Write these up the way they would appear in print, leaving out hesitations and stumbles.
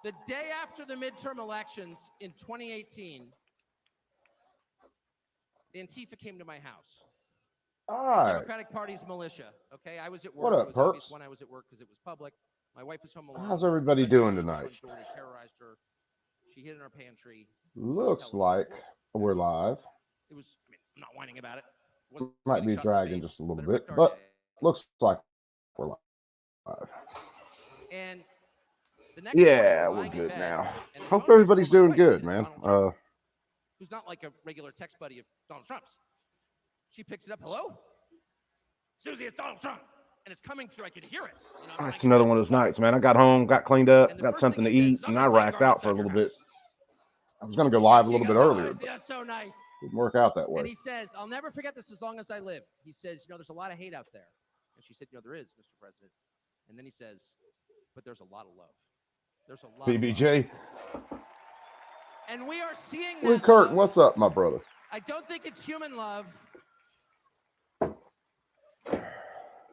The day after the midterm elections in 2018, Antifa came to my house. All right. Democratic Party's militia. Okay, I was at work. What up, it was obvious Perks? when I was at work because it was public. My wife was home alone. How's everybody doing tonight? They terrorized her. She hid in our pantry. Looks like we're live. It was. I mean, I'm not whining about it. Might be dragging just a little bit, but looks like we're live. And the next yeah, we're good now. Hope everybody's doing good, man. Who's not like a regular text buddy of Donald Trump's. She picks it up. Hello, Susie, it's Donald Trump, and it's coming through. I could hear it. You know, it's another one of those nights, man. I got home, got cleaned up, got something to eat, and I racked out for a little bit. I was going to go live a little bit earlier. That's so nice. Didn't work out that way. And he says, I'll never forget this as long as I live. He says, you know, there's a lot of hate out there. And she said, you know, there is, Mr. President. And then he says, but there's a lot of love. There's a lot PBJ. of love. And we are seeing that. Lee Kirk, what's up, my brother? I don't think it's human love.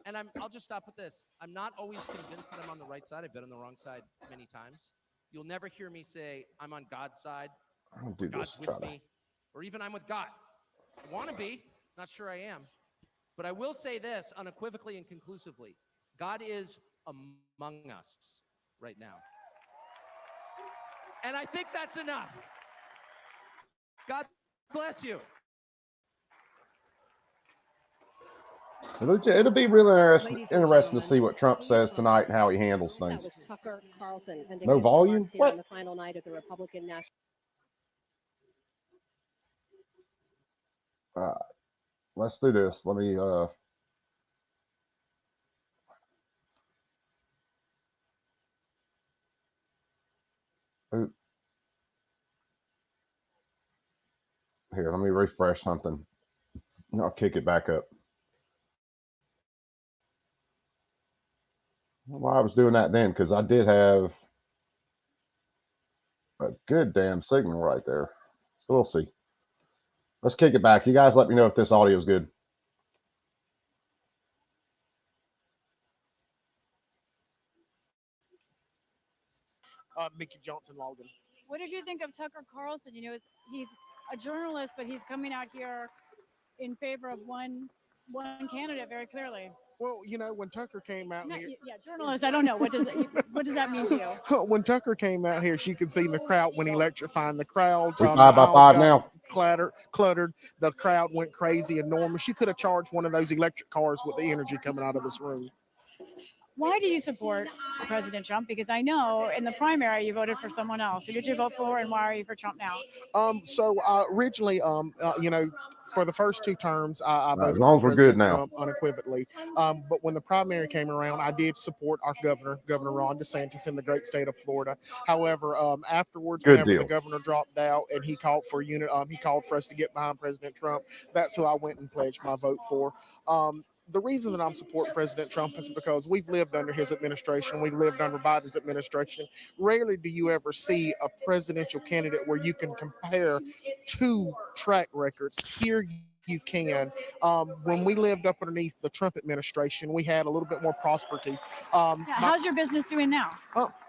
And I'll just stop with this. I'm not always convinced that I'm on the right side. I've been on the wrong side many times. You'll never hear me say I'm on God's side. God's with me. Or even I'm with God. I want to be. Not sure I am. But I will say this unequivocally and conclusively. God is among us right now. And I think that's enough. God bless you. It'll be really interesting to see what Trump says tonight and how he handles things. Tucker Carlson, no volume? What? On the final night of the Republican National. All right, let's do this. Let me here, let me refresh something. I'll kick it back up. Well, I was doing that then because I did have a good damn signal right there. So we'll see. Let's kick it back. You guys let me know if this audio is good. Mickey Johnson Logan. What did you think of Tucker Carlson? You know, he's a journalist, but he's coming out here in favor of one candidate very clearly. Well, you know, when Tucker came out here, yeah, journalist. I don't know what does that mean to you? When Tucker came out here, she could see in the crowd when he electrifying the crowd. 5 by 5 now. Cluttered. The crowd went crazy, enormous. She could have charged one of those electric cars with the energy coming out of this room. Why do you support President Trump? Because I know in the primary you voted for someone else. Who did you vote for, and why are you for Trump now? So originally, you know, for the first 2 terms, I voted as long as we're good now, Trump unequivocally. But when the primary came around, I did support our Governor Ron DeSantis in the great state of Florida. However, afterwards, whenever the governor dropped out and he called for he called for us to get behind President Trump. That's who I went and pledged my vote for. The reason that I'm supporting President Trump is because we've lived under his administration. We've lived under Biden's administration. Rarely do you ever see a presidential candidate where you can compare 2 track records. Here you can. When we lived up underneath the Trump administration, we had a little bit more prosperity. How's your business doing now?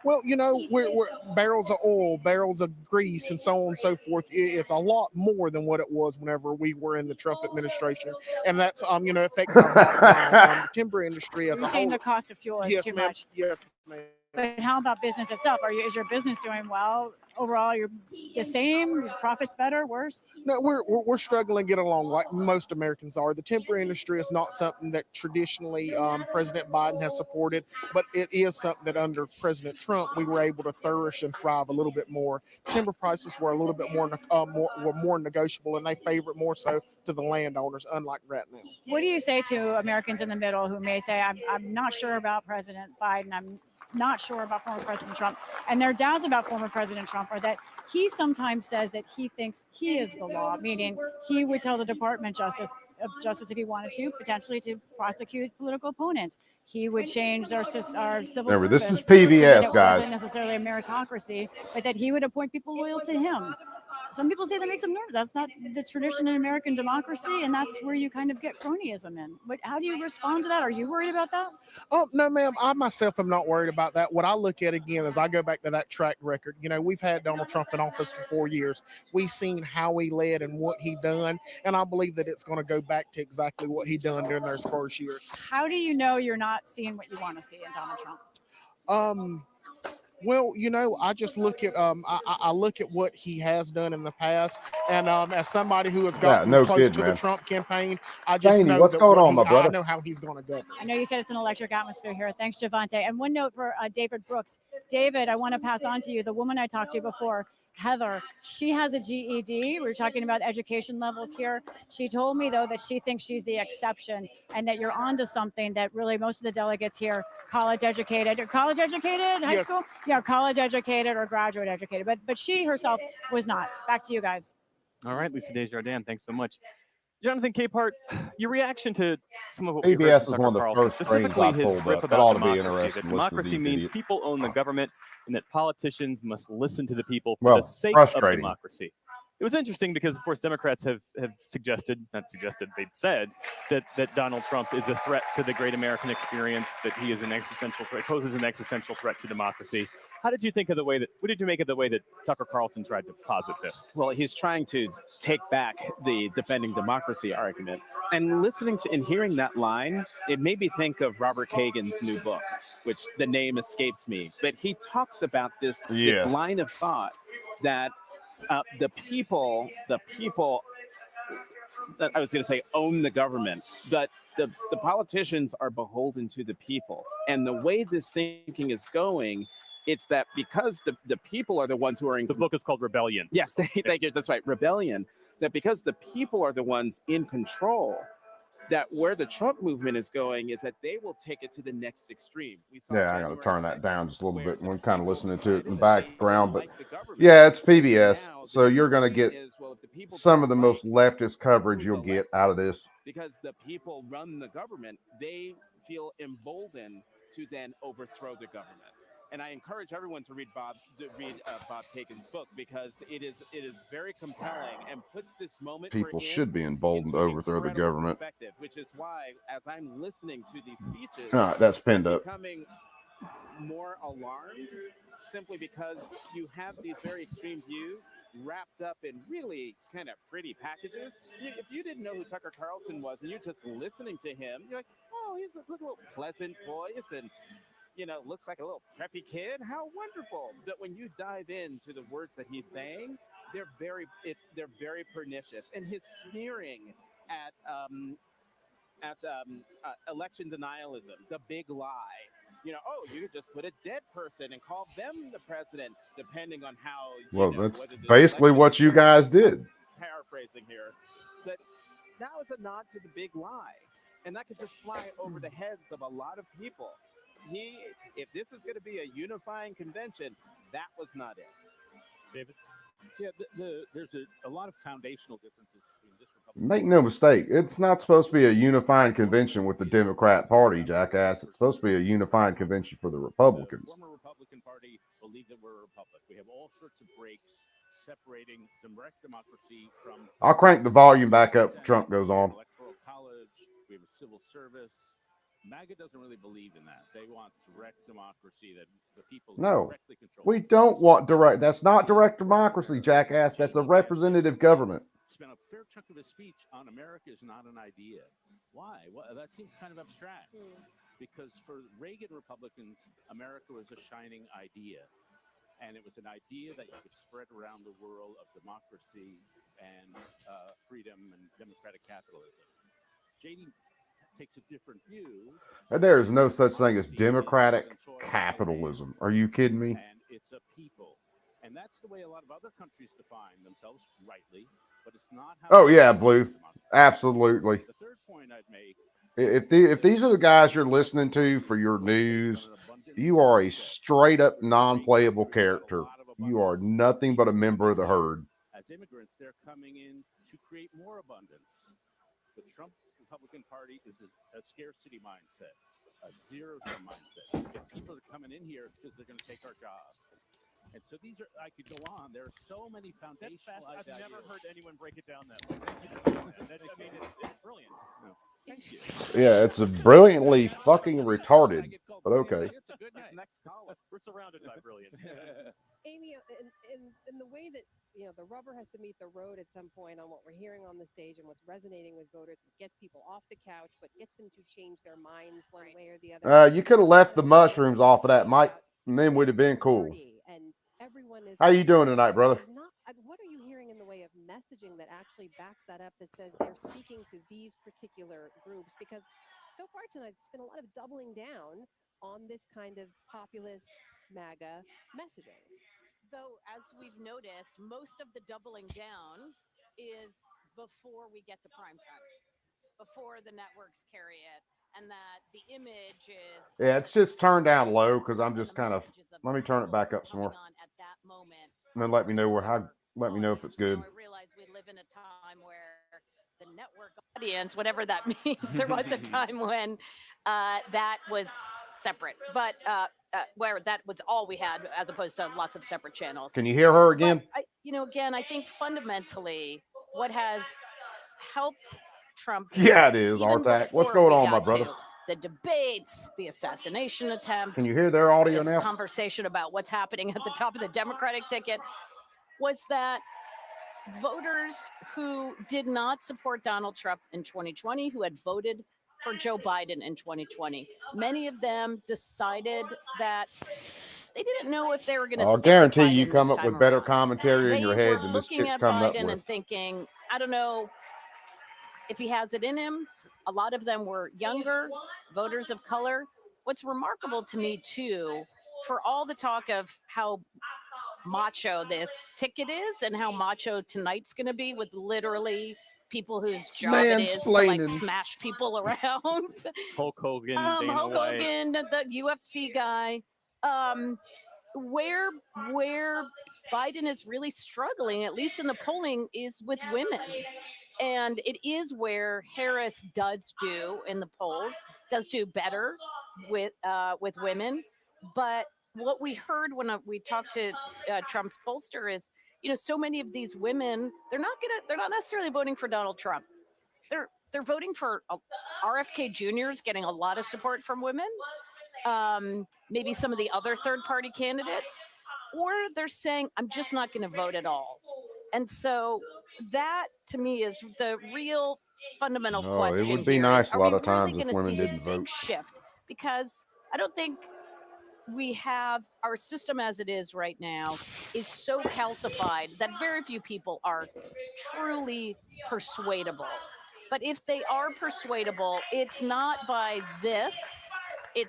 Well, you know, we're barrels of oil, barrels of grease, and so on and so forth. It's a lot more than what it was whenever we were in the Trump administration, and that's you know, affecting our bottom line. The timber industry as a whole. You're saying the cost of fuel is too much. Yes, ma'am. But how about business itself? Is your business doing well? Overall, you're the same? Is profits better, worse? No, we're struggling to get along like most Americans are. The timber industry is not something that traditionally President Biden has supported, but it is something that under President Trump we were able to flourish and thrive a little bit more. Timber prices were a little bit more negotiable, and they favored more so to the landowners, unlike right now. What do you say to Americans in the middle who may say, I'm not sure about President Biden, I'm not sure about former President Trump, and their doubts about former President Trump are that he sometimes says that he thinks he is the law, meaning he would tell the Department of Justice if he wanted to, potentially to prosecute political opponents. He would change our civil Remember, service. this is PBS, so that it guys. wasn't necessarily a meritocracy, but that he would appoint people loyal to him. some people say that makes them nervous. That's not the tradition in American democracy, and that's where you kind of get cronyism in. But how do you respond to that? Are you worried about that? Oh, no, ma'am. I myself am not worried about that. What I look at again is I go back to that track record. You know, we've had Donald Trump in office for 4 years. We've seen how he led and what he done, and I believe that it's going to go back to exactly what he done during those first years. How do you know you're not seeing what you want to see in Donald Trump? Well, you know, I just look at I look at what he has done in the past, and as somebody who has gotten close to the Trump campaign, I just know what's that going on, my brother? I know how he's going to go. I know you said it's an electric atmosphere here. Thanks, Javante. And one note for David Brooks. David, I want to pass on to you. The woman I talked to before, Heather, she has a GED. We're talking about education levels here. She told me, though, that she thinks she's the exception and that you're onto something that really most of the delegates here, college educated, high school? Yeah, college educated or graduate educated. But she herself was not. Back to you guys. All right, Lisa Desjardins, thanks so much. Jonathan Capehart, your reaction to some of what PBS we heard is from Tucker one of the Carlson, first specifically trains I his pulled riff up. That about ought to be democracy, interesting that to listen to democracy these means idiots. people own the government and that politicians must listen to the people for the sake of democracy. It was interesting because, of course, Democrats have they'd said that Donald Trump is a threat to the great American experience, that he is an existential threat, poses an existential threat to democracy. What did you make of the way that Tucker Carlson tried to posit this? Well, he's trying to take back the defending democracy argument. And listening to and hearing that line, it made me think of Robert Kagan's new book, which the name escapes me. But he talks about this line of thought that the people that I was going to say own the government, but the politicians are beholden to the people. And the way this thinking is going, it's that because the people are the ones who are in... The book is called Rebellion. Yes, thank you. That's right, Rebellion. That because the people are the ones in control, that where the Trump movement is going is that they will take it to the next extreme. I got to turn that down just a little bit. We're kind of listening to it in the background, but yeah, it's PBS, so you're going to get some of the most leftist coverage you'll get out of this. Because the people run the government, they feel emboldened to then overthrow the government. And I encourage everyone to read Bob Kagan's book because it is very compelling and puts this moment. People should be emboldened to overthrow the government. Which is why, as I'm listening to these speeches, all right, that's pinned up. Becoming more alarmed simply because you have these very extreme views wrapped up in really kind of pretty packages. If you didn't know who Tucker Carlson was and you're just listening to him, you're like, oh, he's a little pleasant voice and looks like a little preppy kid. How wonderful! But when you dive into the words that he's saying, they're very pernicious. And his sneering at election denialism, the big lie. You could just put a dead person and call them the president, depending on how. That's basically what you guys did. Paraphrasing here, but that was a nod to the big lie, and that could just fly over the heads of a lot of people. If this is going to be a unifying convention, that was not it. David? Yeah, there's a lot of foundational differences between this Republican. Make no mistake, it's not supposed to be a unifying convention with the Democrat Party, jackass. It's supposed to be a unifying convention for the Republicans. The former Republican Party believes that we're a republic. We have all sorts of breaks separating direct democracy from... I'll crank the volume back up if Trump goes on. Electoral college, we have a civil service. MAGA doesn't really believe in that. They want direct democracy, that the people directly control. We don't want direct. That's not direct democracy, jackass. That's a representative government. Spent a fair chunk of his speech on America is not an idea. Why? Well, that seems kind of abstract. Because for Reagan Republicans, America was a shining idea. And it was an idea that you could spread around the world of democracy and freedom and democratic capitalism. JD takes a different view. There is no such thing as democratic capitalism. Are you kidding me? And it's a people. And that's the way a lot of other countries define themselves, rightly, but it's not how... Oh, yeah, Blue. Absolutely. The third point I'd make... If these are the guys you're listening to for your news, you are a straight-up non-playable character. You are nothing but a member of the herd. As immigrants, they're coming in to create more abundance. The Trump Republican Party is a scarcity mindset, a zero-sum mindset. If people are coming in here, it's because they're going to take our jobs. And So these are, I could go on. There are so many That's foundational fast. I've ideas. never heard anyone break it down that way. Thank you for doing that. I mean, it's brilliant. No. Thank you. Yeah, it's a brilliantly fucking retarded, but okay. It's a good night. Next column. We're surrounded by brilliance. Amy, in the way that the rubber has to meet the road at some point on what we're hearing on the stage and what's resonating with voters, what gets people off the couch, but gets them to change their minds one way or the other. You could have left the mushrooms off of that, Mike, and then we'd have been cool. And everyone is. How you doing tonight, brother? What are you hearing in the way of messaging that actually backs that up, that says they're speaking to these particular groups? Because so far tonight, there's been a lot of doubling down on this kind of populist MAGA messaging. Though, as we've noticed, most of the doubling down is before we get to prime time, before the networks carry it, and that the image is. Yeah, it's just turned down low because I'm just kind of. Let me turn it back up some more. At that moment. And then let me know let me know if it's good. I realize we live in a time where the network audience, whatever that means, there was a time when that was separate, but where that was all we had, as opposed to lots of separate channels. Can you hear her again? But, again, I think fundamentally what has helped Trump. Yeah, it is, Artak. What's going on, my brother? The debates, the assassination attempt. Can you hear their audio now? Conversation about what's happening at the top of the Democratic ticket was that voters who did not support Donald Trump in 2020, who had voted for Joe Biden in 2020, many of them decided that they didn't know if they were going to. I'll guarantee you come up with better commentary in your head than this chick's coming up with. Looking at Biden and thinking, I don't know if he has it in him. A lot of them were younger voters of color. What's remarkable to me, too, for all the talk of how macho this ticket is and how macho tonight's going to be, with literally people whose job it is to like smash people around. Hulk Hogan, Hulk Hogan, the UFC guy. Where Biden is really struggling, at least in the polling, is with women. And it is where Harris does do in the polls, does do better with women. But what we heard when we talked to Trump's pollster is, so many of these women, they're not necessarily voting for Donald Trump. They're voting for RFK Jr.'s getting a lot of support from women. Maybe some of the other third-party candidates, or they're saying, I'm just not going to vote at all. And so that, to me, is the real fundamental question. It would be nice a lot of times if women didn't vote. Shift, because I don't think we have our system as it is right now is so calcified that very few people are truly persuadable. But if they are persuadable, it's not by this. It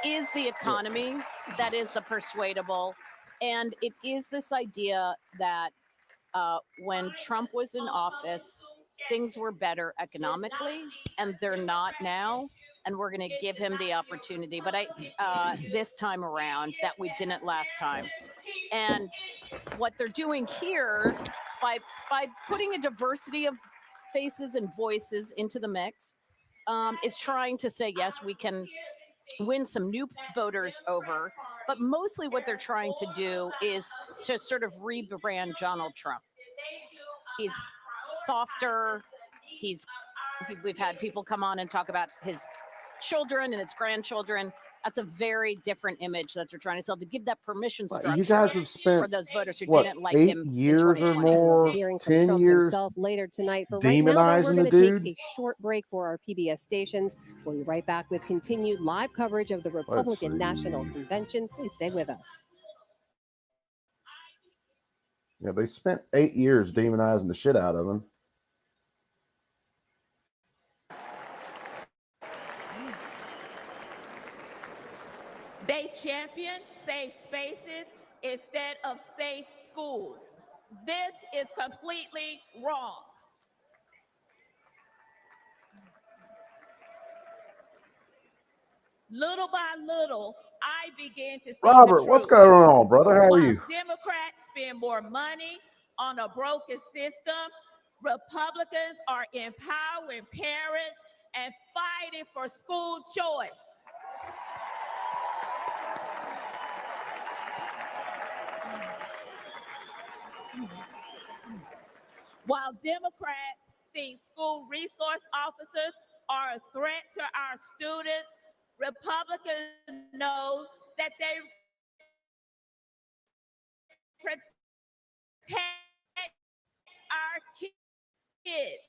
is the economy that is the persuadable. And it is this idea that when Trump was in office, things were better economically, and they're not now. And we're going to give him the opportunity. But this time around, that we didn't last time. And what they're doing here, by putting a diversity of faces and voices into the mix, is trying to say, yes, we can win some new voters over. But mostly what they're trying to do is to sort of rebrand Donald Trump. He's softer. We've had people come on and talk about his children and his grandchildren. That's a very different image that they're trying to sell, to give that permission structure. You guys have spent for those voters who didn't like 8 him years or more, hearing from 10 Trump years, himself later tonight. For right now, though, we're going to take a short break for our PBS stations. We'll be right back with continued live coverage of the Republican National Convention. Please stay with us. Yeah, they spent 8 years demonizing the shit out of him. They champion safe spaces instead of safe schools. This is completely wrong. Little by little, I began to see Robert, the truth. what's going on, brother? How are you? Democrats spend more money on a broken system, Republicans are empowering parents and fighting for school choice. While Democrats think school resource officers are a threat to our students, Republicans know that they protect our kids.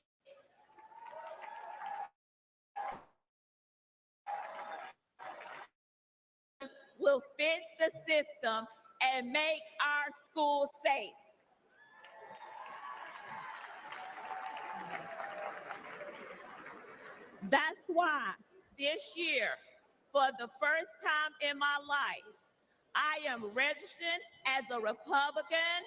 Will fix the system and make our schools safe. That's why this year, for the first time in my life, I am registered as a Republican.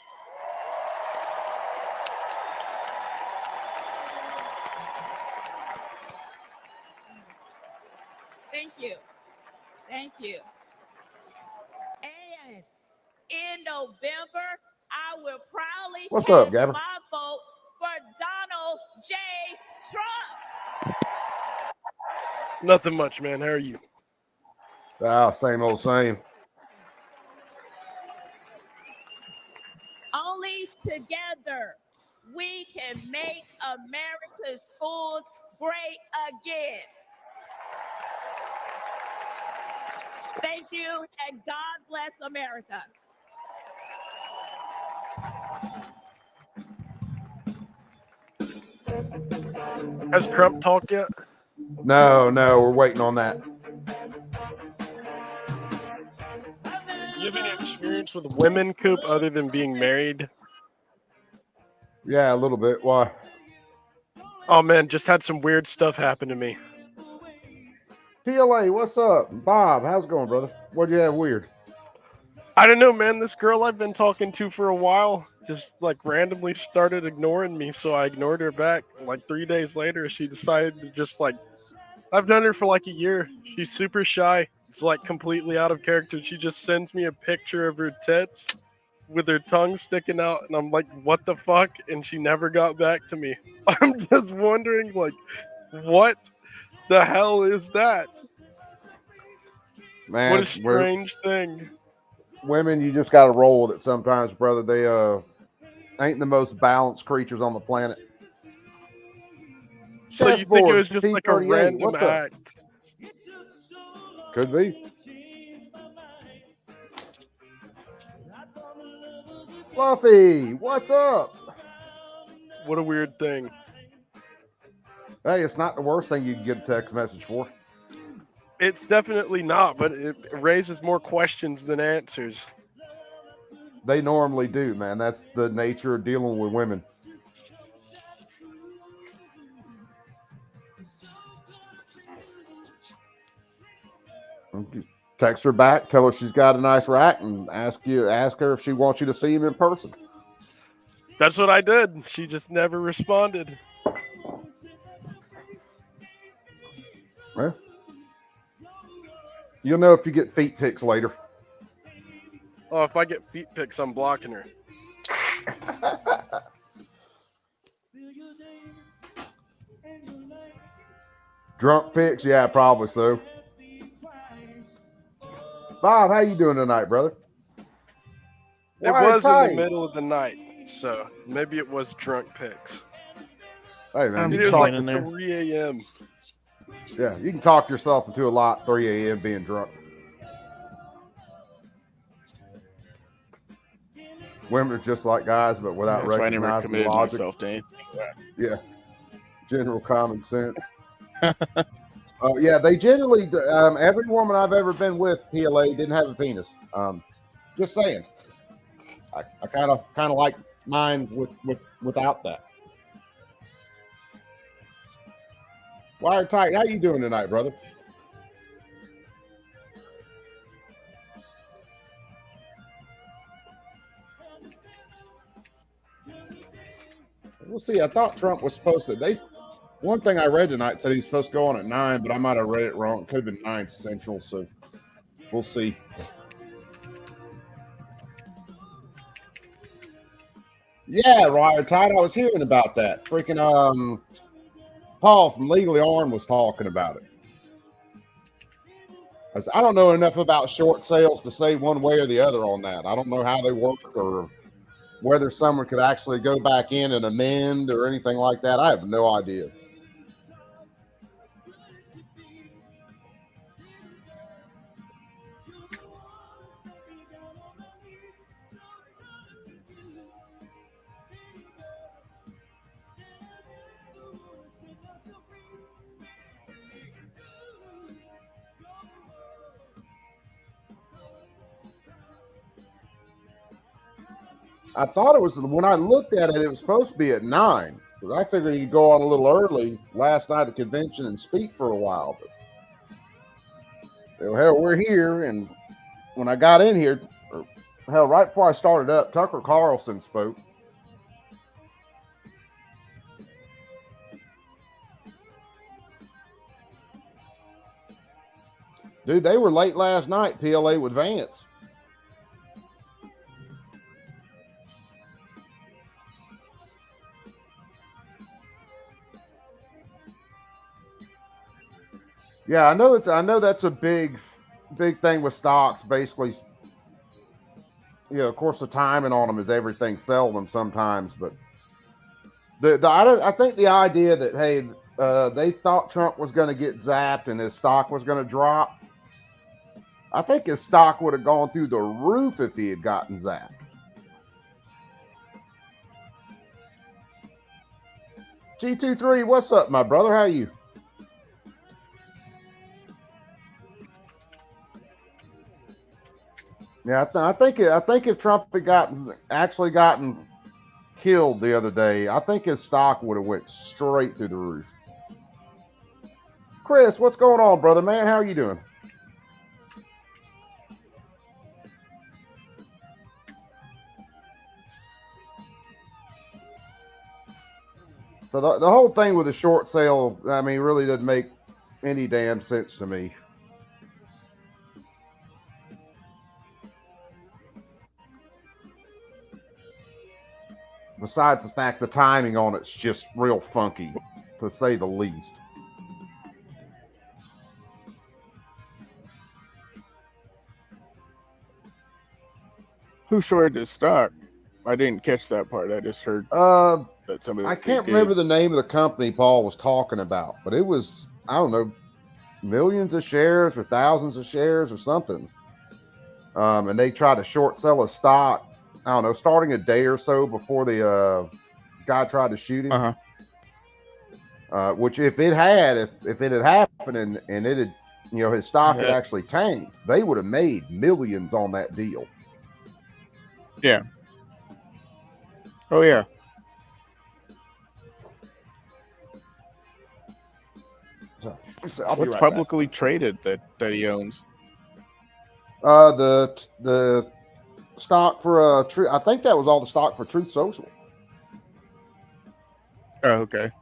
Thank you. Thank you. And in November, I will proudly cast my vote for Donald J. Trump. Nothing much, man. How are you? Same old same. Only together we can make America's schools great again. Thank you, and God bless America. Has Trump talked yet? No, we're waiting on that. Do you have any experience with women, Coop, other than being married? Yeah, a little bit. Why? Oh, man, just had some weird stuff happen to me. PLA, what's up? Bob, how's it going, brother? What'd you have weird? I don't know, man. This girl I've been talking to for a while just randomly started ignoring me, so I ignored her back. 3 days later, she decided to just I've known her for a year. She's super shy. It's completely out of character. She just sends me a picture of her tits with her tongue sticking out, and I'm like, what the fuck? And she never got back to me. I'm just wondering, what the hell is that? Man, what a strange thing. Women, you just got to roll with it sometimes, brother. They ain't the most balanced creatures on the planet. So you think it was just a random act? Could be. Fluffy, what's up? What a weird thing. Hey, it's not the worst thing you can get a text message for. It's definitely not, but it raises more questions than answers. They normally do, man. That's the nature of dealing with women. Text her back, tell her she's got a nice rack, and ask her if she wants you to see him in person. That's what I did. She just never responded. Well, you'll know if you get feet pics later. Oh, if I get feet pics, I'm blocking her. Drunk pics? Yeah, probably so. Bob, how you doing tonight, brother? It was in the middle of the night, so maybe it was drunk pics. Hey, man. It was 3 a.m. Yeah, you can talk yourself into a lot 3 a.m. being drunk. Women are just like guys, but without recognizing the logic. Myself to anything. Yeah, general common sense. Yeah, they generally, every woman I've ever been with, PLA, didn't have a penis. Just saying. I kind of like mine without that. Wire tight. How you doing tonight, brother? We'll see. I thought Trump was supposed to. One thing I read tonight said he's supposed to go on at 9, but I might have read it wrong. It could have been 9 Central, so we'll see. Yeah, Wire tight. I was hearing about that. Freaking Paul from Legally Armed was talking about it. I don't know enough about short sales to say one way or the other on that. I don't know how they work or whether someone could actually go back in and amend or anything like that, I have no idea. I thought it was, when I looked at it, it was supposed to be at 9. Because I figured you'd go on a little early last night at the convention and speak for a while. But hell, we're here. And when I got in here, hell, right before I started up, Tucker Carlson spoke. Dude, they were late last night, PLA with Vance. Yeah, I know that's a big thing with stocks. Basically, of course, the timing on them is everything. Sell them sometimes, but I think the idea that, hey, they thought Trump was going to get zapped and his stock was going to drop. I think his stock would have gone through the roof if he had gotten zapped. G23, what's up, my brother? How are you? Yeah, I think if Trump had actually gotten killed the other day, I think his stock would have went straight through the roof. Chris, what's going on, brother, man? How are you doing? So the whole thing with the short sale, I mean, really doesn't make any damn sense to me. Besides the fact the timing on it's just real funky, to say the least. Who shorted his stock? I didn't catch that part. I just heard that somebody. I can't remember the name of the company Paul was talking about, but it was, I don't know, millions of shares or thousands of shares or something. And they tried to short sell a stock, I don't know, starting a day or so before the guy tried to shoot him. Which if it had happened and it had, his stock had actually tanked, they would have made millions on that deal. Yeah. Oh yeah. What's publicly traded that he owns? The stock for I think that was all the stock for Truth Social. Oh, okay.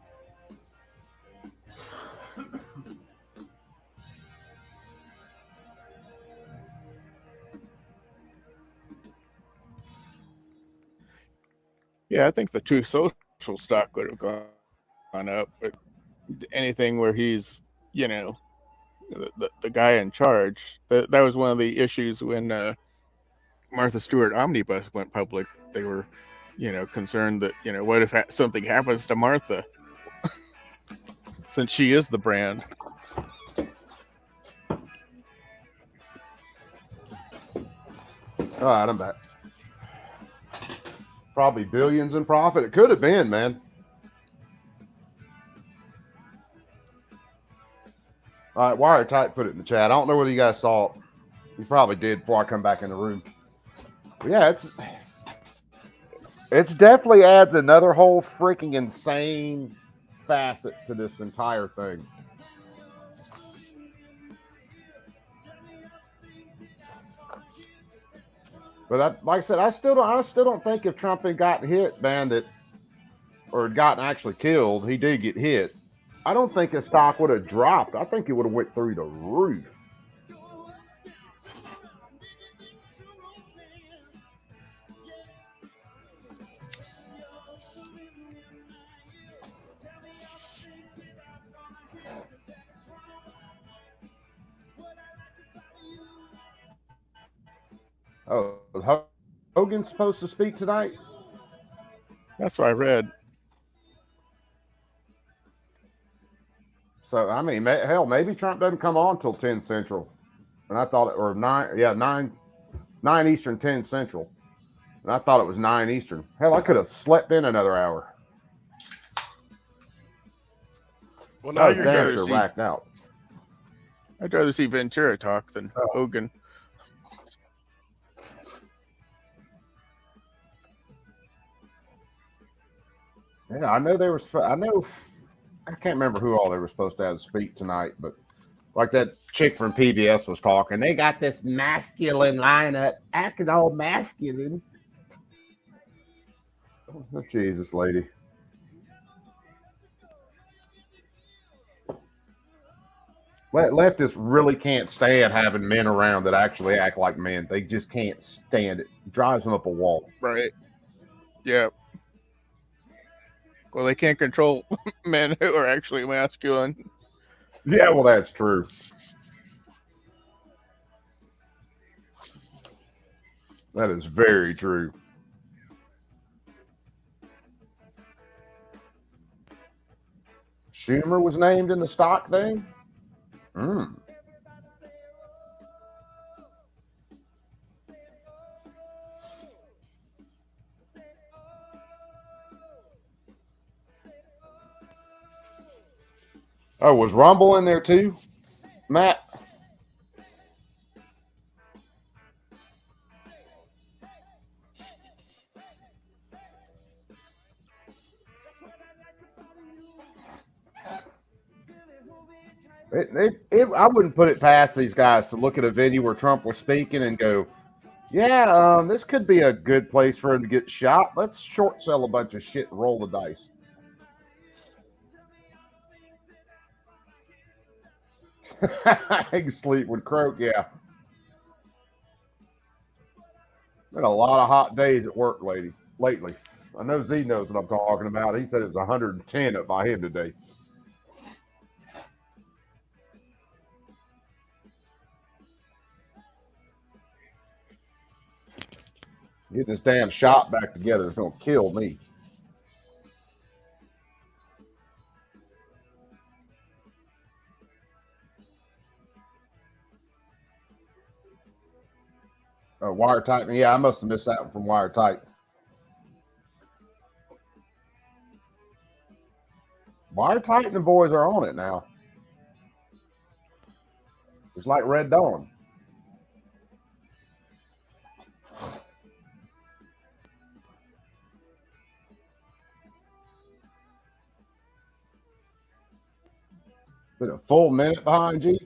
Yeah, I think the Truth Social stock would have gone up, but anything where he's, the guy in charge, that was one of the issues when Martha Stewart Omnibus went public. They were, concerned that, what if something happens to Martha, since she is the brand. All right, I'm back. Probably billions in profit. It could have been, man. All right, Wiretype put it in the chat. I don't know whether you guys saw it. You probably did before I come back in the room. But yeah, it's definitely adds another whole freaking insane facet to this entire thing. But like I said, I still don't think if Trump had gotten hit, bandit, or had gotten actually killed, he did get hit. I don't think his stock would have dropped. I think it would have went through the roof. Oh, Hogan's supposed to speak tonight? That's what I read. So I mean, hell, maybe Trump doesn't come on till 10 Central, and I thought it or 9 Eastern, 10 Central, and I thought it was 9 Eastern. Hell, I could have slept in another hour. Well, now you're damn sure racked out. I'd rather see Ventura talk than Hogan. Yeah, I know they were. I can't remember who all they were supposed to have speak tonight, but like that chick from PBS was talking. They got this masculine lineup, acting all masculine. Oh, Jesus, lady. Leftists really can't stand having men around that actually act like men. They just can't stand it. It drives them up a wall. Right. Yeah. Well, they can't control men who are actually masculine. Yeah, well, that's true. That is very true. Schumer was named in the stock thing? Oh, was Rumble in there too, Matt? I wouldn't put it past these guys to look at a venue where Trump was speaking and go, yeah, this could be a good place for him to get shot. Let's short sell a bunch of shit and roll the dice. Egg sleep would croak, yeah. Been a lot of hot days at work lately. I know Z knows what I'm talking about. He said it was 110 up by him today. Getting this damn shop back together is going to kill me. Wiretap. Yeah, I must have missed that one from Wiretap. Wiretap and the boys are on it now. It's like Red Dawn. Been a full minute behind you.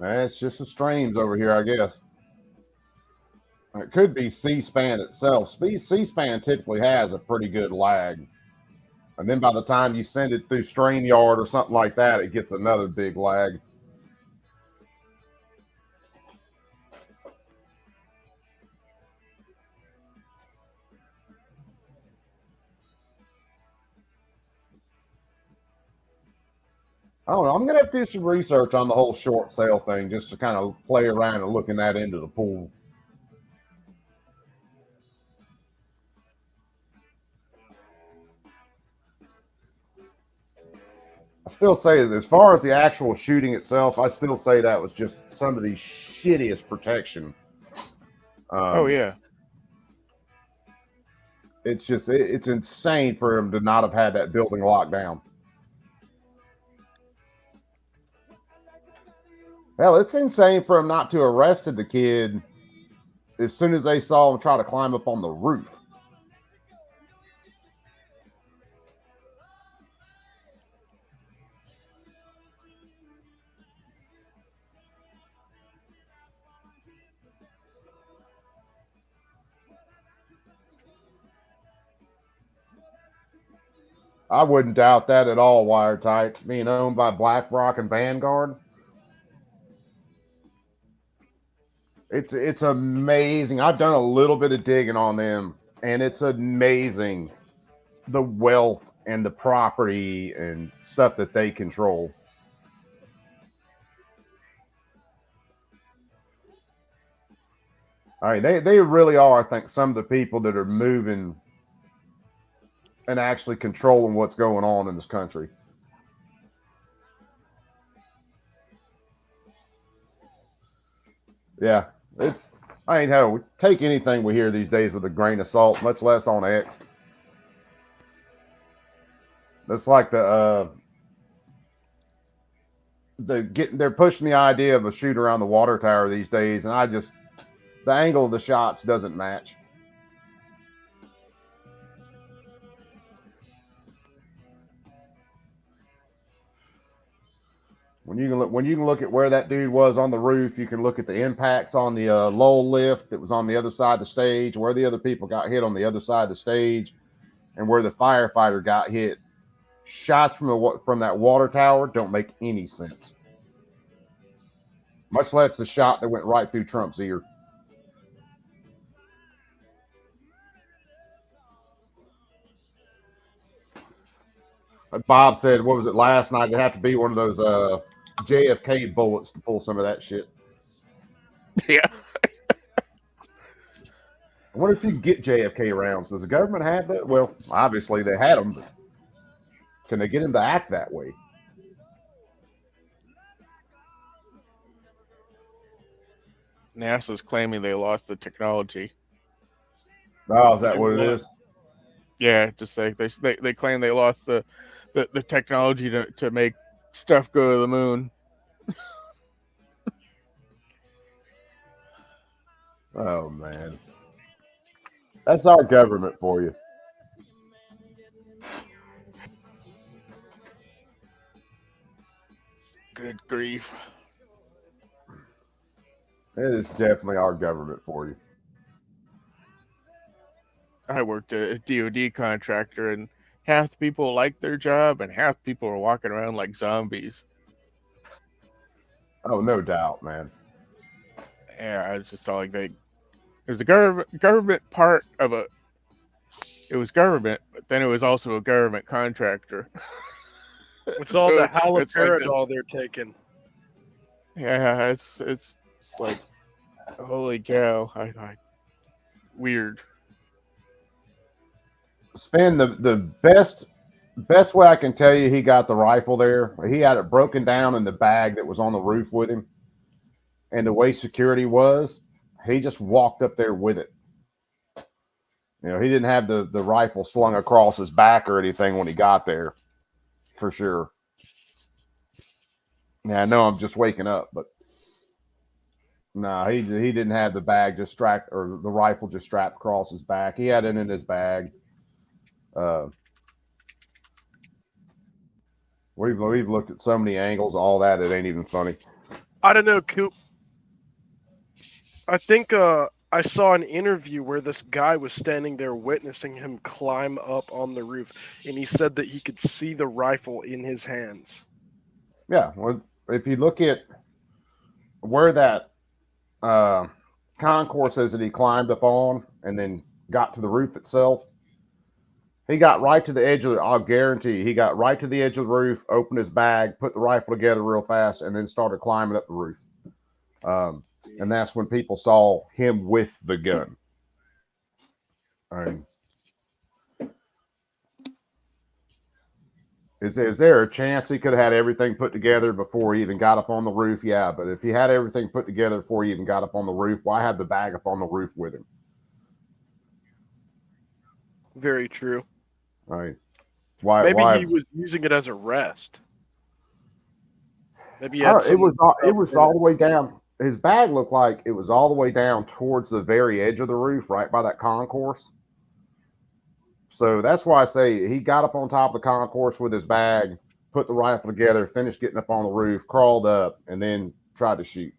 It's just the streams over here, I guess. It could be C-SPAN itself. C-SPAN typically has a pretty good lag. And then by the time you send it through StreamYard or something like that, it gets another big lag. I don't know. I'm going to have to do some research on the whole short sale thing just to kind of play around and looking that into the pool. I still say, as far as the actual shooting itself, I still say that was just some of the shittiest protection. Oh, yeah. It's just, it's insane for him to not have had that building locked down. Hell, it's insane for him not to have arrested the kid as soon as they saw him try to climb up on the roof. I wouldn't doubt that at all, Wiretap. Being owned by BlackRock and Vanguard. It's amazing. I've done a little bit of digging on them, and it's amazing the wealth and the property and stuff that they control. I mean, they really are, I think, some of the people that are moving and actually controlling what's going on in this country. Yeah, I ain't how we take anything we hear these days with a grain of salt, much less on X. That's like they're pushing the idea of a shoot around the water tower these days, and the angle of the shots doesn't match. When you can look at where that dude was on the roof, you can look at the impacts on the Lowell lift that was on the other side of the stage, where the other people got hit on the other side of the stage, and where the firefighter got hit. Shots from that water tower don't make any sense. Much less the shot that went right through Trump's ear. Bob said, what was it last night? It'd have to be one of those JFK bullets to pull some of that shit. Yeah. I wonder if you can get JFK rounds. Does the government have that? Well, obviously they had them, but can they get him to act that way? NASA's claiming they lost the technology. Oh, is that what it is? Yeah, just like they claim they lost the technology to make stuff go to the moon. Oh man, that's our government for you. Good grief. It is definitely our government for you. I worked at a DoD contractor, and half the people liked their job, and half the people were walking around like zombies. Oh, no doubt, man. Yeah, I was just all like, there's a government part of it was government, but then it was also a government contractor. It's all the haloperidol they're taking. Yeah, it's like, holy cow! Weird. Spin, the best way I can tell you he got the rifle there. He had it broken down in the bag that was on the roof with him, and the way security was, he just walked up there with it. You know, he didn't have the rifle slung across his back or anything when he got there, for sure. Yeah, I know I'm just waking up, but no, he didn't have the bag just strapped, or the rifle just strapped across his back. He had it in his bag. We've looked at so many angles, all that, it ain't even funny. I don't know, Coop. I think I saw an interview where this guy was standing there witnessing him climb up on the roof, and he said that he could see the rifle in his hands. Yeah, well, if you look at where that concourse is that he climbed up on and then got to the roof itself, he got right to the edge of I'll guarantee he got right to the edge of the roof, opened his bag, put the rifle together real fast, and then started climbing up the roof. And that's when people saw him with the gun. Is there a chance he could have had everything put together before he even got up on the roof? Yeah, but if he had everything put together before he even got up on the roof, why have the bag up on the roof with him? Very true. Right. Maybe he was using it as a rest. Maybe it was all the way down. His bag looked like it was all the way down towards the very edge of the roof, right by that concourse. So that's why I say he got up on top of the concourse with his bag, put the rifle together, finished getting up on the roof, crawled up, and then tried to shoot.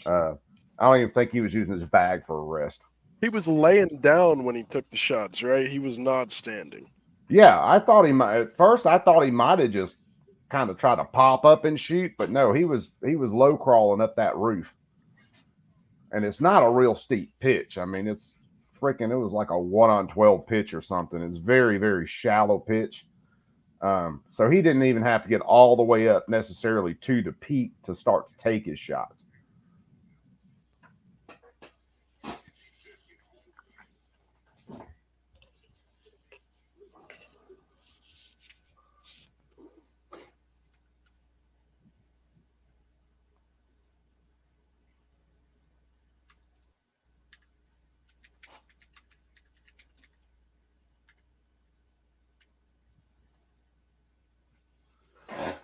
I don't even think he was using his bag for a rest. He was laying down when he took the shots, right? He was not standing. Yeah, I thought he might. At first, I thought he might have just kind of tried to pop up and shoot, but no, he was low crawling up that roof. And it's not a real steep pitch. I mean, it was like a 1-on-12 pitch or something. It's very, very shallow pitch. So he didn't even have to get all the way up necessarily to the peak to start to take his shots.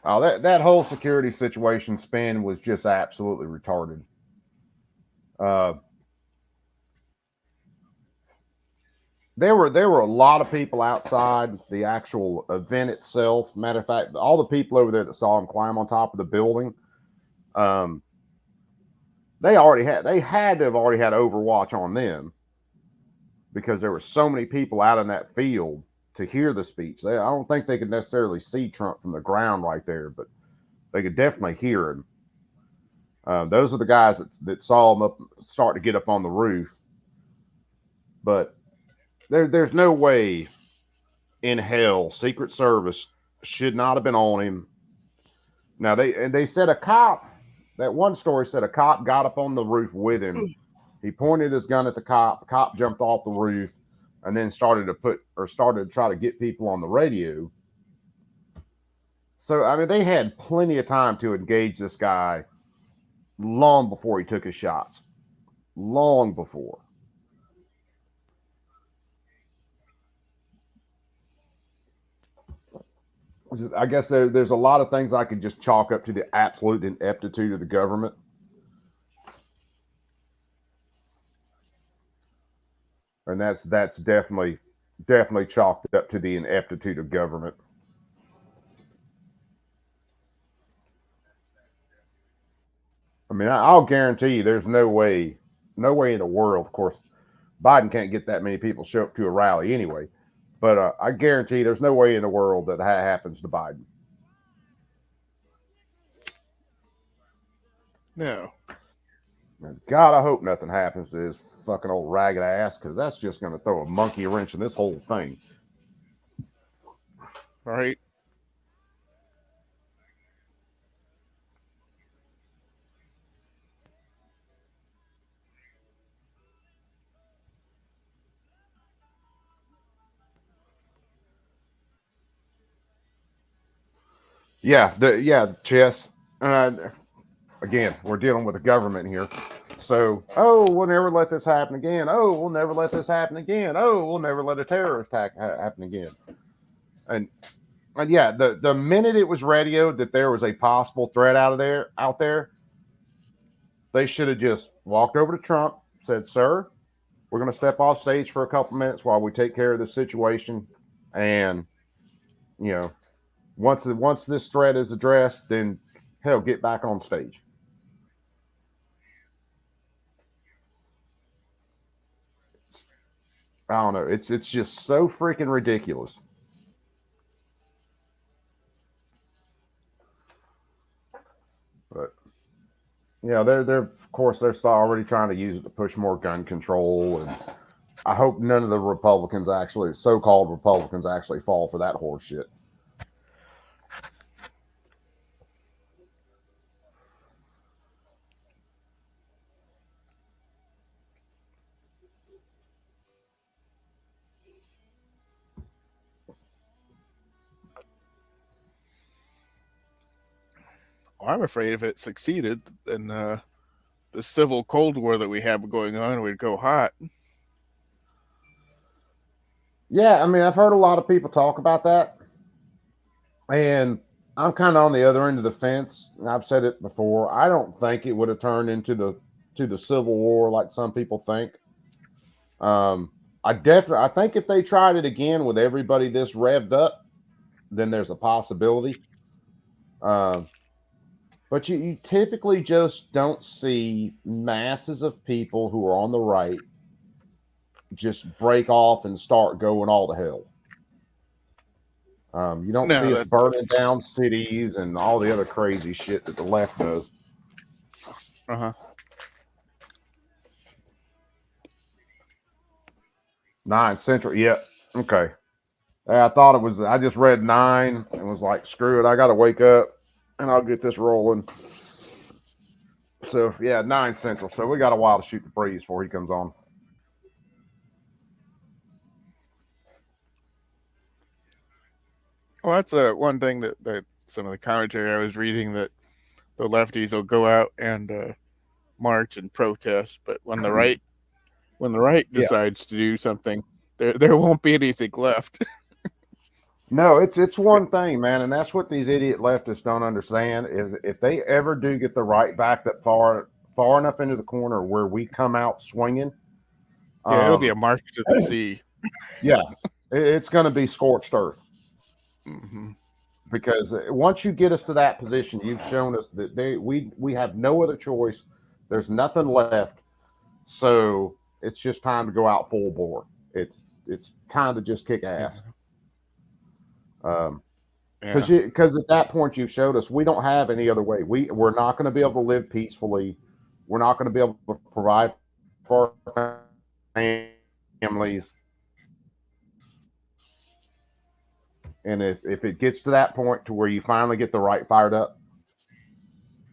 Oh, that whole security situation spin was just absolutely retarded. There were a lot of people outside the actual event itself. Matter of fact, all the people over there that saw him climb on top of the building, they had to have already had Overwatch on them because there were so many people out in that field to hear the speech. I don't think they could necessarily see Trump from the ground right there, but they could definitely hear him. Those are the guys that saw him start to get up on the roof. But there's no way in hell Secret Service should not have been on him. Now they said a cop. That one story said a cop got up on the roof with him. He pointed his gun at the cop. The cop jumped off the roof and then started to try to get people on the radio. So, I mean, they had plenty of time to engage this guy long before he took his shots. Long before. I guess there's a lot of things I could just chalk up to the absolute ineptitude of the government. And that's definitely chalked up to the ineptitude of government. I mean, I'll guarantee you there's no way in the world, of course, Biden can't get that many people show up to a rally anyway. But I guarantee there's no way in the world that happens to Biden. No. God, I hope nothing happens to his fucking old ragged ass, because that's just going to throw a monkey wrench in this whole thing. Right. Chess. Again, we're dealing with the government here. So, we'll never let this happen again. We'll never let this happen again. We'll never let a terrorist attack happen again. And yeah, the minute it was radioed that there was a possible threat out there, they should have just walked over to Trump, said, "Sir, we're going to step off stage for a couple minutes while we take care of this situation, and once this threat is addressed, then hell, get back on stage." I don't know. It's just so freaking ridiculous. But they're of course they're already trying to use it to push more gun control, and I hope none of the Republicans so-called Republicans actually fall for that horse shit. I'm afraid if it succeeded, then the civil Cold War that we have going on would go hot. Yeah, I mean, I've heard a lot of people talk about that, and I'm kind of on the other end of the fence. I've said it before. I don't think it would have turned into the Civil War like some people think. I think if they tried it again with everybody this revved up, then there's a possibility. But you typically just don't see masses of people who are on the right just break off and start going all to hell. You don't see us burning down cities and all the other crazy shit that the left does. 9 Central. Yep. Okay. I thought it was. I just read 9 and was like, screw it. I got to wake up and I'll get this rolling. So, 9 Central. So we got a while to shoot the breeze before he comes on. Well, that's one thing that some of the commentary I was reading, that the lefties will go out and march and protest, but when the right decides to do something, there won't be anything left. No, it's one thing, man, and that's what these idiot leftists don't understand is if they ever do get the right back that far enough into the corner where we come out swinging, yeah, it'll be a march to the sea. Yeah, it's going to be scorched earth. Mm-hmm. Because once you get us to that position, you've shown us that we have no other choice. There's nothing left, so it's just time to go out full bore. It's time to just kick ass. Because at that point you've showed us we don't have any other way. We're not going to be able to live peacefully. We're not going to be able to provide for our families. And if it gets to that point to where you finally get the right fired up,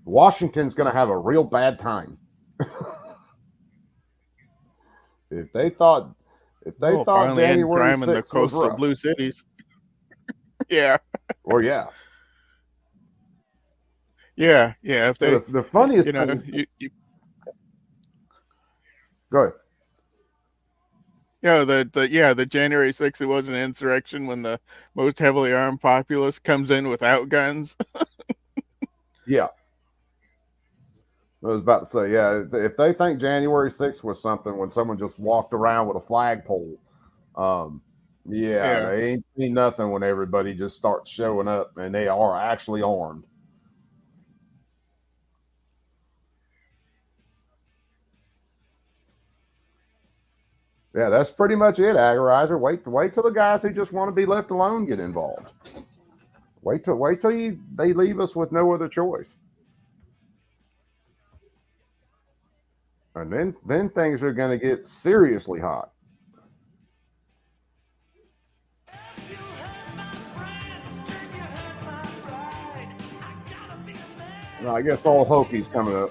Washington's going to have a real bad time. if they thought January 6th in the coastal rough. blue cities. Yeah. Well, yeah. Yeah. If they, the funniest you know, thing, you go ahead. Yeah, the January 6th, it was an insurrection when the most heavily armed populace comes in without guns. Yeah. I was about to say, yeah, if they think January 6th was something when someone just walked around with a flagpole, they ain't seen nothing when everybody just starts showing up and they are actually armed. Yeah, that's pretty much it, Agorizer. Wait till the guys who just want to be left alone get involved. Wait till they leave us with no other choice. And then things are going to get seriously hot. Well, I guess all Hokies coming up.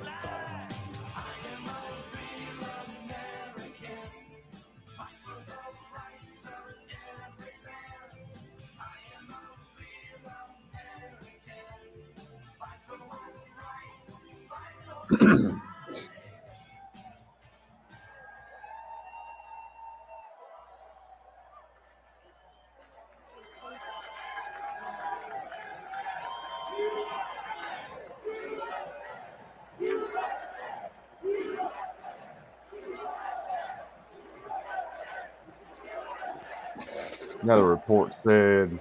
Another report said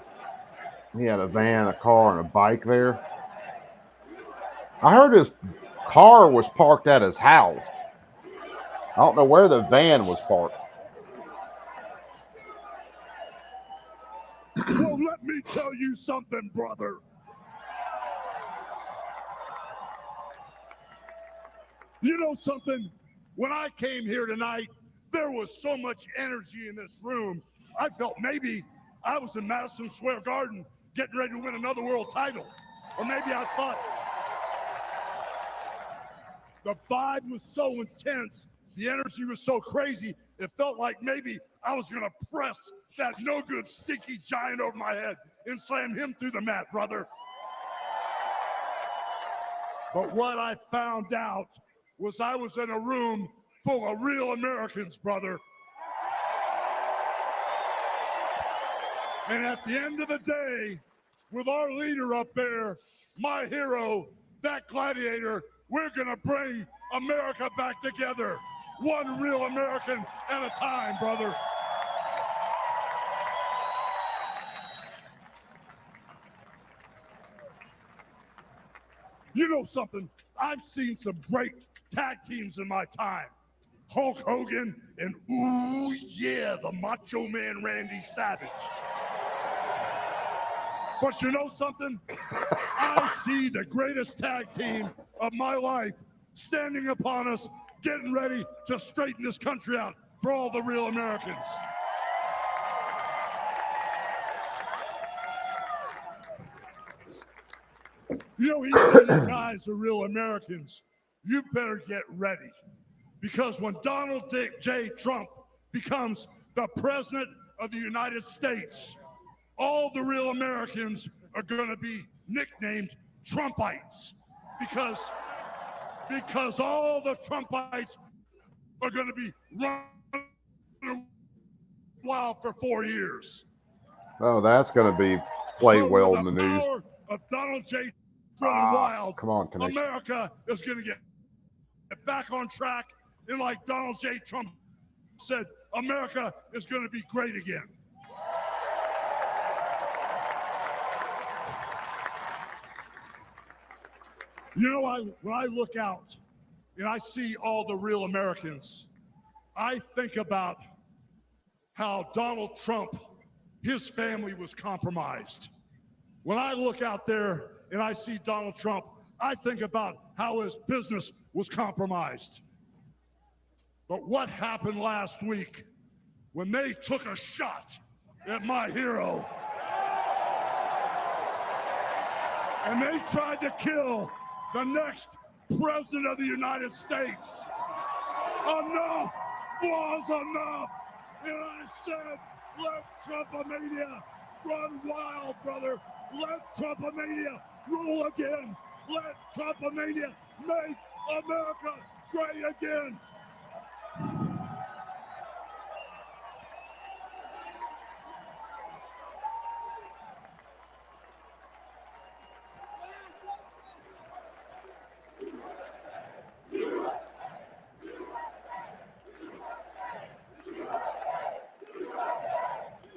he had a van, a car, and a bike there. I heard his car was parked at his house. I don't know where the van was parked. Well, let me tell you something, brother. You know something? When I came here tonight, there was so much energy in this room. I felt maybe I was in Madison Square Garden getting ready to win another world title. Or maybe I thought the vibe was so intense, the energy was so crazy, it felt like maybe I was going to press that no-good stinky giant over my head and slam him through the mat, brother. But what I found out was I was in a room full of real Americans, brother. And at the end of the day, with our leader up there, my hero, that gladiator, we're gonna bring America back together. One real American at a time, brother. You know something? I've seen some great tag teams in my time. Hulk Hogan and, ooh, yeah, the Macho Man Randy Savage. But you know something? I see the greatest tag team of my life standing upon us, getting ready to straighten this country out for all the real Americans. You know, even you guys are real Americans. You better get ready. Because when Donald J. Trump becomes the president of the United States, all the real Americans are going to be nicknamed Trumpites. Because all the Trumpites are going to be running wild for 4 years. Oh, that's going to be played well in the news. Power of Donald J. running wild. Come on, connection. America is going to get back on track. And like Donald J. Trump said, America is going to be great again. You know, when I look out and I see all the real Americans, I think about how Donald Trump, his family was compromised. When I look out there and I see Donald Trump, I think about how his business was compromised. But what happened last week when they took a shot at my hero and they tried to kill the next president of the United States? Enough was enough. And I said, let Trumpomania run wild, brother. Let Trumpomania rule again. Let Trumpomania make America great again.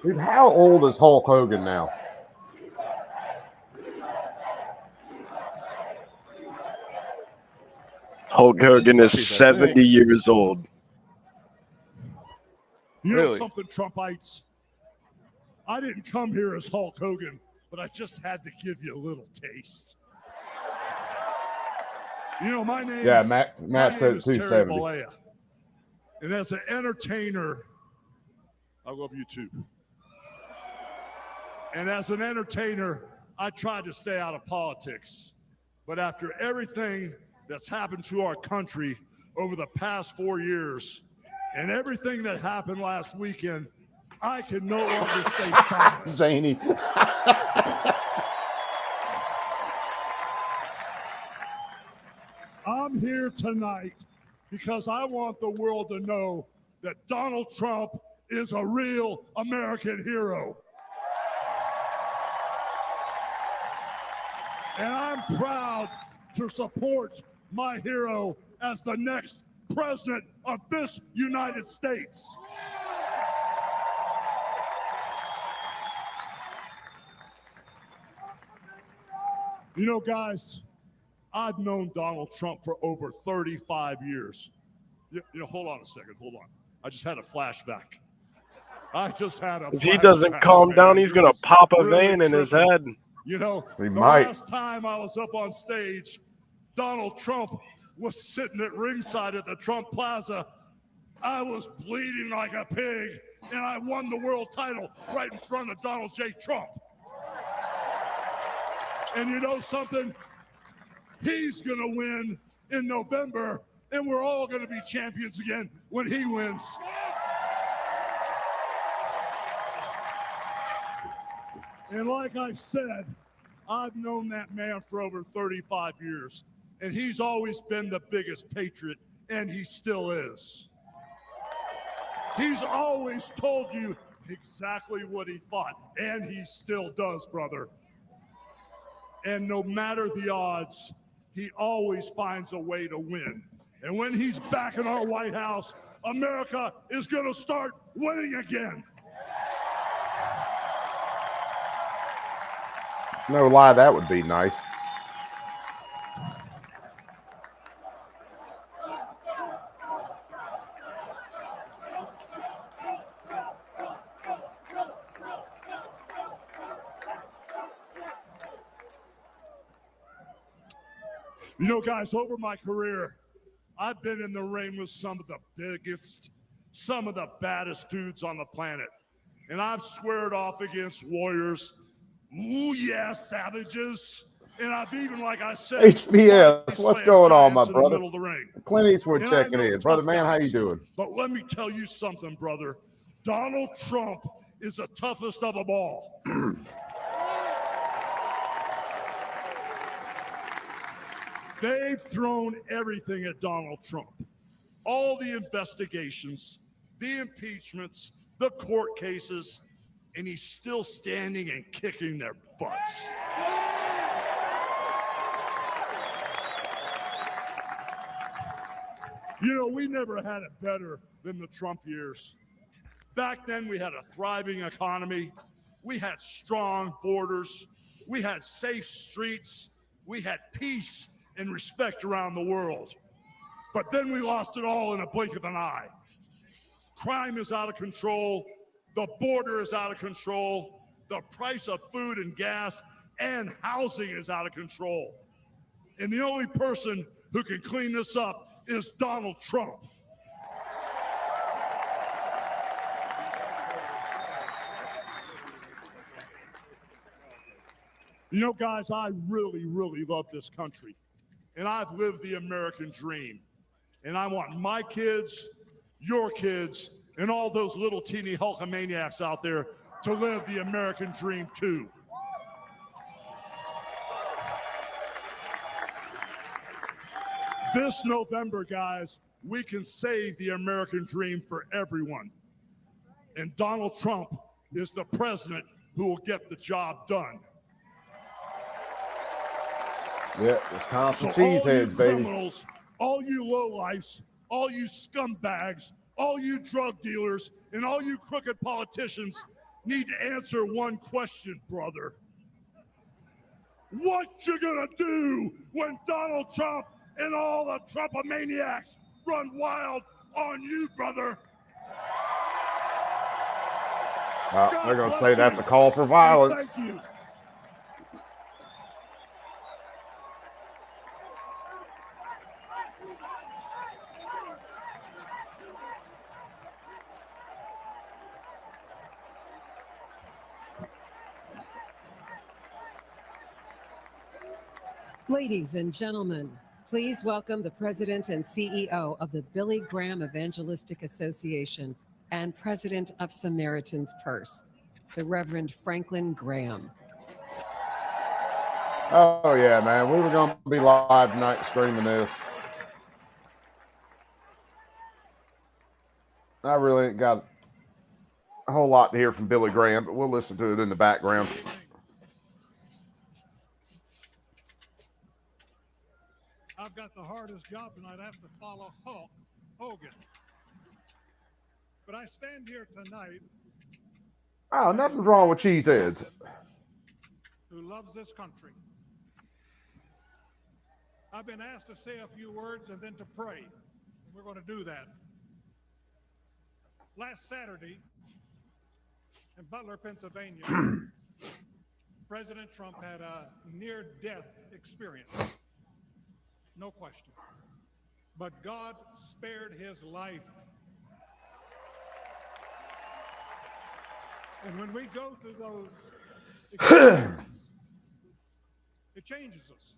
Dude, how old is Hulk Hogan now? Hulk Hogan is 70 years old. You know something, Trumpites? I didn't come here as Hulk Hogan, but I just had to give you a little taste. You know, my name, Matt said is Terry 270. Bollea. And as an entertainer, I love you too. And as an entertainer, I tried to stay out of politics. But after everything that's happened to our country over the past 4 years and everything that happened last weekend, I can no longer stay silent. Zany. I'm here tonight because I want the world to know that Donald Trump is a real American hero. And I'm proud to support my hero as the next president of this United States. You know, guys, I've known Donald Trump for over 35 years. You know, hold on a second, hold on. I just had a flashback. If he doesn't calm down, he's going to pop a vein in his head. You know, He the might. last time I was up on stage, Donald Trump was sitting at ringside at the Trump Plaza. I was bleeding like a pig, and I won the world title right in front of Donald J. Trump. And you know something? He's going to win in November, and we're all going to be champions again when he wins. And like I said, I've known that man for over 35 years, and he's always been the biggest patriot, and he still is. He's always told you exactly what he thought, and he still does, brother. And no matter the odds, he always finds a way to win. And when he's back in our White House, America is going to start winning again. No lie, that would be nice. You know, guys, over my career, I've been in the ring with some of the biggest, some of the baddest dudes on the planet. And I've squared off against warriors, ooh yeah, savages. And I've even, like I said, HBS, what's going on, my in the brother? middle of the ring. Clint Eastwood And checking I know in. Brother, tough man, how guys. you doing? But let me tell you something, brother. Donald Trump is the toughest of them all. They've thrown everything at Donald Trump. All the investigations, the impeachments, the court cases. and he's still standing and kicking their butts. You know, we never had it better than the Trump years. Back then, we had a thriving economy. We had strong borders. We had safe streets. We had peace and respect around the world. But then we lost it all in a blink of an eye. Crime is out of control. The border is out of control. The price of food and gas and housing is out of control. And the only person who can clean this up is Donald Trump. You know, guys, I really, really love this country. And I've lived the American dream. And I want my kids, your kids, and all those little teeny Hulkamaniacs out there to live the American dream too. This November, guys, we can save the American dream for everyone. And Donald Trump is the president who will get the job done. Yeah, it's constant So all you cheeseheads, baby. criminals, all you lowlifes, all you scumbags, all you drug dealers, and all you crooked politicians need to answer one question, brother. What you gonna do when Donald Trump and all the Trumpomaniacs run wild on you, brother? They're going to say that's a call for violence. Thank you. Ladies and gentlemen, please welcome the President and CEO of the Billy Graham Evangelistic Association and President of Samaritan's Purse, the Reverend Franklin Graham. Oh, yeah, man. We were going to be live tonight streaming this. I really ain't got a whole lot to hear from Billy Graham, but we'll listen to it in the background. I've got the hardest job tonight. I have to follow Hulk Hogan. But I stand here tonight. Oh, nothing's wrong with cheeseheads. Who loves this country. I've been asked to say a few words and then to pray. And we're going to do that. Last Saturday in Butler, Pennsylvania, President Trump had a near-death experience. No question. But God spared his life. And when we go through those experiences, it changes us.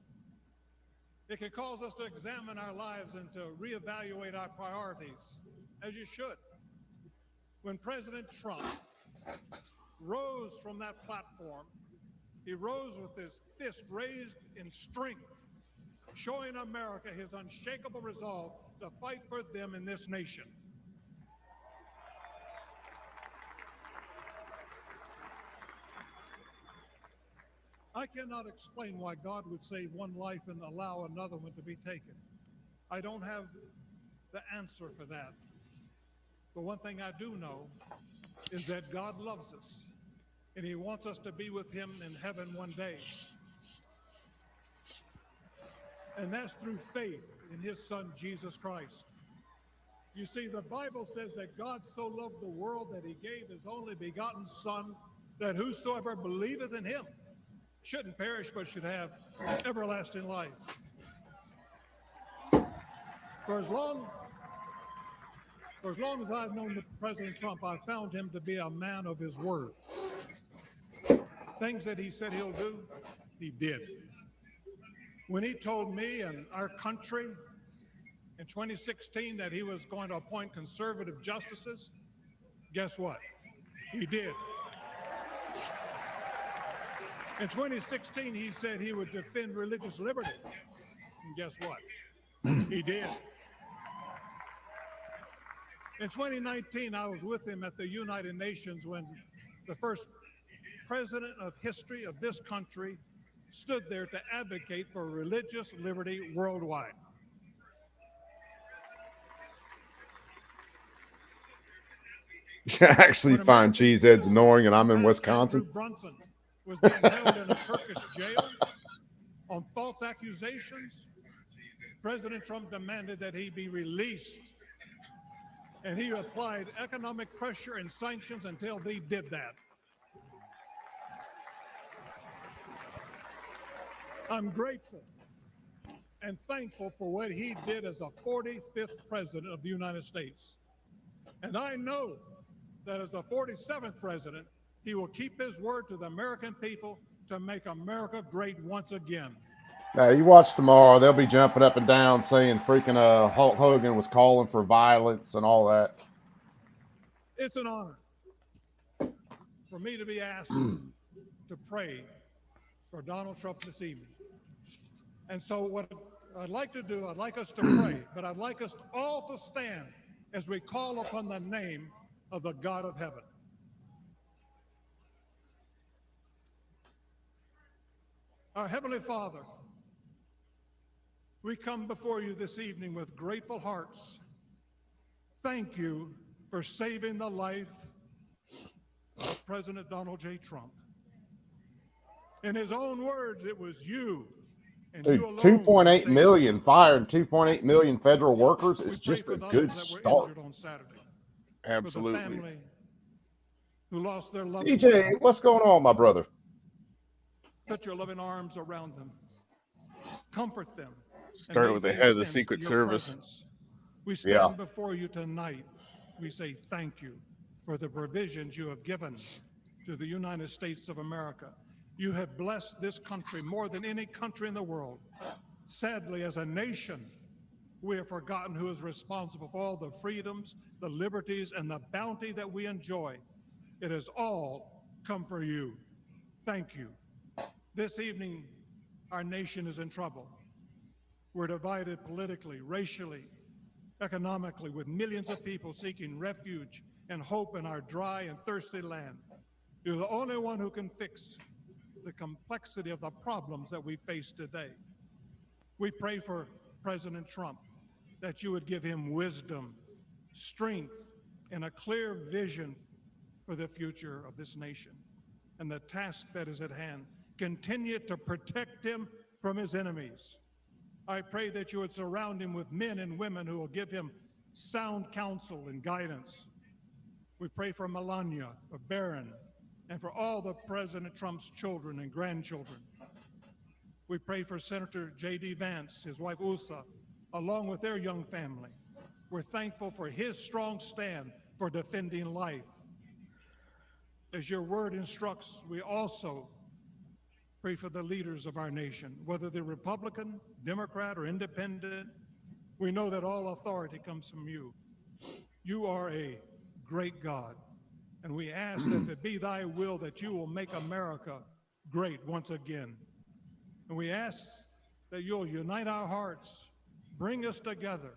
It can cause us to examine our lives and to reevaluate our priorities, as you should. When President Trump rose from that platform, he rose with his fist raised in strength, showing America his unshakable resolve to fight for them in this nation. I cannot explain why God would save one life and allow another one to be taken. I don't have the answer for that. But one thing I do know is that God loves us, and he wants us to be with him in heaven one day. And that's through faith in his son, Jesus Christ. You see, the Bible says that God so loved the world that he gave his only begotten son, that whosoever believeth in him shouldn't perish, but should have everlasting life. For as long as I've known President Trump, I've found him to be a man of his word. Things that he said he'll do, he did. When he told me and our country in 2016 that he was going to appoint conservative justices, guess what? He did. In 2016, he said he would defend religious liberty. And guess what? He did. In 2019, I was with him at the United Nations when the first president of history of this country, stood there to advocate for religious liberty worldwide. I actually find cheeseheads annoying, and I'm in Wisconsin. Andrew Brunson was being held in a Turkish jail on false accusations. President Trump demanded that he be released, and he applied economic pressure and sanctions until they did that. I'm grateful and thankful for what he did as a 45th president of the United States. And I know that as the 47th president, he will keep his word to the American people to make America great once again. Now, you watch tomorrow, they'll be jumping up and down saying freaking Hulk Hogan was calling for violence and all that. It's an honor for me to be asked to pray for Donald Trump this evening. And so what I'd like to do, I'd like us to pray, but I'd like us all to stand as we call upon the name of the God of heaven. Our Heavenly Father, we come before you this evening with grateful hearts. Thank you for saving the life of President Donald J. Trump. In his own words, it was you and Dude, you alone. 2.8 million firing 2.8 million federal workers is just a good start. On Saturday. Absolutely. For the family who lost their loved DJ, what's going on, my brother? Put your loving arms around them. Comfort them. Start with the head of the Secret Service. Presence. We stand before you tonight. We say thank you for the provisions you have given to the United States of America. You have blessed this country more than any country in the world. Sadly, as a nation, we have forgotten who is responsible for all the freedoms, the liberties, and the bounty that we enjoy. It has all come for you. Thank you. This evening, our nation is in trouble. We're divided politically, racially, economically, with millions of people seeking refuge and hope in our dry and thirsty land. You're the only one who can fix the complexity of the problems that we face today. We pray for President Trump that you would give him wisdom, strength, and a clear vision for the future of this nation and the task that is at hand. Continue to protect him from his enemies. I pray that you would surround him with men and women who will give him sound counsel and guidance. We pray for Melania, for Barron, and for all the President Trump's children and grandchildren. We pray for Senator J.D. Vance, his wife Usa, along with their young family. We're thankful for his strong stand for defending life. As your word instructs, we also pray for the leaders of our nation, whether they're Republican, Democrat, or Independent. We know that all authority comes from you. You are a great God, and we ask that if it be thy will that you will make America great once again. And we ask that you'll unite our hearts, bring us together,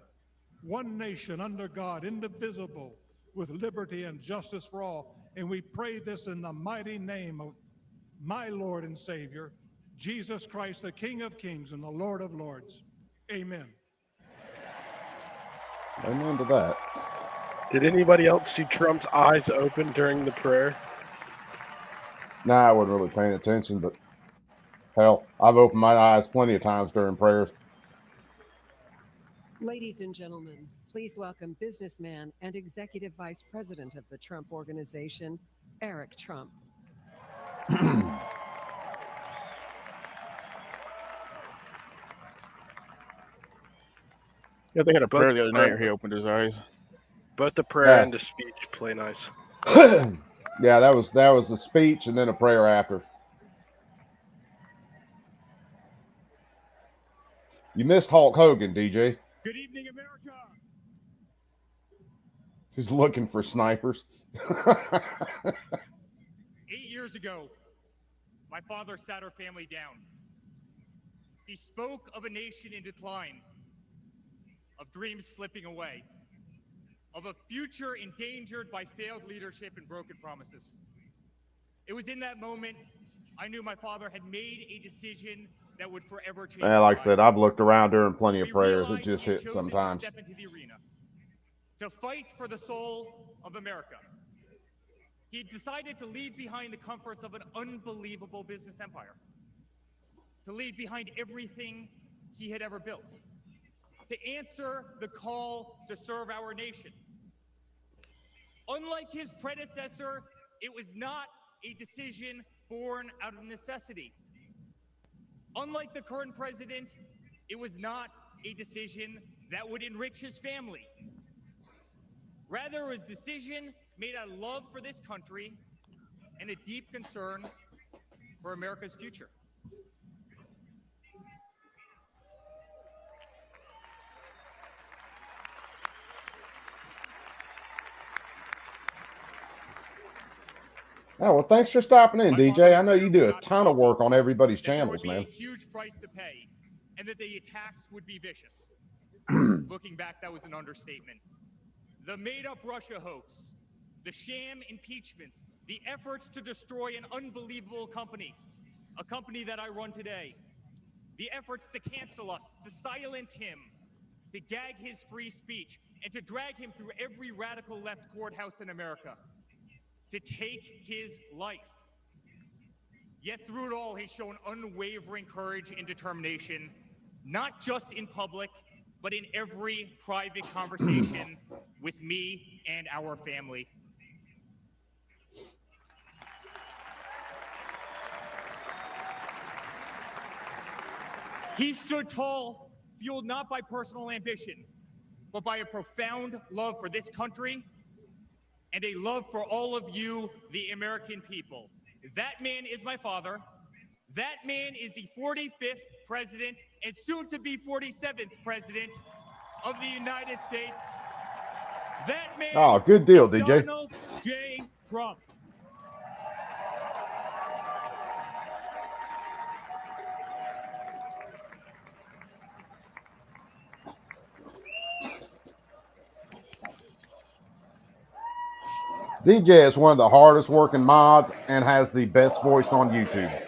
one nation under God, indivisible, with liberty and justice for all. And we pray this in the mighty name of my Lord and Savior, Jesus Christ, the King of Kings and the Lord of Lords. Amen. Amen to that. Did anybody else see Trump's eyes open during the prayer? Nah, I wasn't really paying attention, but hell, I've opened my eyes plenty of times during prayers. Ladies and gentlemen, please welcome businessman and executive vice president of the Trump Organization, Eric Trump. Yeah, they had a prayer the other night where he opened his eyes. Both the prayer and the speech play nice. Yeah, that was the speech and then a prayer after. You missed Hulk Hogan, DJ. Good evening, America. He's looking for snipers. 8 years ago, my father sat our family down. He spoke of a nation in decline, of dreams slipping away, of a future endangered by failed leadership and broken promises. It was in that moment I knew my father had made a decision that would forever change. And like I said, I've looked around during plenty of We prayers. It realized just he had hit chosen sometimes. to step into the arena to fight for the soul of America. He decided to leave behind the comforts of an unbelievable business empire, to leave behind everything he had ever built, to answer the call to serve our nation. Unlike his predecessor, it was not a decision born out of necessity. Unlike the current president, it was not a decision that would enrich his family. Rather, it was a decision made out of love for this country and a deep concern for America's future. Oh, well, thanks for stopping in, DJ. I know you do a ton of work on everybody's channels, man. A huge price to pay, and that the attacks would be vicious. Looking back, that was an understatement. The made-up Russia hoax, the sham impeachments, the efforts to destroy an unbelievable company, a company that I run today, the efforts to cancel us, to silence him, to gag his free speech, and to drag him through every radical left courthouse in America, to take his life. Yet through it all, he's shown unwavering courage and determination, not just in public, but in every private conversation with me and our family. He stood tall, fueled not by personal ambition, but by a profound love for this country and a love for all of you, the American people. That man is my father. That man is the 45th president and soon to be 47th president of the United States. That man Oh, good deal, is DJ. Donald J. Trump. DJ is one of the hardest working mods and has the best voice on YouTube.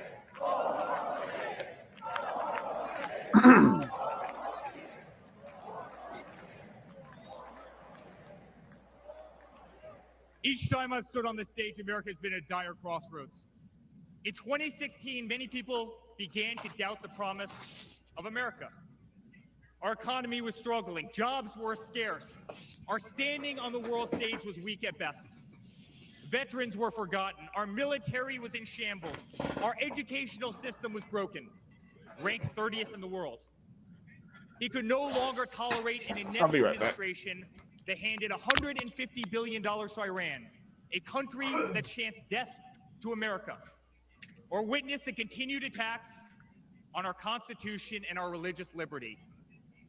Each time I've stood on this stage, America has been at a dire crossroads. In 2016, many people began to doubt the promise of America. Our economy was struggling, jobs were scarce, our standing on the world stage was weak at best. Veterans were forgotten, our military was in shambles, our educational system was broken, ranked 30th in the world. He could no longer tolerate an inept administration that handed $150 billion to Iran, a country that chants death to America, or witness the continued attacks on our Constitution and our religious liberty,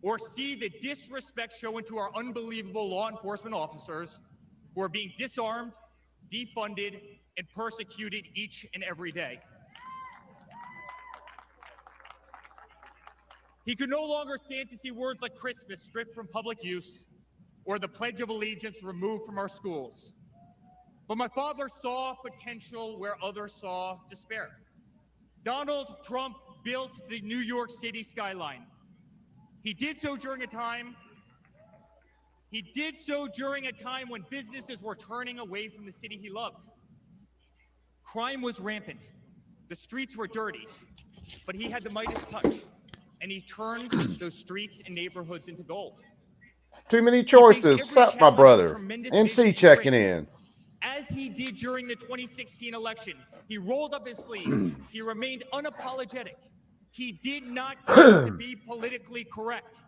or see the disrespect shown to our unbelievable law enforcement officers who are being disarmed, defunded, and persecuted each and every day. He could no longer stand to see words like Christmas stripped from public use or the Pledge of Allegiance removed from our schools. But my father saw potential where others saw despair. Donald Trump built the New York City skyline. He did so during a time when businesses were turning away from the city he loved. Crime was rampant. The streets were dirty, but he had the Midas touch, and he turned those streets and neighborhoods into gold. Too many choices. Sup, my brother. MC checking in. As he did during the 2016 election, he rolled up his sleeves. He remained unapologetic. He did not care to be politically correct.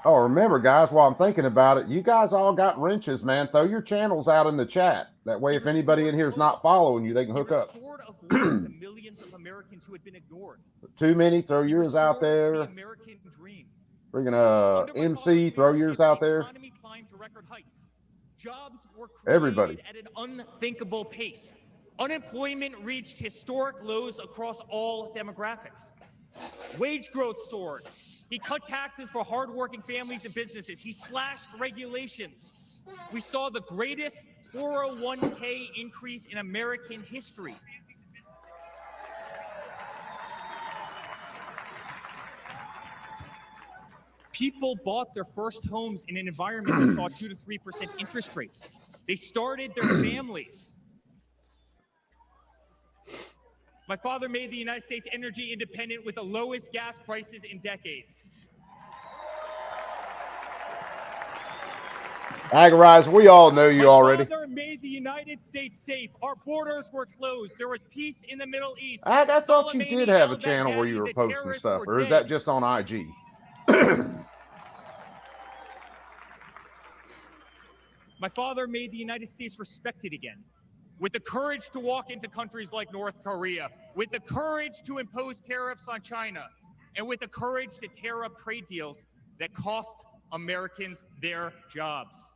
Oh, remember, guys, while I'm thinking about it, you guys all got wrenches, man. Throw your channels out in the chat. That way, if anybody in here is not following you, they can hook up. To millions of Americans who had been ignored. Too many, throw yours out there. The American dream. Freaking MC, throw yours out there. Economy climbed to record heights. Jobs were created Everybody at an unthinkable pace. Unemployment reached historic lows across all demographics. Wage growth soared. He cut taxes for hardworking families and businesses. He slashed regulations. We saw the greatest 401k increase in American history. People bought their first homes in an environment that saw 2 to 3% interest rates. They started their families. My father made the United States energy independent with the lowest gas prices in decades. Agorize, we all know you already. My father made the United States safe. Our borders were closed. There was peace in the Middle East. I thought you did have a channel where you were posting stuff, or is that just on IG? My father made the United States respected again, with the courage to walk into countries like North Korea, with the courage to impose tariffs on China, and with the courage to tear up trade deals that cost Americans their jobs.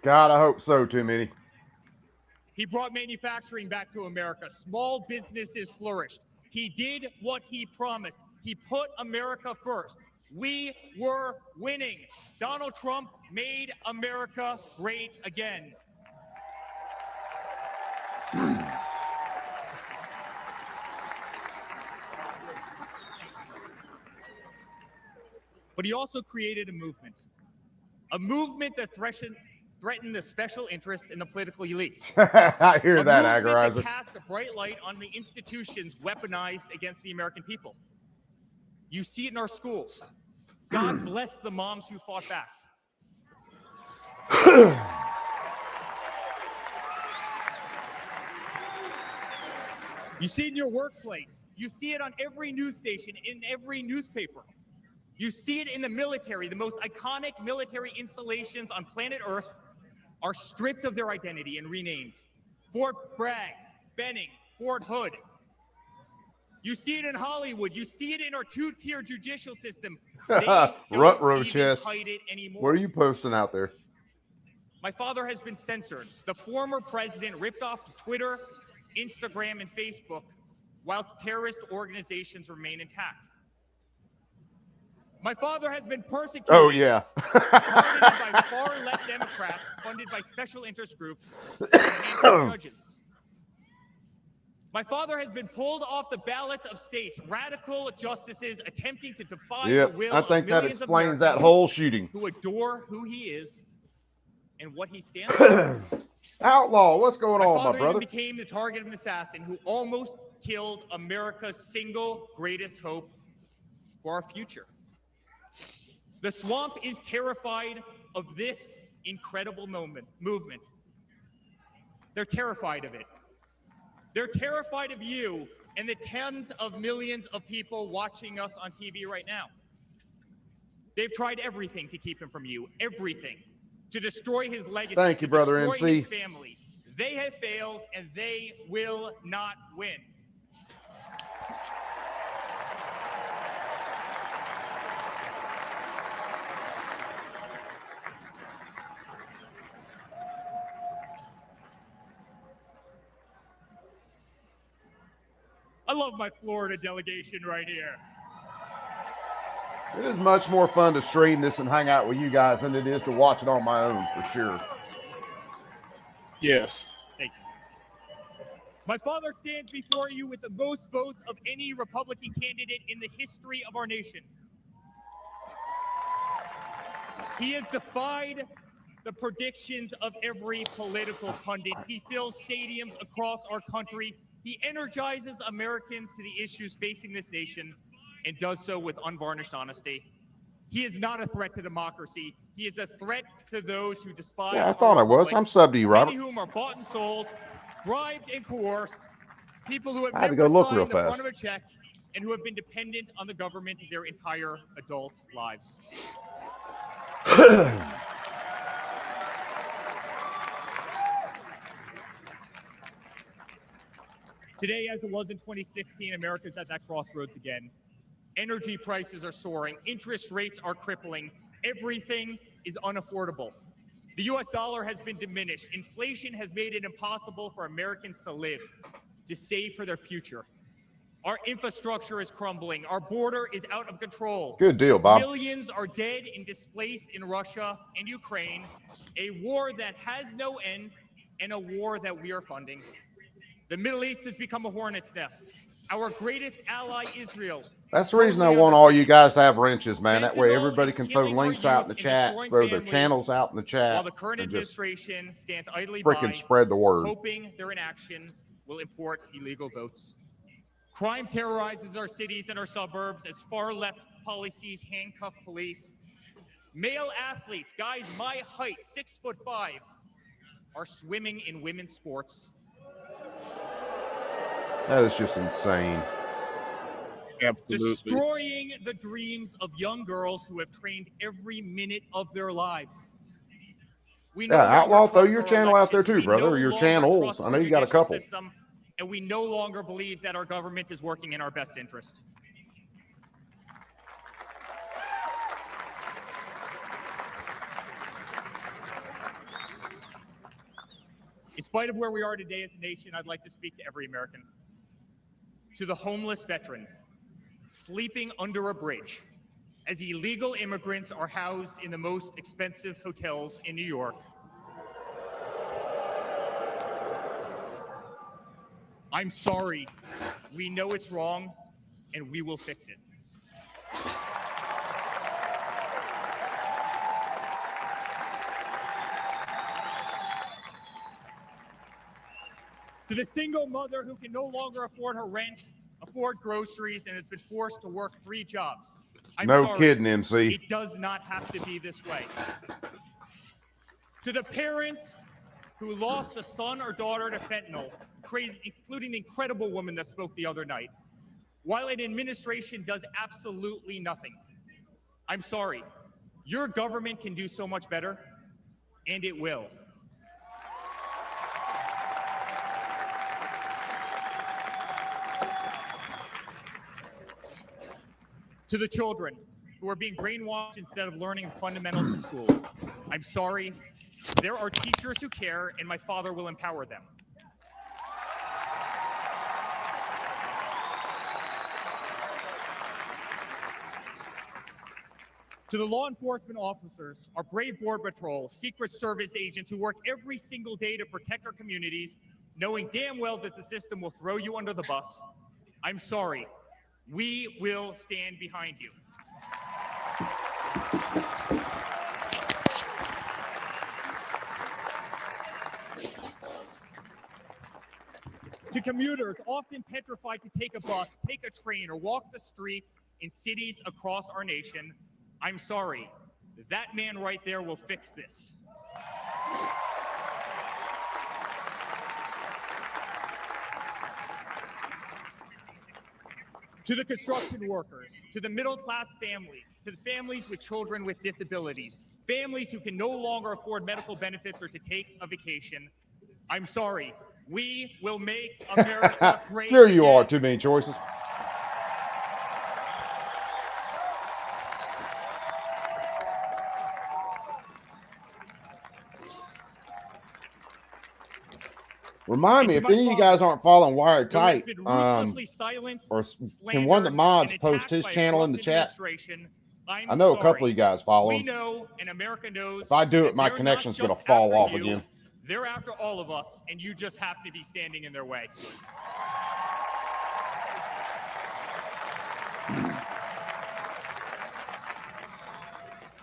God, I hope so, too many. He brought manufacturing back to America. Small businesses flourished. He did what he promised. He put America first. We were winning. Donald Trump made America great again. But he also created a movement that threatened the special interests in the political elites. I hear that, A movement Agorizer. that cast a bright light on the institutions weaponized against the American people. You see it in our schools. God bless the moms who fought back. You see it in your workplace. You see it on every news station, in every newspaper. You see it in the military. The most iconic military installations on planet Earth are stripped of their identity and renamed. Fort Bragg, Benning, Fort Hood. You see it in Hollywood. You see it in our two-tier judicial system. They don't even hide it anymore. What are you posting out there? My father has been censored. The former president ripped off Twitter, Instagram, and Facebook, while terrorist organizations remain intact. My father has been persecuted. Oh, yeah. Targeted by far-left Democrats, funded by special interest groups and handpicked judges. My father has been pulled off the ballots of states, radical justices attempting to defy the will I think of that millions explains of that whole shooting. who adore who he is and what he stands for. Outlaw, what's going on, my father brother? even became the target of an assassin who almost killed America's single greatest hope for our future. The swamp is terrified of this incredible movement. They're terrified of it. They're terrified of you and the tens of millions of people watching us on TV right now. They've tried everything to keep him from you, everything, to destroy his legacy, Thank you, brother destroy MC. his family. They have failed, and they will not win. I love my Florida delegation right here. It is much more fun to stream this and hang out with you guys than it is to watch it on my own, for sure. Yes. Thank you. My father stands before you with the most votes of any Republican candidate in the history of our nation. He has defied the predictions of every political pundit. He fills stadiums across our country. He energizes Americans to the issues facing this nation and does so with unvarnished honesty. He is not a threat to democracy. He is a threat to those who despise Yeah, I thought I was. I'm sub to you, Robert. many whom are bought and sold, bribed and coerced, people who have I had to never go look real signed the front fast. of a check and who have been dependent on the government their entire adult lives. Today, as it was in 2016, America's at that crossroads again. Energy prices are soaring. Interest rates are crippling. Everything is unaffordable. The U.S. dollar has been diminished. Inflation has made it impossible for Americans to live, to save for their future. Our infrastructure is crumbling. Our border is out of control. Good deal, Bob. Millions are dead and displaced in Russia and Ukraine, a war that has no end and a war that we are funding. The Middle East has become a hornet's nest. Our greatest ally, Israel. That's the reason I want all you guys to have wrenches, man. That way everybody can throw links out in the chat, throw their channels out in the chat, while the current and just administration stands idly freaking by, spread the word. hoping their inaction will import illegal votes. Crime terrorizes our cities and our suburbs as far-left policies handcuff police. Male athletes, guys my height, 6'5", are swimming in women's sports. That is just insane. Absolutely. Destroying the dreams of young girls who have trained every minute of their lives. We no Yeah, longer Outlaw, throw trust your our channel out there elections. too, We brother, or no your longer channels. trust I our know you got a judicial couple. system, and we no longer believe that our government is working in our best interest. In spite of where we are today as a nation, I'd like to speak to every American. To the homeless veteran sleeping under a bridge as illegal immigrants are housed in the most expensive hotels in New York. I'm sorry. We know it's wrong, and we will fix it. To the single mother who can no longer afford her rent, afford groceries, and has been forced to work 3 jobs. I'm No sorry. kidding, MC. It does not have to be this way. To the parents who lost a son or daughter to fentanyl, including the incredible woman that spoke the other night, while an administration does absolutely nothing. I'm sorry. Your government can do so much better, and it will. To the children who are being brainwashed instead of learning the fundamentals of school, I'm sorry. There are teachers who care, and my father will empower them. To the law enforcement officers, our brave Border Patrol, Secret Service agents who work every single day to protect our communities, knowing damn well that the system will throw you under the bus, I'm sorry. We will stand behind you. To commuters often petrified to take a bus, take a train, or walk the streets in cities across our nation, I'm sorry. That man right there will fix this. To the construction workers, to the middle-class families, to the families with children with disabilities, families who can no longer afford medical benefits or to take a vacation, I'm sorry. We will make America great There you again. are, too many choices. Remind me, if any of you guys aren't following Wired Tight, or can one of the mods post his channel in the chat? I know a couple of you guys follow him. We know, and America knows. If I do it, my connection's going to fall off again. They're after all of us, and you just happen to be standing in their way.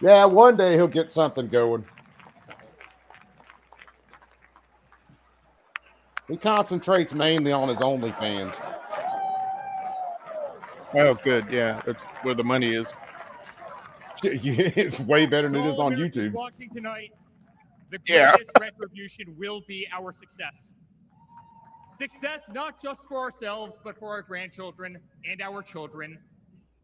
Yeah, one day he'll get something going. He concentrates mainly on his OnlyFans. Oh, good. Yeah, that's where the money is. It's way better than it is on YouTube. Watching tonight, the greatest retribution will be our success. Success not just for ourselves, but for our grandchildren and our children.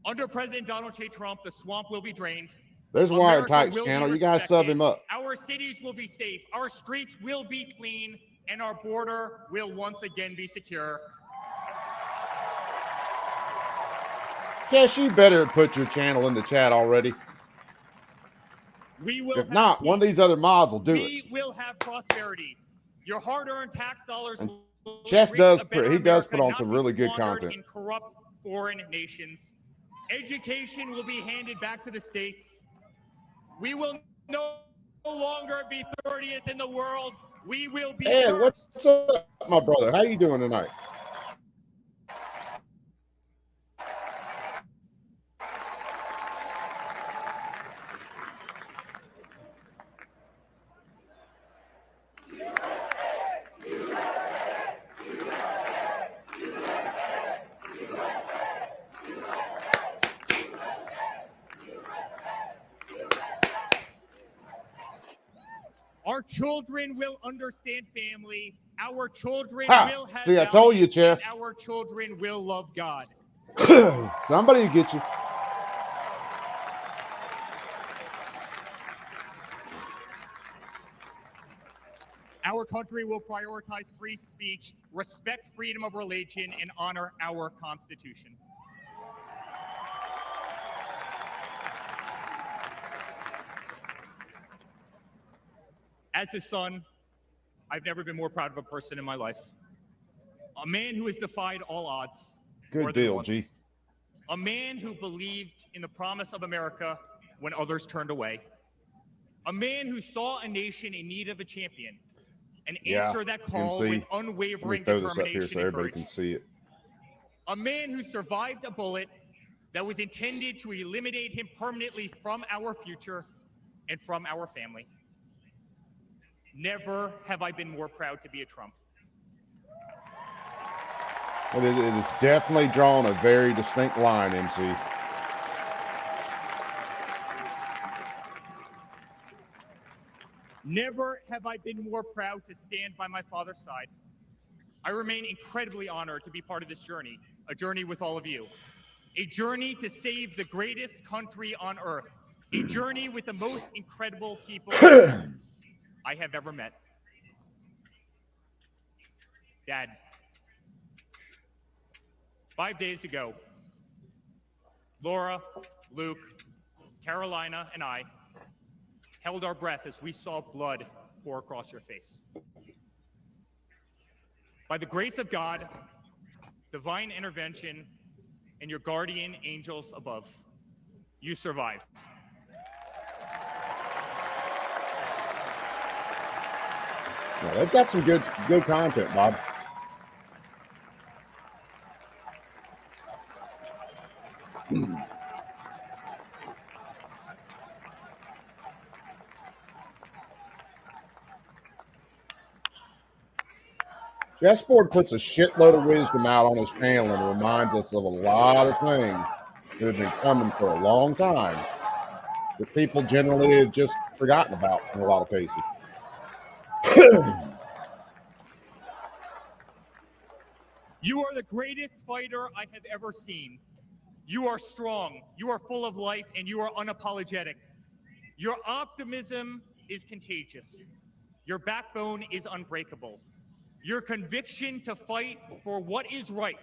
Under President Donald J. Trump, the swamp will be drained. There's Wired Tight's channel. You guys sub him up. Our cities will be safe. Our streets will be clean. And our border will once again be secure. Guess you better put your channel in the chat already. If not, one of these other mods will do it. We will have prosperity. Your hard-earned tax dollars will Chess enrich does a better he does America, put on not some be really good squandered content. in corrupt foreign nations. Education will be handed back to the states. We will no longer be 30th in the world. We will be Ed, first. what's up, my brother? How you doing tonight? Our children will understand family. Our children Ha! will have See, I told you, values, Chess. and our children will love God. Somebody will get you. Our country will prioritize free speech, respect freedom of religion, and honor our Constitution. As his son, I've never been more proud of a person in my life. A man who has defied all odds. Good deal, G. A man who believed in the promise of America when others turned away. A man who saw a nation in need of a champion and answered that call with unwavering determination and courage. Can see it. A man who survived a bullet that was intended to eliminate him permanently from our future and from our family. Never have I been more proud to be a Trump. It is definitely drawn a very distinct line, MC. Never have I been more proud to stand by my father's side. I remain incredibly honored to be part of this journey, a journey with all of you, a journey to save the greatest country on earth, a journey with the most incredible people I have ever met. Dad, 5 days ago, Laura, Luke, Carolina, and I held our breath as we saw blood pour across your face. By the grace of God, divine intervention, and your guardian angels above, you survived. Yeah, they've got some good content, Bob. Chessboard puts a shitload of wisdom out on his channel and reminds us of a lot of things that have been coming for a long time that people generally have just forgotten about in a lot of cases. You are the greatest fighter I have ever seen. You are strong, you are full of life, and you are unapologetic. Your optimism is contagious. Your backbone is unbreakable. Your conviction to fight for what is right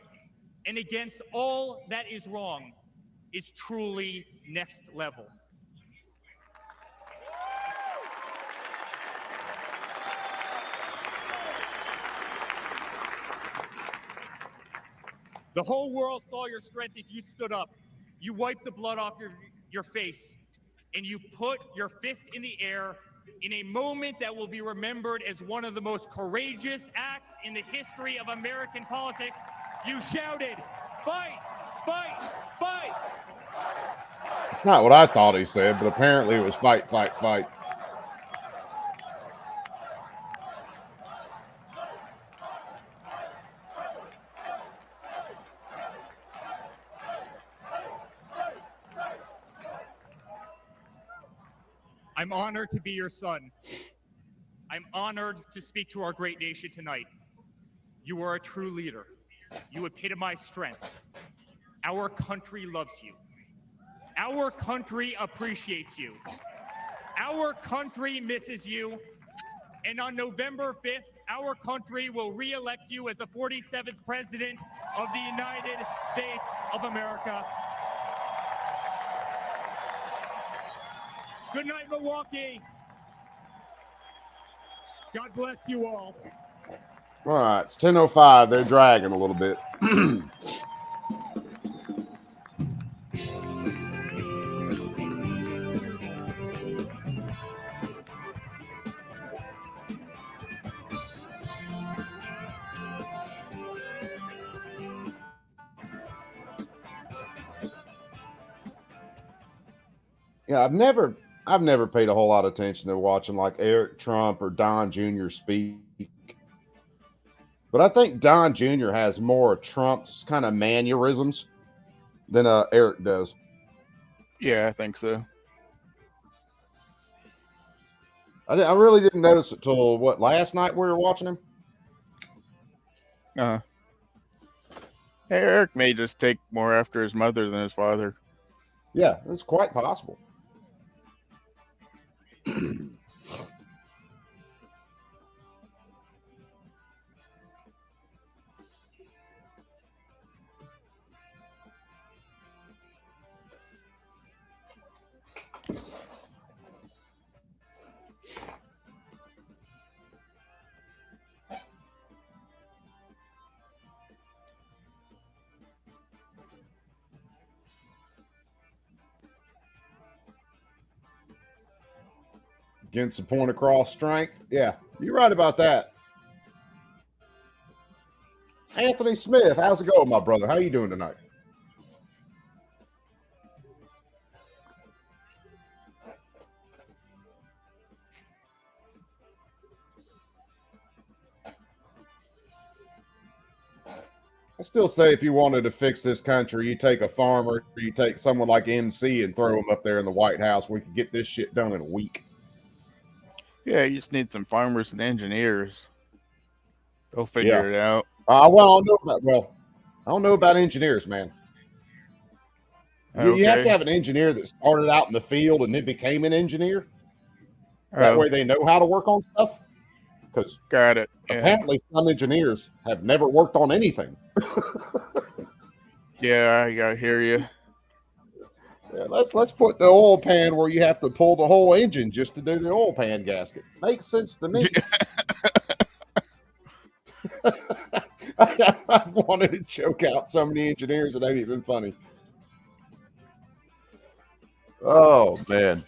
and against all that is wrong is truly next level. The whole world saw your strength as you stood up. You wiped the blood off your face, and you put your fist in the air in a moment that will be remembered as one of the most courageous acts in the history of American politics. You shouted, "Fight, fight, fight!" It's not what I thought he said, but apparently it was fight, fight, fight. I'm honored to be your son. I'm honored to speak to our great nation tonight. You are a true leader. You epitomize strength. Our country loves you. Our country appreciates you. Our country misses you. And on November 5th, our country will re-elect you as the 47th President of the United States of America. Good night, Milwaukee. God bless you all. All right, it's 10:05. They're dragging a little bit. Yeah, I've never paid a whole lot of attention to watching like Eric Trump or Don Jr. speak. But I think Don Jr. has more of Trump's kind of mannerisms than Eric does. Yeah, I think so. I really didn't notice it till last night we were watching him. Eric may just take more after his mother than his father. Yeah, that's quite possible. Against the point across strength. Yeah, you're right about that. Anthony Smith, how's it going, my brother? How you doing tonight? I still say if you wanted to fix this country, you take a farmer, you take someone like NC and throw them up there in the White House. We could get this shit done in a week. Yeah, you just need some farmers and engineers. They'll figure it out. I don't know about engineers, man. You have to have an engineer that started out in the field and then became an engineer. That way they know how to work on stuff. Because apparently some engineers have never worked on anything. Yeah, I hear you. Yeah, let's put the oil pan where you have to pull the whole engine just to do the oil pan gasket. Makes sense to me. I've wanted to choke out so many engineers, it ain't even funny. Oh, man.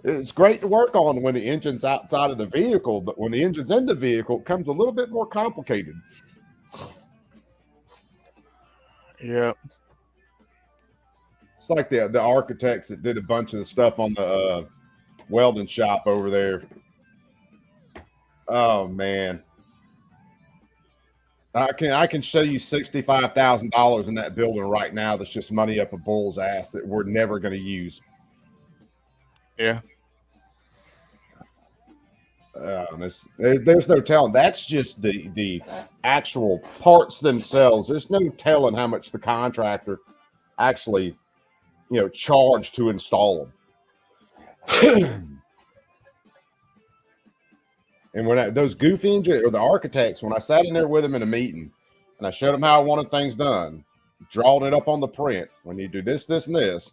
It's great to work on when the engine's outside of the vehicle, but when the engine's in the vehicle, it comes a little bit more complicated. Yeah. It's like the architects that did a bunch of the stuff on the welding shop over there. Oh, man. I can show you $65,000 in that building right now that's just money up a bull's ass that we're never going to use. Yeah. There's no telling. That's just the actual parts themselves. There's no telling how much the contractor actually, charged to install them. And when those goofy engineers or the architects, when I sat in there with them in a meeting and I showed them how I wanted things done, drawing it up on the print, when you do this, this, and this.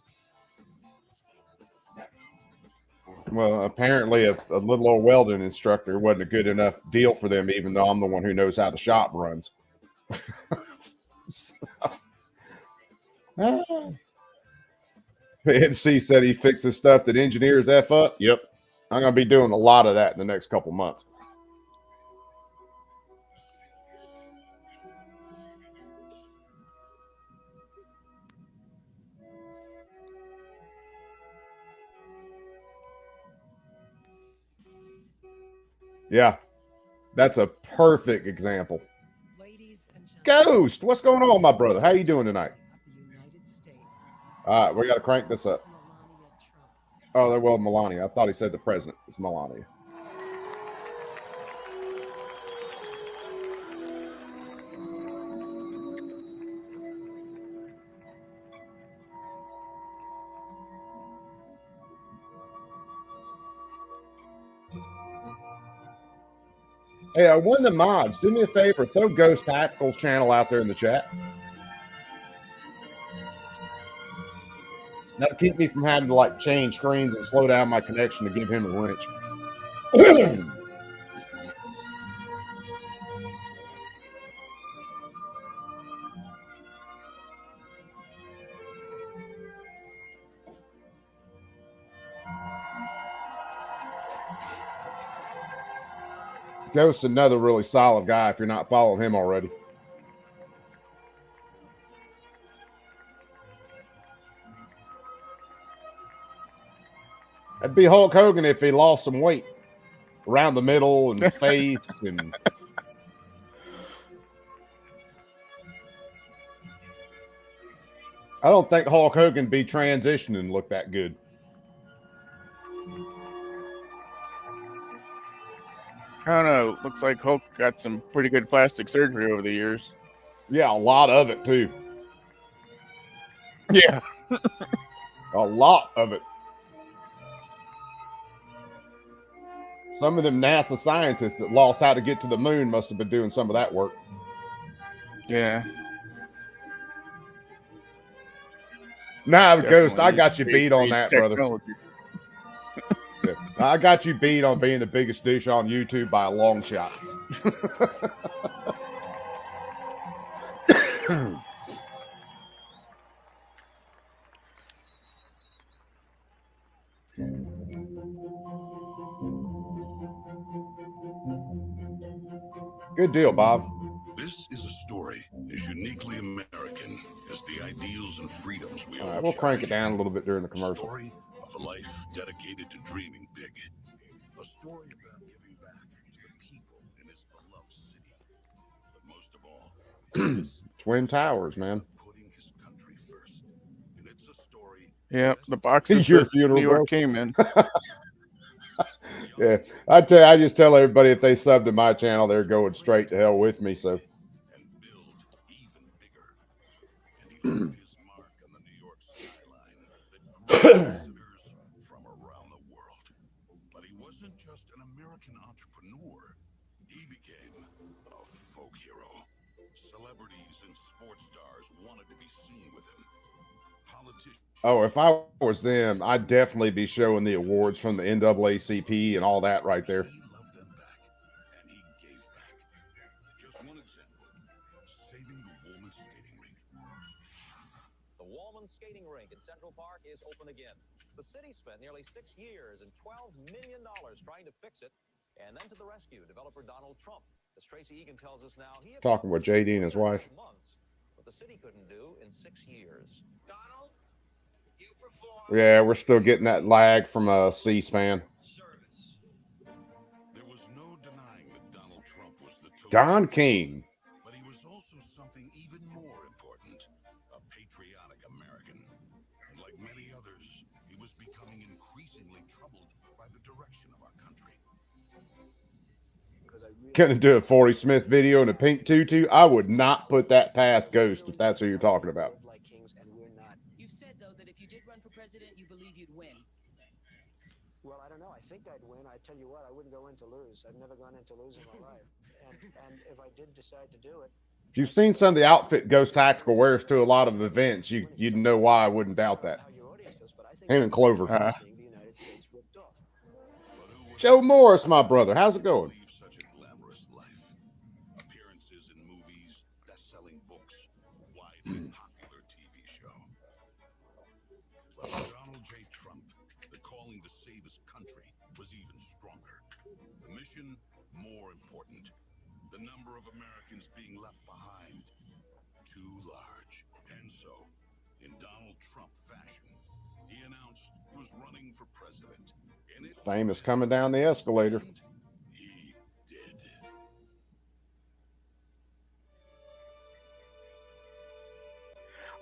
Well, apparently a little old welding instructor wasn't a good enough deal for them, even though I'm the one who knows how the shop runs. MC said he fixes stuff that engineers F up. Yep. I'm going to be doing a lot of that in the next couple months. Yeah, that's a perfect example. Ghost, what's going on, my brother? How you doing tonight? All right, we got to crank this up. Oh, well, Melania. I thought he said the president. It's Melania. Hey, one of the mods, do me a favor, throw Ghost Tactical's channel out there in the chat. That'll keep me from having to change screens and slow down my connection to give him a wrench. Ghost's another really solid guy if you're not following him already. That'd be Hulk Hogan if he lost some weight around the middle and face and. I don't think Hulk Hogan be transitioning and look that good. I don't know. Looks like Hulk got some pretty good plastic surgery over the years. Yeah, a lot of it too. Yeah. A lot of it. Some of them NASA scientists that lost how to get to the moon must have been doing some of that work. Yeah. Nah, Ghost, I got you beat on that, brother. Yeah, I got you beat on being the biggest douche on YouTube by a long shot. Good deal, Bob. This is a story as uniquely American as the ideals and freedoms we all right, we'll crank it down a little bit during the commercial. A story of a life dedicated to dreaming big. A story about giving back to the people in his beloved city. But most of all, Twin Towers, man. Putting his country first. And it's a story. Yeah, the boxes Your that funeral, New York bro. came in. Yeah, I tell you, I just tell everybody if they sub to my channel, they're going straight to hell with me. So. From around the world. But he wasn't just an American entrepreneur. He became a folk hero. Celebrities and sports stars wanted to be seen with him. Politicians. Oh, if I was them, I'd definitely be showing the awards from the NAACP and all that right there. He loved them back, and he gave back. Just one example, saving the women's skating rink. The Wallman Skating Rink in Central Park is open again. The city spent nearly 6 years and $12 million trying to fix it. And then to the rescue, developer Donald Trump. As Tracy Egan tells us now, he talking with JD and his wife. Months, what the city couldn't do in 6 years. Donald, you perform. Yeah, we're still getting that lag from C-SPAN. There was no denying that Donald Trump was the Don King. But he was also something even more important, a patriotic American. And like many others, he was becoming increasingly troubled by the direction of our country. Gonna do a 40 Smith video in a pink tutu. I would not put that past Ghost if that's who you're talking about. You said though that if you did run for president, you believe you'd win. Well, I don't know. I think I'd win. I tell you what, I wouldn't go in to lose. I've never gone in to lose in my life. And if I did decide to do it. If you've seen some of the outfit Ghost Tactical wears to a lot of events, you'd know why I wouldn't doubt that. Him and Clover. Joe Morris, my brother. How's it going? Such a glamorous life. Appearances in movies, best-selling books, widely popular TV show. But for Donald J. Trump, the calling to save his country was even stronger. The mission, more important. The number of Americans being left behind, too large. And so, in Donald Trump fashion, he announced he was running for president. Fame is coming down the escalator. He did.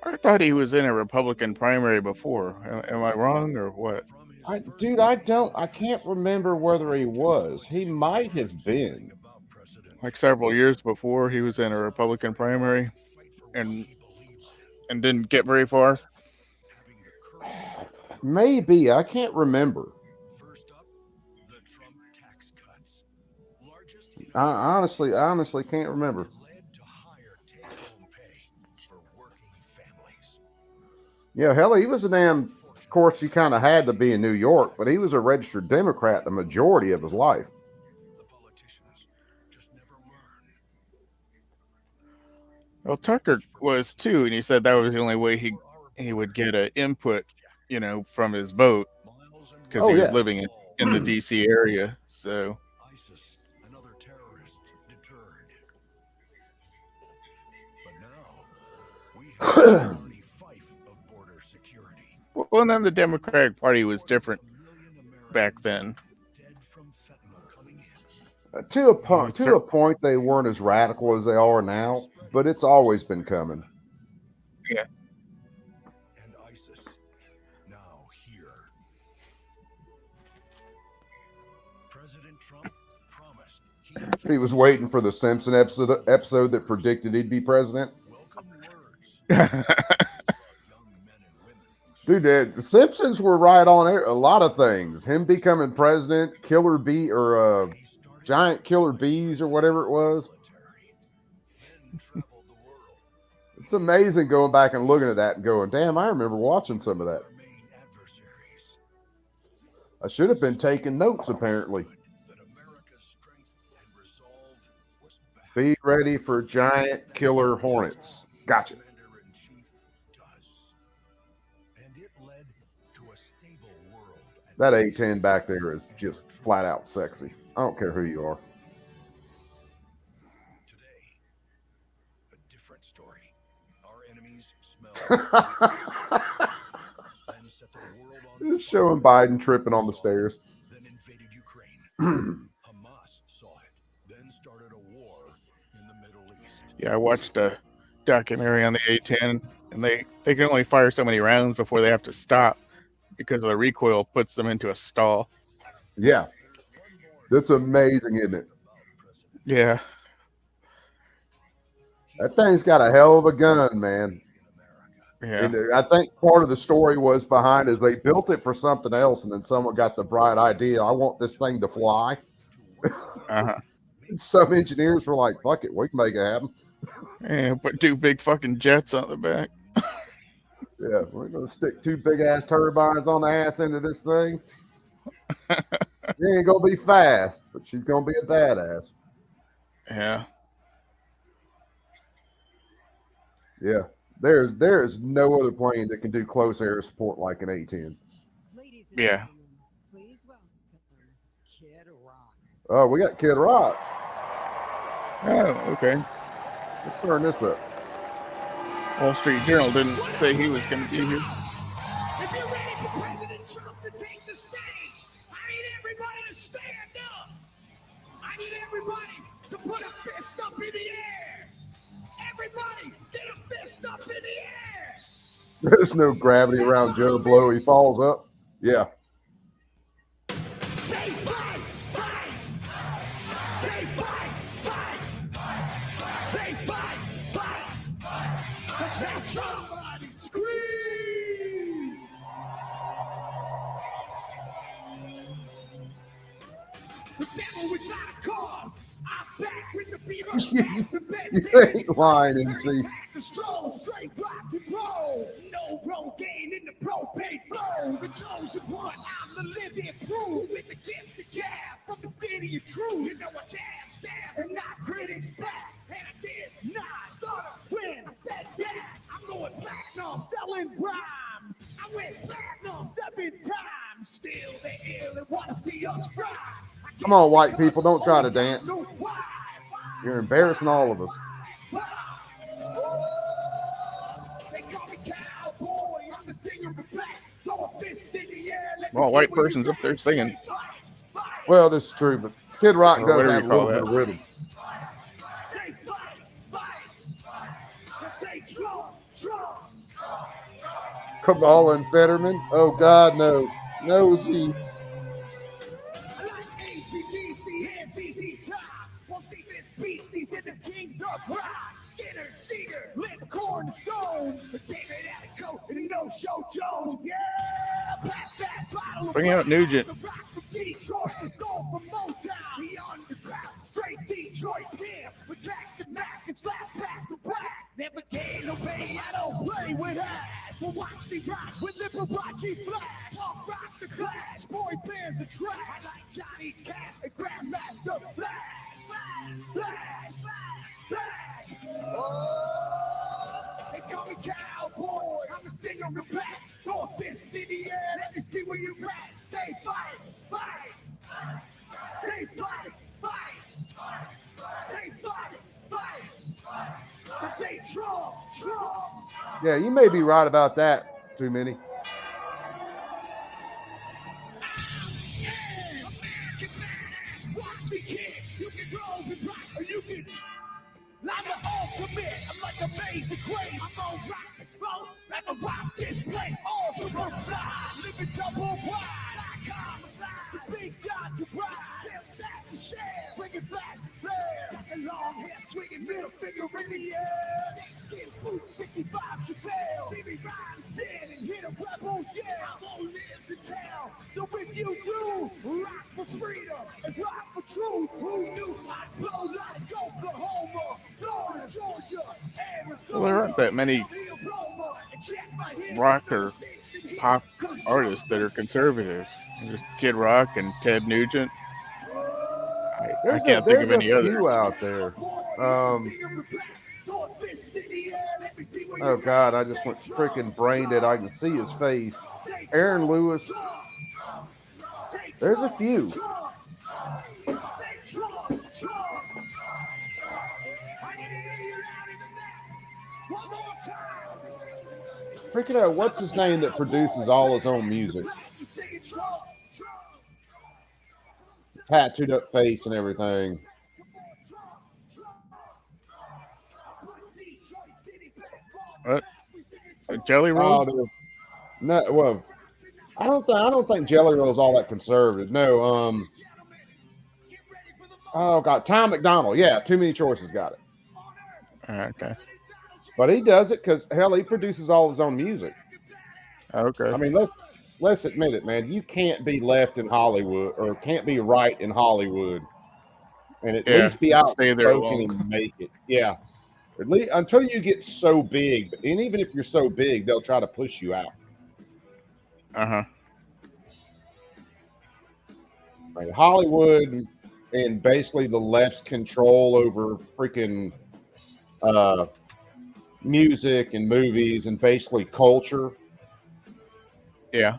I thought he was in a Republican primary before. Am I wrong or what? Dude, I can't remember whether he was. He might have been. Like several years before, he was in a Republican primary and didn't get very far. Maybe. I can't remember. I honestly can't remember. Yeah, hell, he was a damn. Of course, he kind of had to be in New York, but he was a registered Democrat the majority of his life. Well, Tucker was too, and he said that was the only way he would get an input, from his vote, because he was living in the DC area. So ISIS and other terrorists deterred. But now we have Barney Fife of border security. well, and then the Democratic Party was different back then. To a point, they weren't as radical as they are now, but it's always been coming. Yeah. And ISIS now here. President Trump promised He was waiting for the Simpson episode that predicted he'd be president. Dude, the Simpsons were right on a lot of things. Him becoming president, killer bee or giant killer bees or whatever it was. It's amazing going back and looking at that and going, damn, I remember watching some of that. I should have been taking notes, apparently. Be ready for giant killer hornets. Gotcha. That A10 back there is just flat out sexy. I don't care who you are. Today, a different story. Our enemies smell. Just showing Biden tripping on the stairs. Then invaded Ukraine. Hamas saw it. Then started a war in the Middle East. Yeah, I watched a documentary on the A10, and they can only fire so many rounds before they have to stop because the recoil puts them into a stall. Yeah. That's amazing, isn't it? Yeah. That thing's got a hell of a gun, man. Yeah. And I think part of the story was behind is they built it for something else, and then someone got the bright idea, I want this thing to fly. Uh-huh. Some engineers were like, fuck it, we can make it happen. Yeah, put 2 big fucking jets on the back. Yeah, we're going to stick 2 big-ass turbines on the ass end of this thing. She ain't going to be fast, but she's going to be a badass. Yeah. Yeah. There is no other plane that can do close air support like an A-10. Yeah. Please welcome Kid Rock. Oh, we got Kid Rock. Oh, okay. Let's turn this up. Wall Street Journal didn't say he was going to be here. If you're ready for President Trump to take the stage, I need everybody to stand up. I need everybody to put a fist up in the air. Everybody, get a fist up in the air. There's no gravity around Joe Blow. He falls up. Yeah. Say fight, fight. Say fight, fight. Say fight, fight. Say somebody scream. The devil without a cause. I'm back with the beat of You ain't lying, MC. the stroll, straight rock and roll. No Rogaine in the propane flow. The chosen one, I'm the living proof. With the gift to gab from the city of truth. You know I jab, stab, and not critics back. And I did not start a win. I said that. I'm going platinum, selling rhymes. I went platinum 7 times. Still they ill and want to see us fry. Come on, white people. Don't try to dance. You're embarrassing all of us. Well, a white person's up there singing. Well, this is true, but Kid Rock Or does whatever have you a little call bit of that. rhythm. Kabbalah and Fetterman? Oh, God, no. No, G. Beasties and the kings of rock. Skinner, Cedar, Lip, Corn, Stone. David Attico and No-Show Jones. Yeah, pass that bottle. Bring out Nugent. The rock from Detroit is going from Motown. The underground, straight Detroit pimp. With tracks to Mac and slap back to back. Never gain no pay, I don't play with ass. So watch me rock with Liberace Flash. I'll rock the Clash, boy bands are trash. I like Johnny Cash and Grandmaster Flash. Flash, flash. Oh, they call me cowboy. I'm a singer of black. Throw a fist in the air. Let me see where you at. Say fight, fight. Stay fighting, fight. Stay fighting, fight. Stay Trump, Trump. Yeah, you may be right about that. Too many. Watch me, kid. You can roll and rock, or you can. I'm the ultimate. I'm like amazing grace. I'm gonna rock and roll, never rock this place. All super fly, living double wide. The big dot you ride. Feel sad to share, bring it back to flare. Got the long hair, swinging middle finger in the air. Skin boots, 65 Chevelle. See me ride, sit and hit a rebel, yeah. I won't live to tell. So if you do, rock for freedom and rock for truth. Who knew I'd blow like Oklahoma, Florida, Georgia, Arizona. Well, there aren't that many rock or pop artists that are conservative. There's Kid Rock and Ted Nugent. I can't think of any others. There's a few out there. Oh God, I just went freaking brain dead. I can see his face. Aaron Lewis. There's a few. Freaking out, what's his name that produces all his own music? Tattooed up face and everything. What? Jelly Roll? Oh, no, well, I don't think Jelly Roll is all that conservative. No, oh God, Tom McDonald. Yeah, Too Many Choices got it. Okay. But he does it because hell, he produces all his own music. Okay. I mean, let's admit it, man. You can't be left in Hollywood or can't be right in Hollywood, and at least be outspoken and make it. Yeah, at least until you get so big, and even if you're so big, they'll try to push you out. Right, Hollywood and basically the left's control over freaking music and movies and basically culture. Yeah.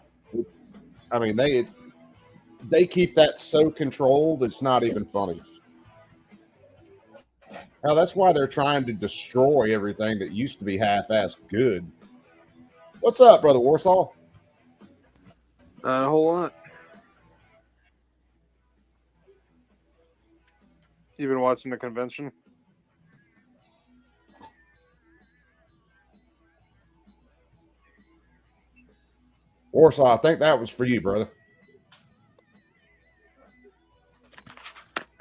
I mean, they keep that so controlled, it's not even funny. Now, that's why they're trying to destroy everything that used to be half-assed good. What's up, Brother Warsaw? A whole lot. You been watching the convention? Warsaw, I think that was for you, brother.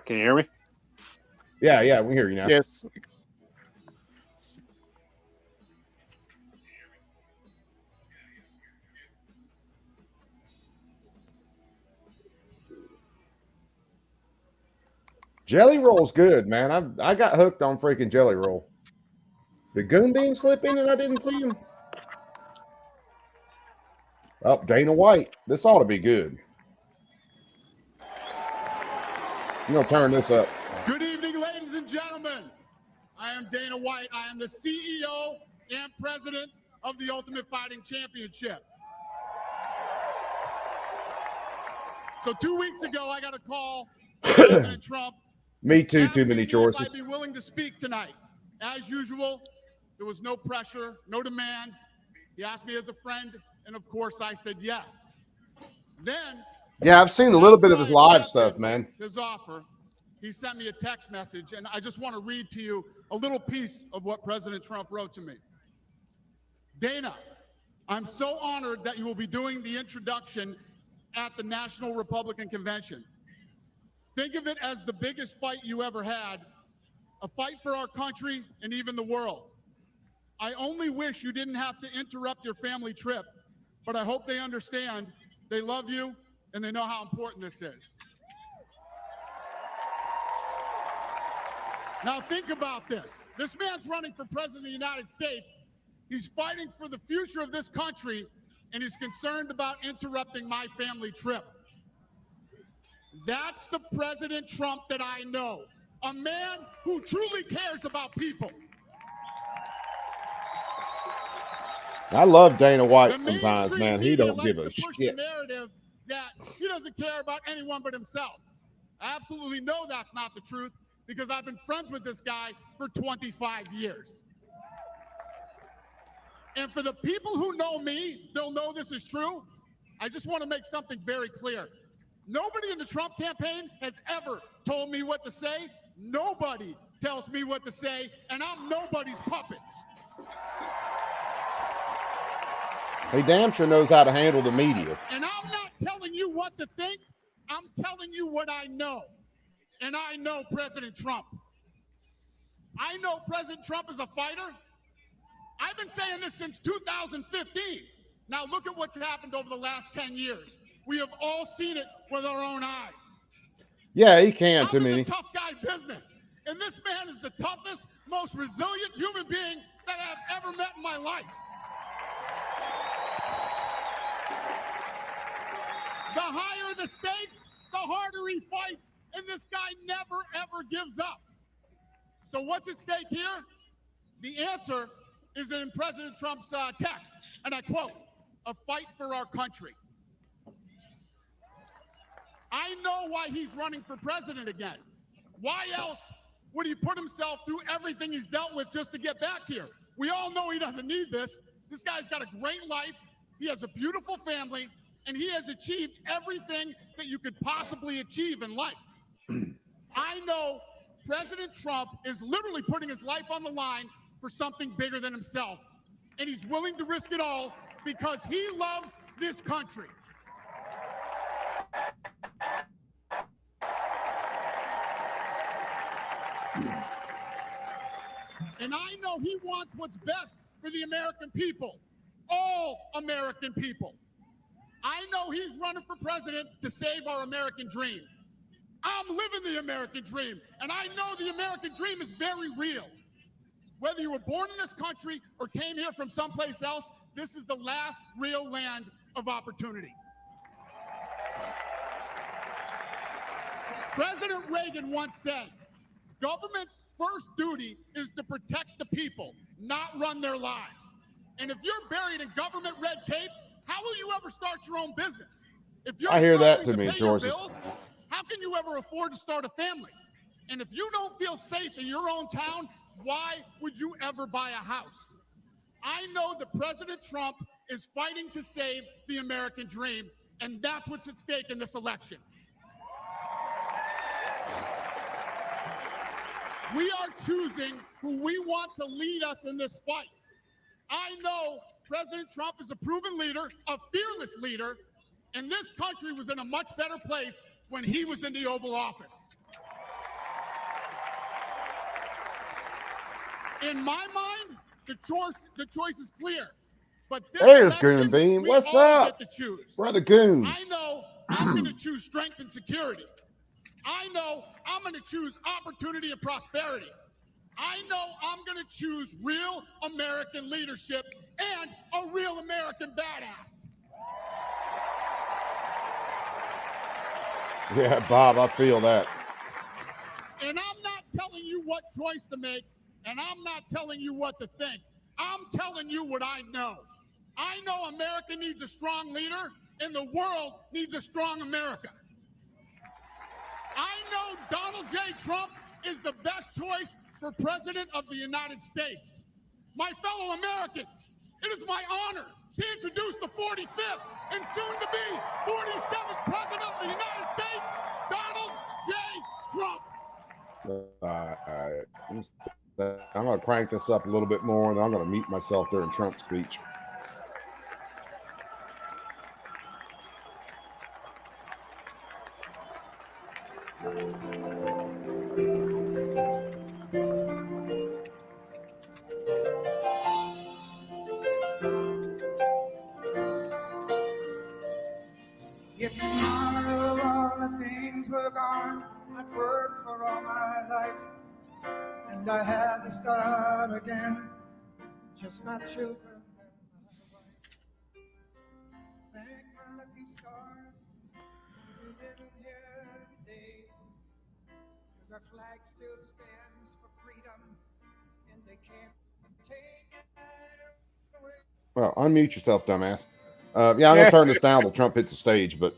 Can you hear me? Yeah, we hear you now. Yes. Jelly Roll's good, man. I got hooked on freaking Jelly Roll. Did Goon Bean slip in and I didn't see him? Oh, Dana White. This ought to be good. I'm going to turn this up. Good evening, ladies and gentlemen. I am Dana White. I am the CEO and president of the Ultimate Fighting Championship. So 2 weeks ago, I got a call from President Trump. Me too, Too Many Choices. I'd be willing to speak tonight. As usual, there was no pressure, no demands. He asked me as a friend, and of course, I said yes. Then, yeah, I've seen a little bit of his live stuff, man. His offer, he sent me a text message, and I just want to read to you a little piece of what President Trump wrote to me. Dana, I'm so honored that you will be doing the introduction at the National Republican Convention. Think of it as the biggest fight you ever had, a fight for our country and even the world. I only wish you didn't have to interrupt your family trip, but I hope they understand they love you and they know how important this is. Now think about this. This man's running for president of the United States. He's fighting for the future of this country, and he's concerned about interrupting my family trip. That's the President Trump that I know, a man who truly cares about people. I love Dana White sometimes, man. He don't give a shit. The narrative that he doesn't care about anyone but himself. I absolutely know that's not the truth because I've been friends with this guy for 25 years. And for the people who know me, they'll know this is true. I just want to make something very clear. Nobody in the Trump campaign has ever told me what to say. Nobody tells me what to say, and I'm nobody's puppet. He damn sure knows how to handle the media. And I'm not telling you what to think. I'm telling you what I know. And I know President Trump. I know President Trump is a fighter. I've been saying this since 2015. Now look at what's happened over the last 10 years. We have all seen it with our own eyes. Yeah, he can to I'm in me. the tough guy business. And this man is the toughest, most resilient human being that I've ever met in my life. The higher the stakes, the harder he fights, and this guy never, ever gives up. So what's at stake here? The answer is in President Trump's text, and I quote, "A fight for our country." I know why he's running for president again. Why else would he put himself through everything he's dealt with just to get back here? We all know he doesn't need this. This guy's got a great life. He has a beautiful family, and he has achieved everything that you could possibly achieve in life. I know President Trump is literally putting his life on the line for something bigger than himself, and he's willing to risk it all because he loves this country. And I know he wants what's best for the American people, all American people. I know he's running for president to save our American dream. I'm living the American dream, and I know the American dream is very real. Whether you were born in this country or came here from someplace else, this is the last real land of opportunity. President Reagan once said, "Government's first duty is to protect the people, not run their lives." And if you're buried in government red tape, how will you ever start your own business? If you're I hear that struggling to me, pay your George. bills, how can you ever afford to start a family? And if you don't feel safe in your own town, why would you ever buy a house? I know that President Trump is fighting to save the American dream, and that's what's at stake in this election. We are choosing who we want to lead us in this fight. I know President Trump is a proven leader, a fearless leader, and this country was in a much better place when he was in the Oval Office. In my mind, the choice is clear. But this There's election, Goon Bean. we What's all up? get to choose. Brother Goon. I know I'm going to choose strength and security. I know I'm going to choose opportunity and prosperity. I know I'm going to choose real American leadership and a real American badass. Yeah, Bob, I feel that. And I'm not telling you what choice to make, and I'm not telling you what to think. I'm telling you what I know. I know America needs a strong leader, and the world needs a strong America. I know Donald J. Trump is the best choice for President of the United States. My fellow Americans, it is my honor to introduce the 45th and soon-to-be 47th President of the United States, Donald J. Trump. I'm going to crank this up a little bit more, and I'm going to mute myself during Trump's speech. If tomorrow all the things were gone, I'd work for all my life, and I had to start again, just my children and my wife. Thank my lucky stars to be living here today, 'cause our flag still stands for freedom, and they can't take it away. Well, unmute yourself, dumbass. Yeah, I'm going to turn this down till Trump hits the stage, but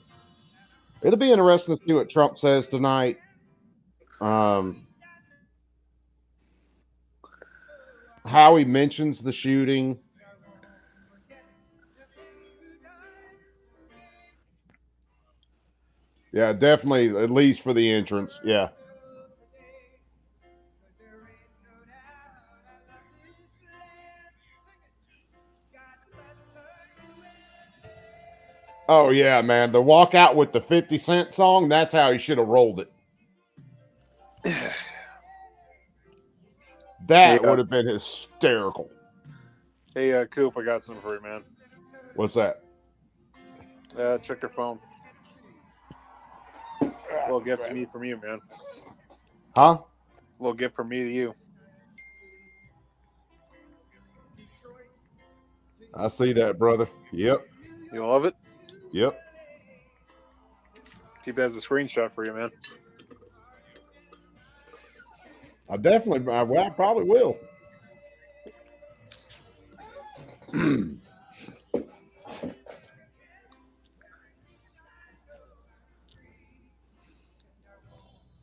It'll be interesting to see what Trump says tonight. How he mentions the shooting. Yeah, definitely, at least for the entrance. Yeah. Oh, yeah, man. The walkout with the 50 Cent song, that's how he should have rolled it. That would have been hysterical. Hey, Coop, I got something for you, man. What's that? Check your phone. Little gift to me from you, man. Huh? Little gift from me to you. I see that, brother. Yep. You love it? Yep. Keep it as a screenshot for you, man. I definitely, I probably will.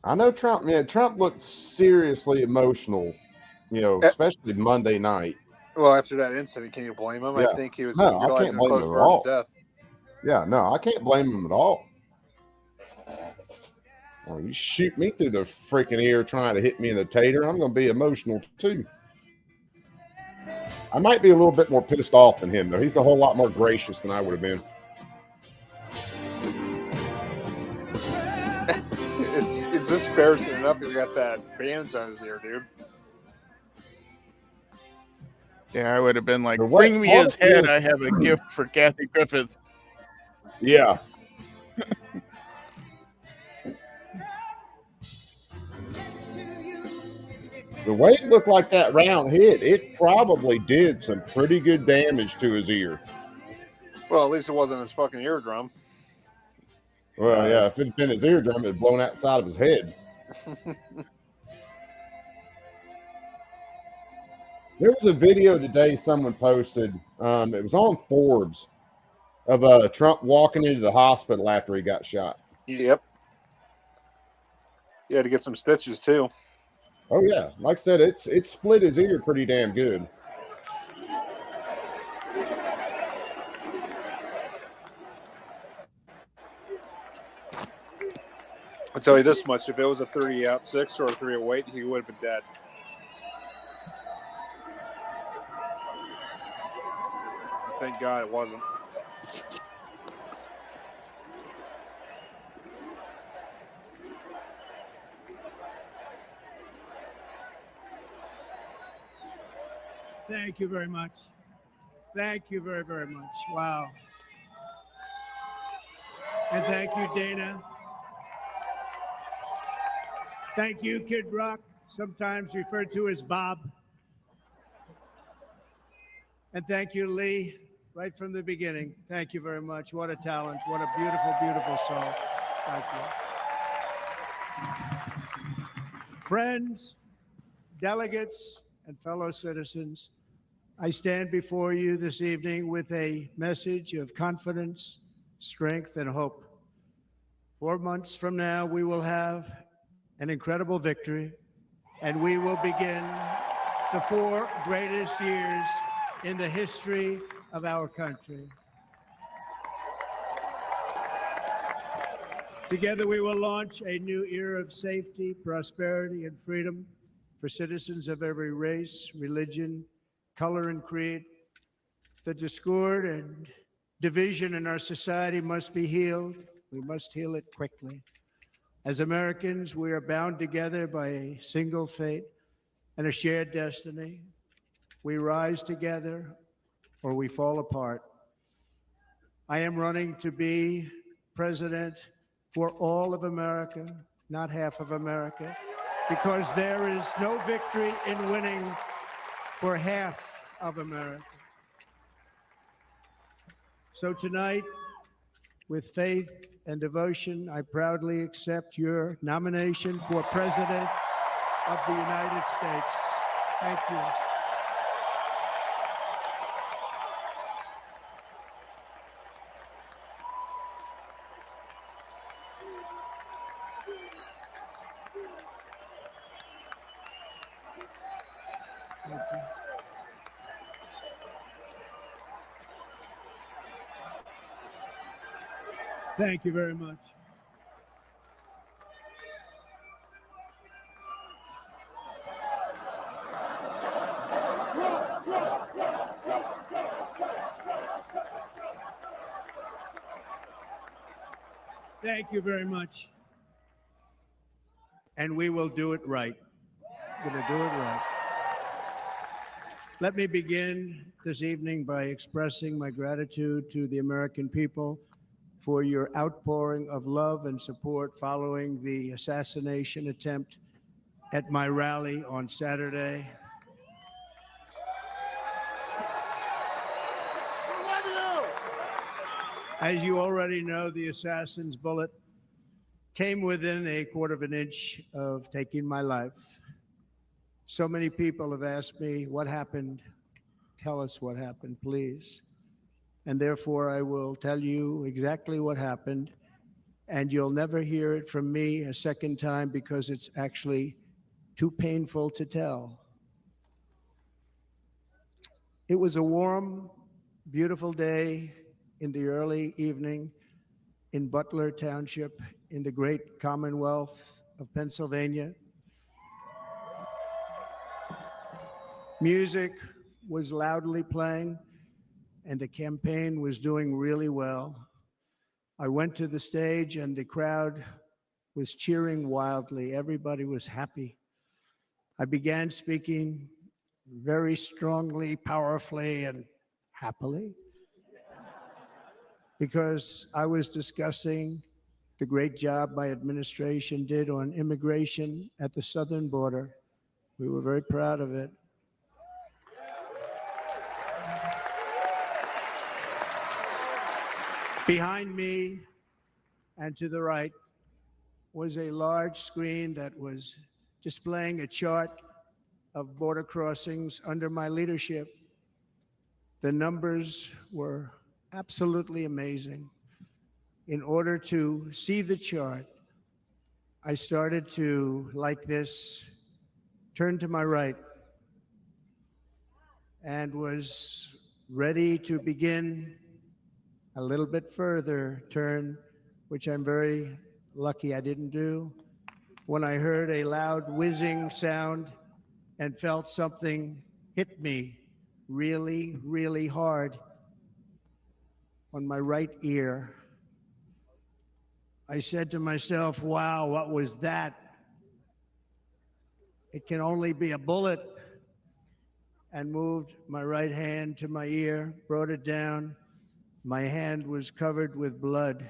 I know Trump. Yeah, Trump looked seriously emotional. Especially Monday night. Well, after that incident, can you blame him? Yeah. I think he was No, I realizing can't a blame close him at verge of all. death. Yeah, no, I can't blame him at all. Oh, you shoot me through the freaking ear trying to hit me in the tater, I'm going to be emotional too. I might be a little bit more pissed off than him, though. He's a whole lot more gracious than I would have been. It's just embarrassing enough he's got that bandage on his ear, dude. Yeah, I would have been like, bring me his head. I have a gift for Kathy Griffith. Yeah. The way it looked like that round hit, it probably did some pretty good damage to his ear. Well, at least it wasn't his fucking eardrum. Well, yeah, if it had been his eardrum, it had blown outside of his head. There was a video today someone posted. It was on Forbes of Trump walking into the hospital after he got shot. Yep. He had to get some stitches too. Oh yeah, like I said, it split his ear pretty damn good. I'll tell you this much: if it was a 30-6 or a 308, he would have been dead. Thank God it wasn't. Thank you very much. Thank you very, very much. Wow. And thank you, Dana. Thank you, Kid Rock, sometimes referred to as Bob. And thank you, Lee, right from the beginning. Thank you very much. What a talent. What a beautiful, beautiful song. Thank you. Friends, delegates, and fellow citizens, I stand before you this evening with a message of confidence, strength, and hope. 4 months from now, we will have an incredible victory, and we will begin the 4 greatest years in the history of our country. Together, we will launch a new era of safety, prosperity, and freedom for citizens of every race, religion, color, and creed. The discord and division in our society must be healed. We must heal it quickly. As Americans, we are bound together by a single fate and a shared destiny. We rise together or we fall apart. I am running to be president for all of America, not half of America, because there is no victory in winning for half of America. So tonight, with faith and devotion, I proudly accept your nomination for President of the United States. Thank you. Thank you very much. Thank you very much. And we will do it right. We're going to do it right. Let me begin this evening by expressing my gratitude to the American people for your outpouring of love and support following the assassination attempt at my rally on Saturday. As you already know, the assassin's bullet came within a quarter of an inch of taking my life. So many people have asked me, what happened? Tell us what happened, please. And therefore, I will tell you exactly what happened. And you'll never hear it from me a second time because it's actually too painful to tell. It was a warm, beautiful day in the early evening in Butler Township in the great Commonwealth of Pennsylvania. Music was loudly playing and the campaign was doing really well. I went to the stage and the crowd was cheering wildly. Everybody was happy. I began speaking very strongly, powerfully, and happily because I was discussing the great job my administration did on immigration at the southern border. We were very proud of it. Behind me and to the right was a large screen that was displaying a chart of border crossings under my leadership. The numbers were absolutely amazing. In order to see the chart, I started to, like this, turn to my right and was ready to begin a little bit further turn, which I'm very lucky I didn't do, when I heard a loud whizzing sound and felt something hit me really, really hard on my right ear. I said to myself, wow, what was that? It can only be a bullet. And moved my right hand to my ear, brought it down. My hand was covered with blood,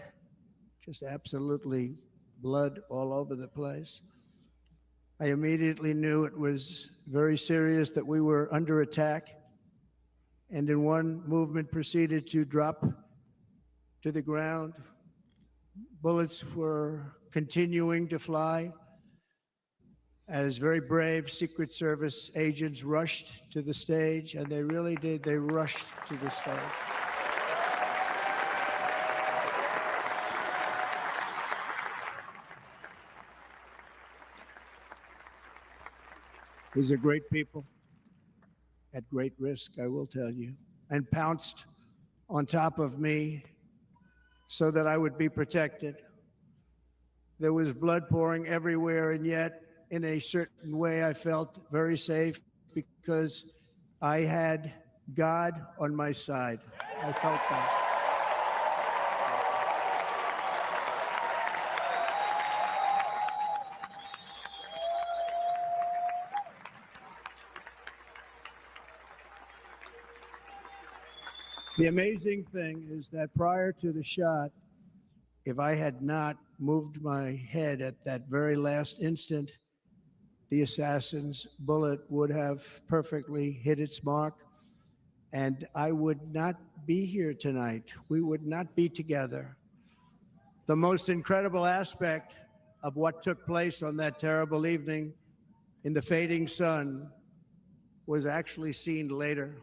just absolutely blood all over the place. I immediately knew it was very serious, that we were under attack, and in one movement proceeded to drop to the ground. Bullets were continuing to fly as very brave Secret Service agents rushed to the stage, and they really did. They rushed to the stage. These are great people at great risk, I will tell you, and pounced on top of me so that I would be protected. There was blood pouring everywhere, and yet, in a certain way, I felt very safe because I had God on my side. I felt that. The amazing thing is that prior to the shot, if I had not moved my head at that very last instant, the assassin's bullet would have perfectly hit its mark, and I would not be here tonight. We would not be together. The most incredible aspect of what took place on that terrible evening in the fading sun was actually seen later.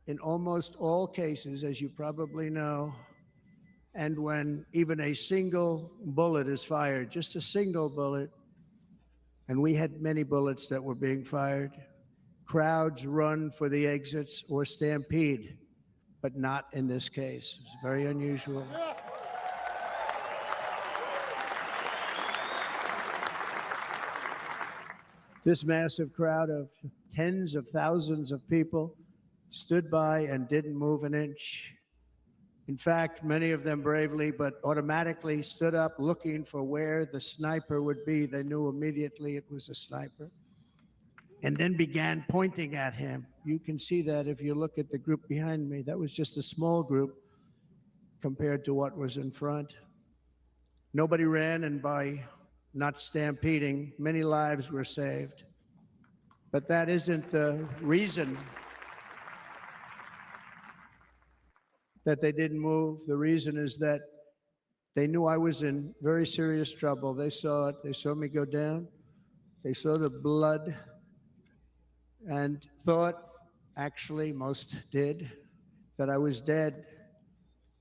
In almost all cases, as you probably know, and when even a single bullet is fired, just a single bullet, and we had many bullets that were being fired, crowds run for the exits or stampede, but not in this case. It's very unusual. This massive crowd of tens of thousands of people stood by and didn't move an inch. In fact, many of them bravely but automatically stood up looking for where the sniper would be. They knew immediately it was a sniper, and then began pointing at him. You can see that if you look at the group behind me. That was just a small group compared to what was in front. Nobody ran, and by not stampeding, many lives were saved. But that isn't the reason that they didn't move. The reason is that they knew I was in very serious trouble. They saw it. They saw me go down. They saw the blood and thought, actually most did, that I was dead.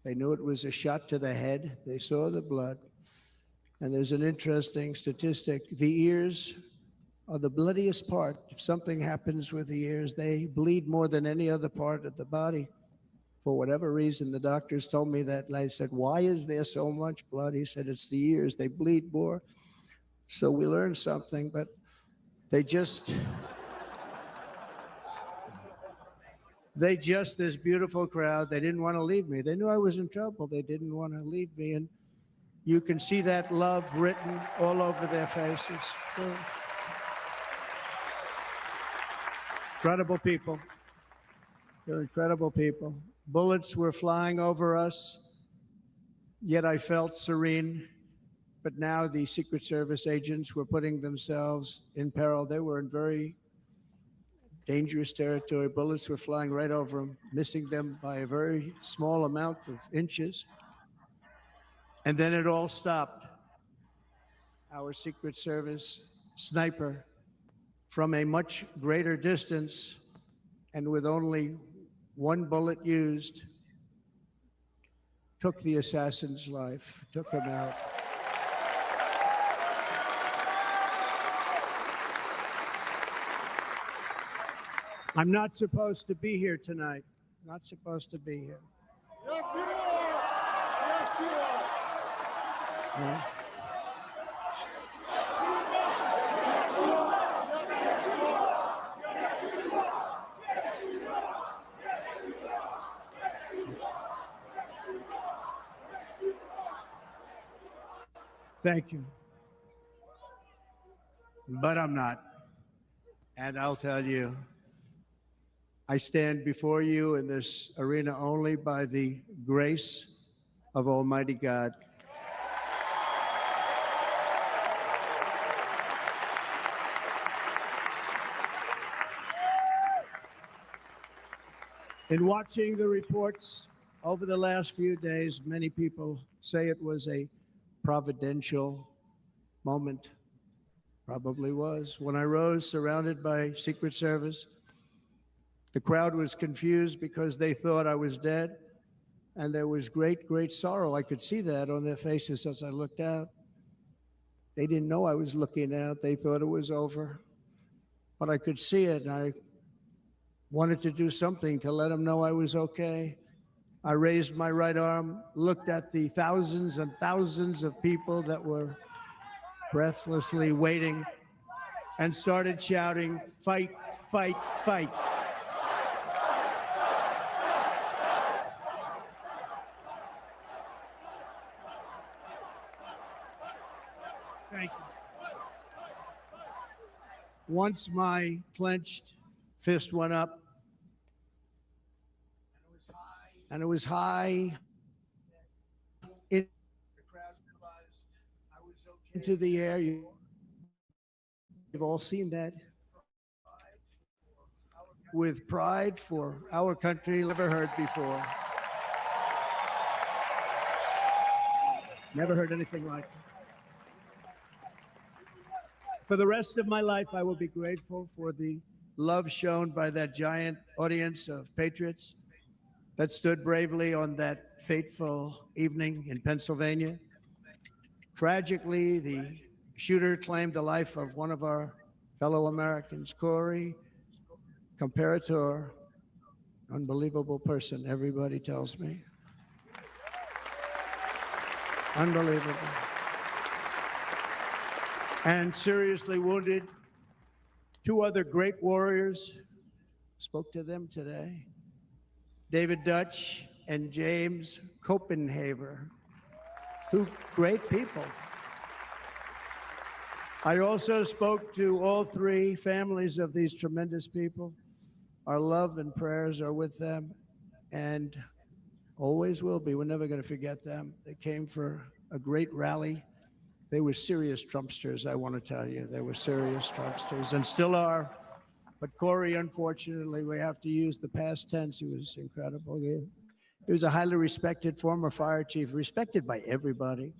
They knew it was a shot to the head. They saw the blood. And there's an interesting statistic. The ears are the bloodiest part. If something happens with the ears, they bleed more than any other part of the body. For whatever reason, the doctors told me that. And I said, why is there so much blood? He said, it's the ears. They bleed more. So we learned something, but they just, this beautiful crowd, they didn't want to leave me. They knew I was in trouble. They didn't want to leave me. And you can see that love written all over their faces. Incredible people. They're incredible people. Bullets were flying over us, yet I felt serene. But now the Secret Service agents were putting themselves in peril. They were in very dangerous territory. Bullets were flying right over them, missing them by a very small amount of inches. And then it all stopped. Our Secret Service sniper, from a much greater distance and with only one bullet used, took the assassin's life, took him out. I'm not supposed to be here tonight. Not supposed to be here. Yes, you are. Yes, you are. Yeah. Thank you. But I'm not. And I'll tell you, I stand before you in this arena only by the grace of Almighty God. In watching the reports over the last few days, many people say it was a providential moment. Probably was. When I rose surrounded by Secret Service, the crowd was confused because they thought I was dead, and there was great, great sorrow. I could see that on their faces as I looked out. They didn't know I was looking out. They thought it was over, but I could see it. I wanted to do something to let them know I was okay. I raised my right arm, looked at the thousands and thousands of people that were breathlessly waiting, and started shouting, "Fight, fight, fight." Thank you. Once my clenched fist went up, and it was high, the crowd realized I was okay. Into the air. You've all seen that. With pride for our country, never heard before. Never heard anything like it. For the rest of my life, I will be grateful for the love shown by that giant audience of patriots that stood bravely on that fateful evening in Pennsylvania. Tragically, the shooter claimed the life of one of our fellow Americans, Corey. comparator, unbelievable person, everybody tells me. Unbelievable. And seriously wounded. 2 other great warriors, spoke to them today. David Dutch and James Copenhaver, 2 great people. I also spoke to all 3 families of these tremendous people. Our love and prayers are with them and always will be. We're never going to forget them. They came for a great rally. They were serious Trumpsters, I want to tell you. They were serious Trumpsters and still are. But Corey, unfortunately, we have to use the past tense. He was incredible. He was a highly respected former fire chief, respected by everybody.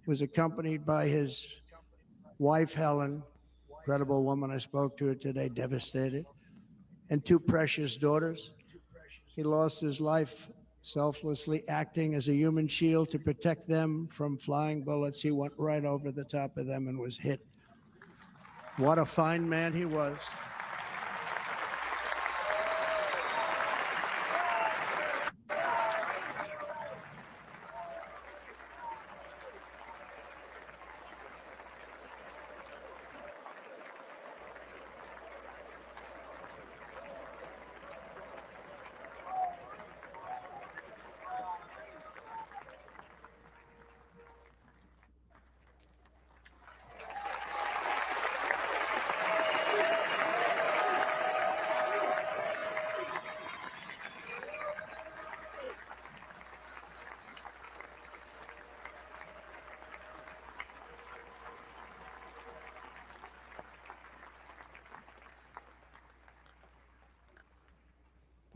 He was accompanied by his wife, Helen, incredible woman. I spoke to her today, devastated, and 2 precious daughters. He lost his life selflessly acting as a human shield to protect them from flying bullets. He went right over the top of them and was hit. What a fine man he was.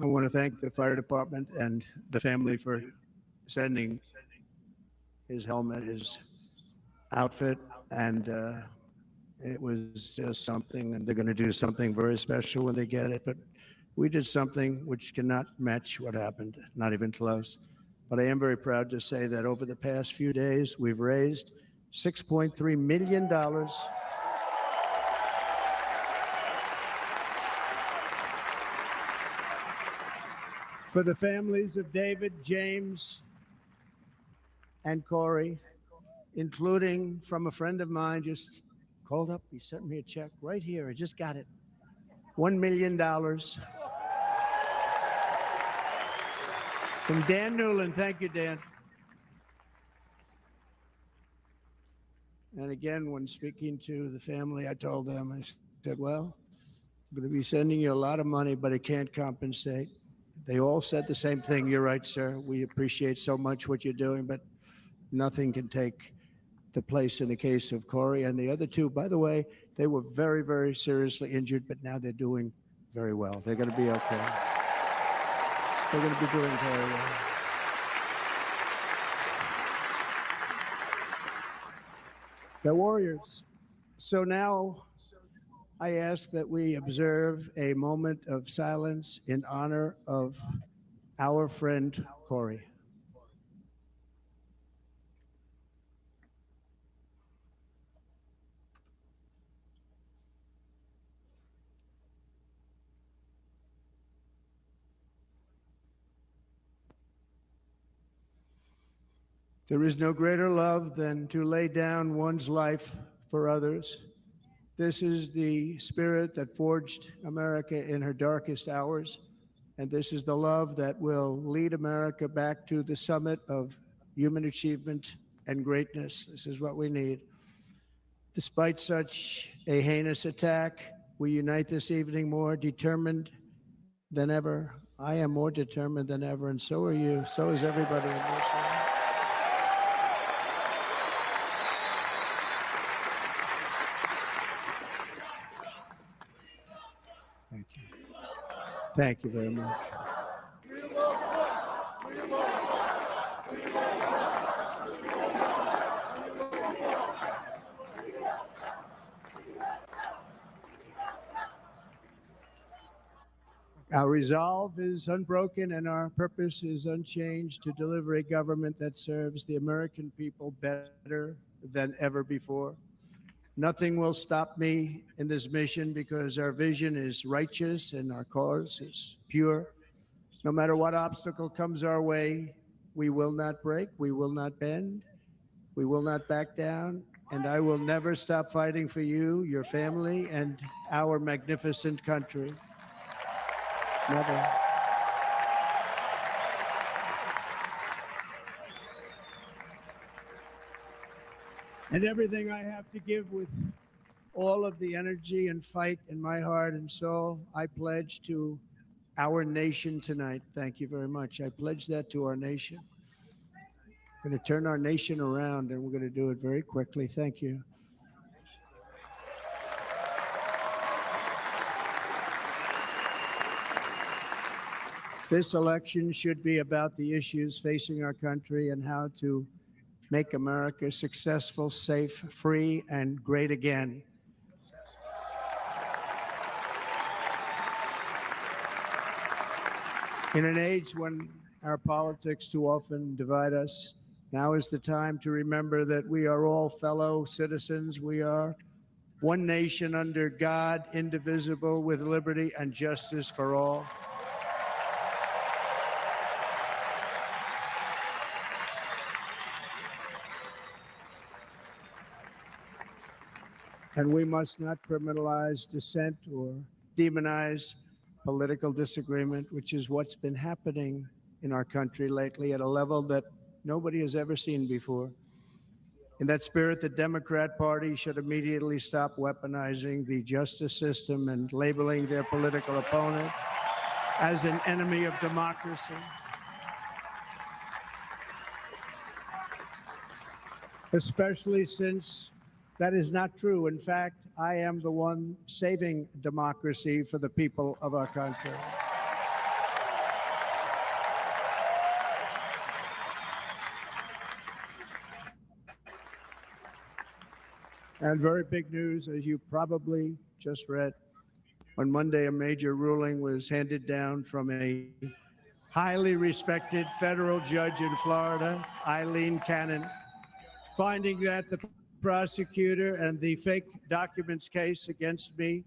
I want to thank the fire department and the family for sending his helmet, his outfit, and it was just something, and they're going to do something very special when they get it. But we did something which cannot match what happened, not even close. But I am very proud to say that over the past few days, we've raised $6.3 million for the families of David, James, and Corey, including from a friend of mine just called up. He sent me a check right here. I just got it. $1 million from Dan Newland. Thank you, Dan. And again, when speaking to the family, I told them, I said, well, I'm going to be sending you a lot of money, but it can't compensate. They all said the same thing. You're right, sir. We appreciate so much what you're doing, but nothing can take the place in the case of Corey. And the other 2, by the way, they were very, very seriously injured, but now they're doing very well. They're going to be okay. They're going to be doing very well. They're warriors. So now I ask that we observe a moment of silence in honor of our friend Corey. There is no greater love than to lay down one's life for others. This is the spirit that forged America in her darkest hours, and this is the love that will lead America back to the summit of human achievement and greatness. This is what we need. Despite such a heinous attack, we unite this evening more determined than ever. I am more determined than ever, and so are you. So is everybody in this room. Thank you. Thank you very much. Our resolve is unbroken and our purpose is unchanged to deliver a government that serves the American people better than ever before. Nothing will stop me in this mission because our vision is righteous and our cause is pure. No matter what obstacle comes our way, we will not break, we will not bend, we will not back down, and I will never stop fighting for you, your family, and our magnificent country. Never. And everything I have to give with all of the energy and fight in my heart and soul, I pledge to our nation tonight. Thank you very much. I pledge that to our nation. We're going to turn our nation around, and we're going to do it very quickly. Thank you. This election should be about the issues facing our country and how to make America successful, safe, free, and great again. In an age when our politics too often divide us, now is the time to remember that we are all fellow citizens. We are one nation under God, indivisible, with liberty and justice for all. And we must not criminalize dissent or demonize political disagreement, which is what's been happening in our country lately at a level that nobody has ever seen before. In that spirit, the Democrat Party should immediately stop weaponizing the justice system and labeling their political opponent as an enemy of democracy. Especially since that is not true. In fact, I am the one saving democracy for the people of our country. And very big news, as you probably just read, on Monday, a major ruling was handed down from a highly respected federal judge in Florida, Eileen Cannon, finding that the prosecutor and the fake documents case against me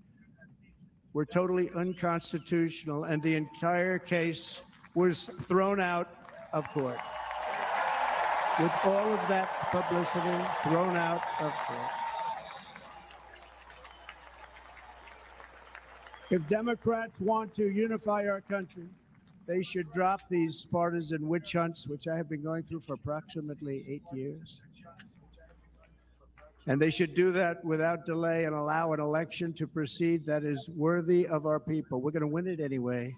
were totally unconstitutional, and the entire case was thrown out of court. With all of that publicity, thrown out of court. If Democrats want to unify our country, they should drop these partisan witch hunts, which I have been going through for approximately 8 years. And they should do that without delay and allow an election to proceed that is worthy of our people. We're going to win it anyway,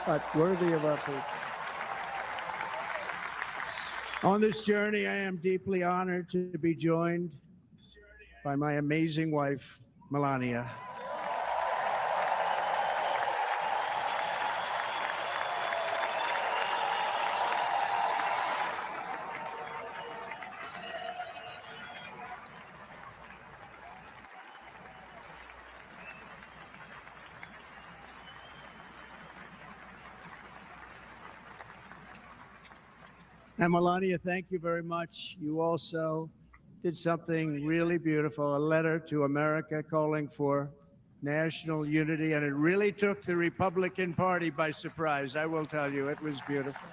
but worthy of our people. On this journey, I am deeply honored to be joined by my amazing wife, Melania. And Melania, thank you very much. You also did something really beautiful, a letter to America calling for national unity, and it really took the Republican Party by surprise. I will tell you, it was beautiful.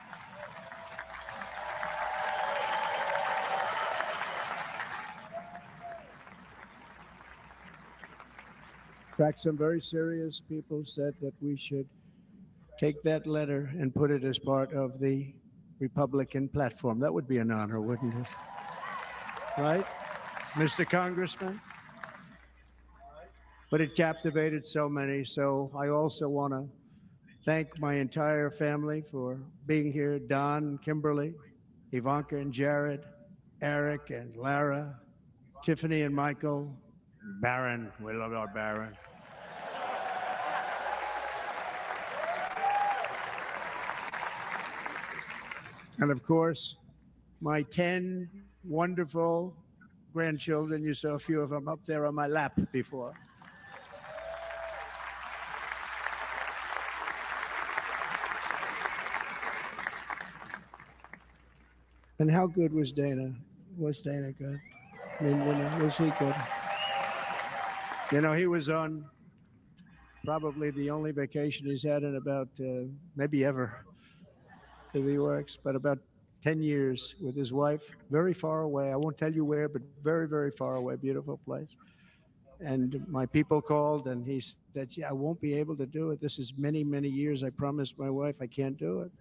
In fact, some very serious people said that we should take that letter and put it as part of the Republican platform. That would be an honor, wouldn't it? Right, Mr. Congressman? But it captivated so many. So I also want to thank my entire family for being here. Don, Kimberly, Ivanka and Jared, Eric and Lara, Tiffany and Michael, Barron. We love our Barron. And of course, my 10 wonderful grandchildren. You saw a few of them up there on my lap before. And how good was Dana? Was Dana good? I mean, was he good? He was on probably the only vacation he's had in about maybe ever, if he works, but about 10 years with his wife, very far away. I won't tell you where, but very, very far away, beautiful place. And my people called and he said, yeah, I won't be able to do it. This is many, many years. I promised my wife I can't do it.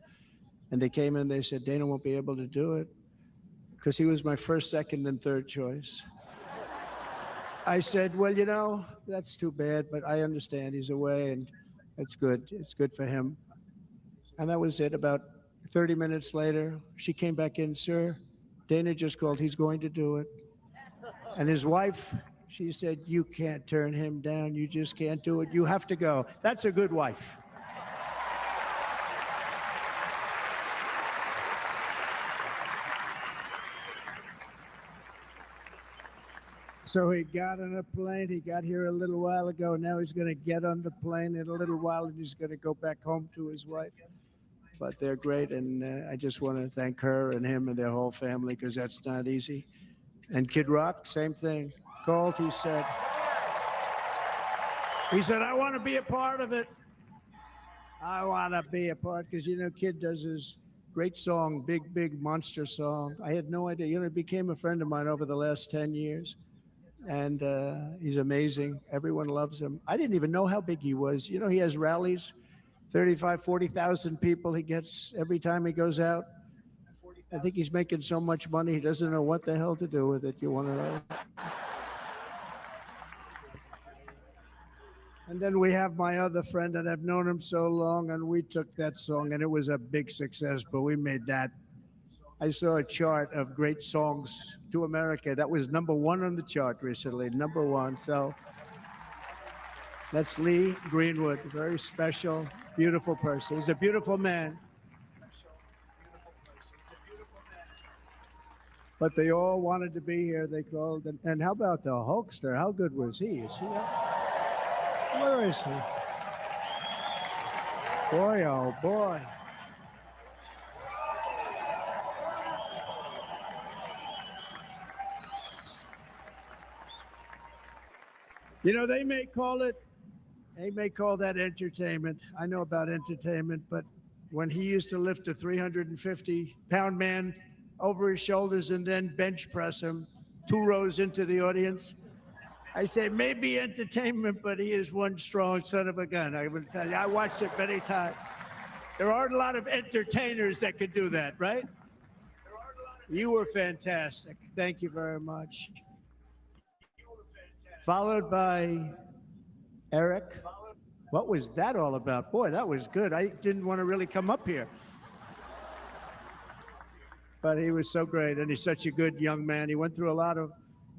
And they came in, they said, Dana won't be able to do it because he was my first, second, and third choice. I said, well, that's too bad, but I understand he's away and it's good. It's good for him. And that was it. About 30 minutes later, she came back in, sir, Dana just called. He's going to do it. And his wife, she said, you can't turn him down. You just can't do it. You have to go. That's a good wife. So he got on a plane. He got here a little while ago. Now he's going to get on the plane in a little while, and he's going to go back home to his wife. But they're great, and I just want to thank her and him and their whole family because that's not easy. And Kid Rock, same thing. Called, he said, I want to be a part of it. I want to be a part because, Kid does his great song, Big, Big Monster song. I had no idea. He became a friend of mine over the last 10 years. And he's amazing. Everyone loves him. I didn't even know how big he was. He has rallies, 35, 40,000 people he gets every time he goes out. I think he's making so much money, he doesn't know what the hell to do with it. You want to know? And then we have my other friend, and I've known him so long, and we took that song, and it was a big success, but we made that. I saw a chart of great songs to America. That was #1 on the chart recently, #1. So that's Lee Greenwood, very special, beautiful person. He's a beautiful man. But they all wanted to be here. They called. And how about the Hulkster? How good was he? Is he up? Where is he? Boy, oh boy. They may call that entertainment. I know about entertainment, but when he used to lift a 350-pound man over his shoulders and then bench press him 2 rows into the audience, I say maybe entertainment, but he is one strong son of a gun. I will tell you, I watched it many times. There aren't a lot of entertainers that could do that, right? You were fantastic. Thank you very much. Followed by Eric. What was that all about? Boy, that was good. I didn't want to really come up here. But he was so great, and he's such a good young man. He went through a lot of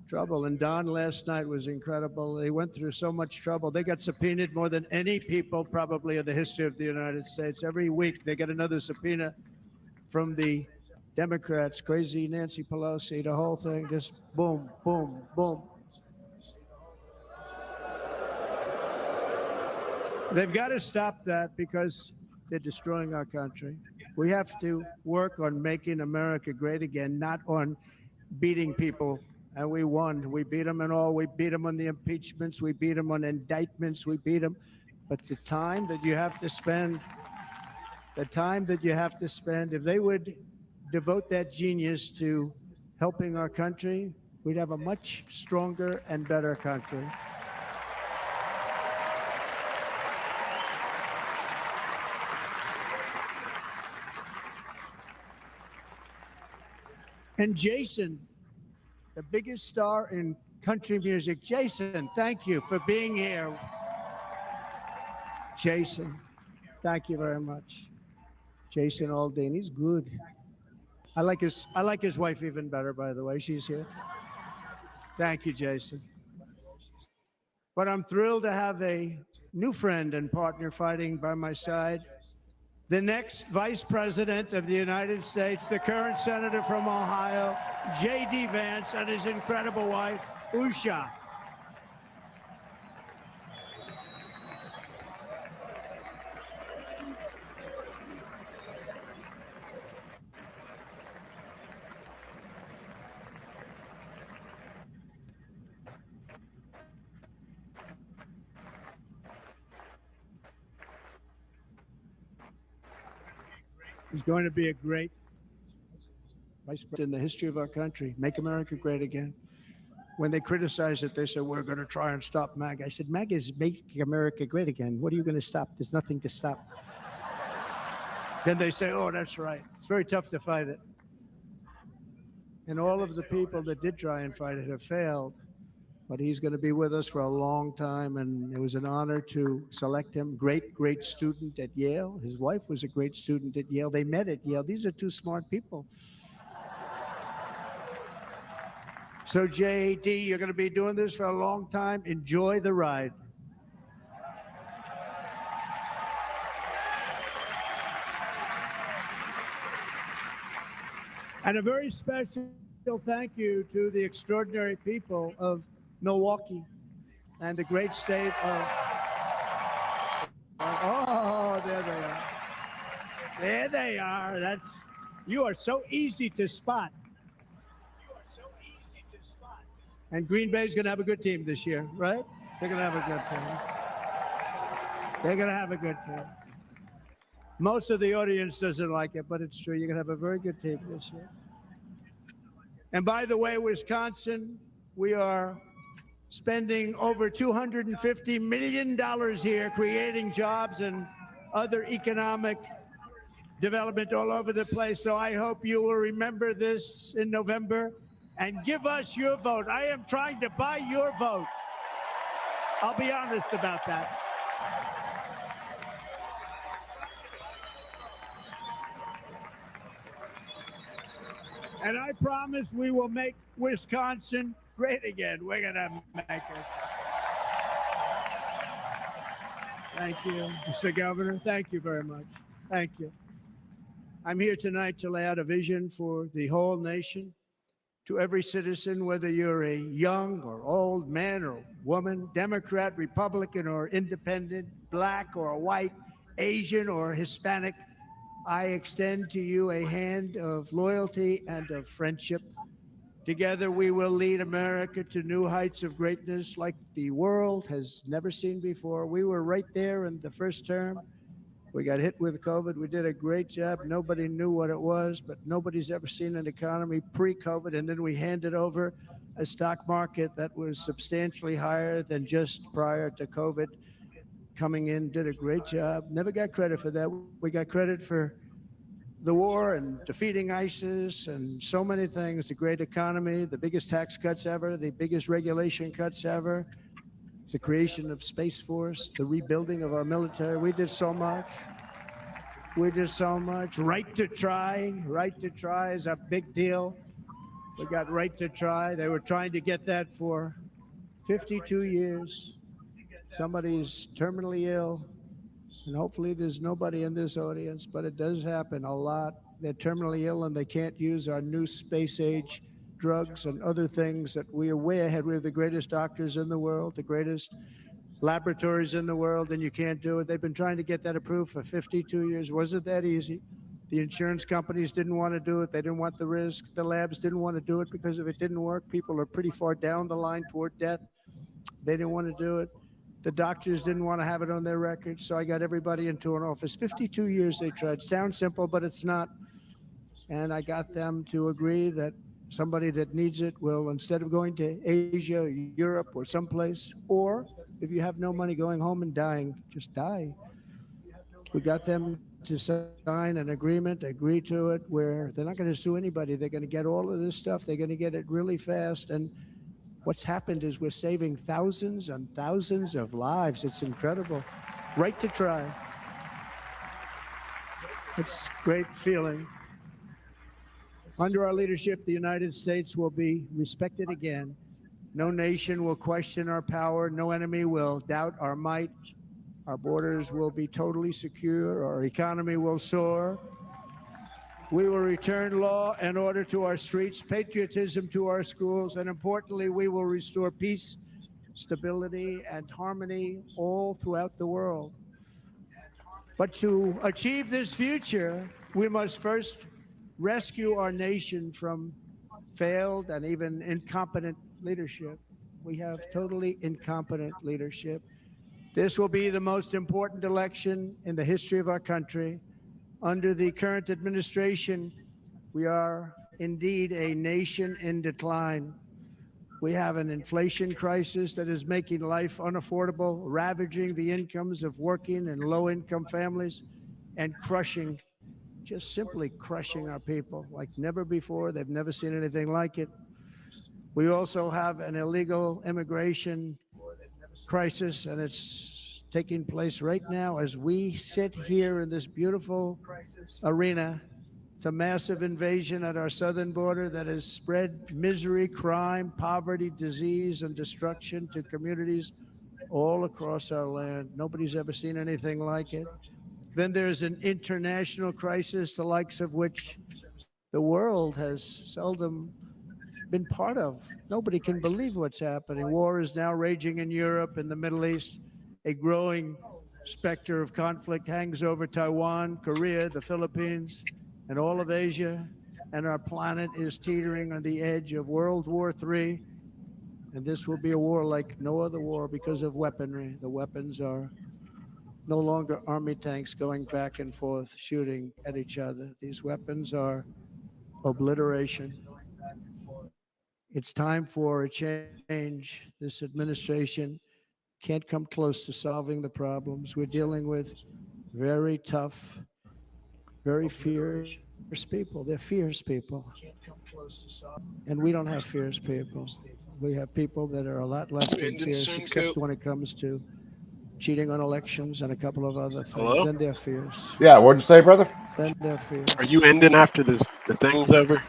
trouble, and Don last night was incredible. He went through so much trouble. They got subpoenaed more than any people probably in the history of the United States. Every week they get another subpoena from the Democrats, crazy Nancy Pelosi, the whole thing, just boom, boom, boom. They've got to stop that because they're destroying our country. We have to work on making America great again, not on beating people. And we won. We beat them and all. We beat them on the impeachments. We beat them on indictments. We beat them. But the time that you have to spend, if they would devote that genius to helping our country, we'd have a much stronger and better country. And Jason, the biggest star in country music. Jason, thank you for being here. Jason, thank you very much. Jason Aldean, he's good. I like his wife even better, by the way. She's here. Thank you, Jason. But I'm thrilled to have a new friend and partner fighting by my side. The next Vice President of the United States, the current Senator from Ohio, J.D. Vance, and his incredible wife, Usha. He's going to be a great vice president in the history of our country. Make America great again. When they criticize it, they say, we're going to try and stop MAGA. I said, MAGA is making America great again. What are you going to stop? There's nothing to stop. Then they say, oh, that's right. It's very tough to fight it. And all of the people that did try and fight it have failed. But he's going to be with us for a long time, and it was an honor to select him. Great, great student at Yale. His wife was a great student at Yale. They met at Yale. These are two smart people. So, JD, you're going to be doing this for a long time. Enjoy the ride. And a very special thank you to the extraordinary people of Milwaukee and the great state of... Oh, there they are. There they are. You are so easy to spot. And Green Bay's going to have a good team this year, right? They're going to have a good team. They're going to have a good team. Most of the audience doesn't like it, but it's true. You're going to have a very good team this year. And by the way, Wisconsin, we are spending over $250 million here, creating jobs and other economic development all over the place. So I hope you will remember this in November and give us your vote. I am trying to buy your vote. I'll be honest about that. And I promise we will make Wisconsin great again. We're going to make it. Thank you, Mr. Governor. Thank you very much. Thank you. I'm here tonight to lay out a vision for the whole nation, to every citizen, whether you're a young or old man or woman, Democrat, Republican, or independent, black or white, Asian or Hispanic. I extend to you a hand of loyalty and of friendship. Together, we will lead America to new heights of greatness like the world has never seen before. We were right there in the first term. We got hit with COVID. We did a great job. Nobody knew what it was, but nobody's ever seen an economy pre-COVID. And then we handed over a stock market that was substantially higher than just prior to COVID. Coming in, did a great job. Never got credit for that. We got credit for the war and defeating ISIS and so many things, the great economy, the biggest tax cuts ever, the biggest regulation cuts ever, the creation of Space Force, the rebuilding of our military. We did so much. We did so much. Right to try. Right to try is a big deal. We got right to try. They were trying to get that for 52 years. Somebody's terminally ill, and hopefully there's nobody in this audience, but it does happen a lot. They're terminally ill and they can't use our new space age drugs and other things that we are way ahead. We have the greatest doctors in the world, the greatest laboratories in the world, and you can't do it. They've been trying to get that approved for 52 years. Wasn't that easy? The insurance companies didn't want to do it. They didn't want the risk. The labs didn't want to do it because if it didn't work, people are pretty far down the line toward death. They didn't want to do it. The doctors didn't want to have it on their records, so I got everybody into an office. 52 years they tried. Sounds simple, but it's not. And I got them to agree that somebody that needs it will, instead of going to Asia, Europe, or someplace, or if you have no money going home and dying, just die. We got them to sign an agreement, agree to it, where they're not going to sue anybody. They're going to get all of this stuff. They're going to get it really fast. And what's happened is we're saving thousands and thousands of lives. It's incredible. Right to try. It's a great feeling. Under our leadership, the United States will be respected again. No nation will question our power. No enemy will doubt our might. Our borders will be totally secure. Our economy will soar. We will return law and order to our streets, patriotism to our schools, and importantly, we will restore peace, stability, and harmony all throughout the world. But to achieve this future, we must first rescue our nation from failed and even incompetent leadership. We have totally incompetent leadership. This will be the most important election in the history of our country. Under the current administration, we are indeed a nation in decline. We have an inflation crisis that is making life unaffordable, ravaging the incomes of working and low-income families, and crushing, just simply crushing our people like never before. They've never seen anything like it. We also have an illegal immigration crisis, and it's taking place right now as we sit here in this beautiful arena. It's a massive invasion at our southern border that has spread misery, crime, poverty, disease, and destruction to communities all across our land. Nobody's ever seen anything like it. Then there's an international crisis, the likes of which the world has seldom been part of. Nobody can believe what's happening. War is now raging in Europe and the Middle East. A growing specter of conflict hangs over Taiwan, Korea, the Philippines, and all of Asia. And our planet is teetering on the edge of World War III. And this will be a war like no other war because of weaponry. The weapons are no longer army tanks going back and forth shooting at each other. These weapons are obliteration. It's time for a change. This administration can't come close to solving the problems. We're dealing with very tough, very fierce people. They're fierce people. And we don't have fierce people. We have people that are a lot less than fierce, except when it comes to cheating on elections and a couple of other things. Hello? Then they're fierce. Yeah, what'd you say, brother? Then they're fierce. Are you ending after the thing's over?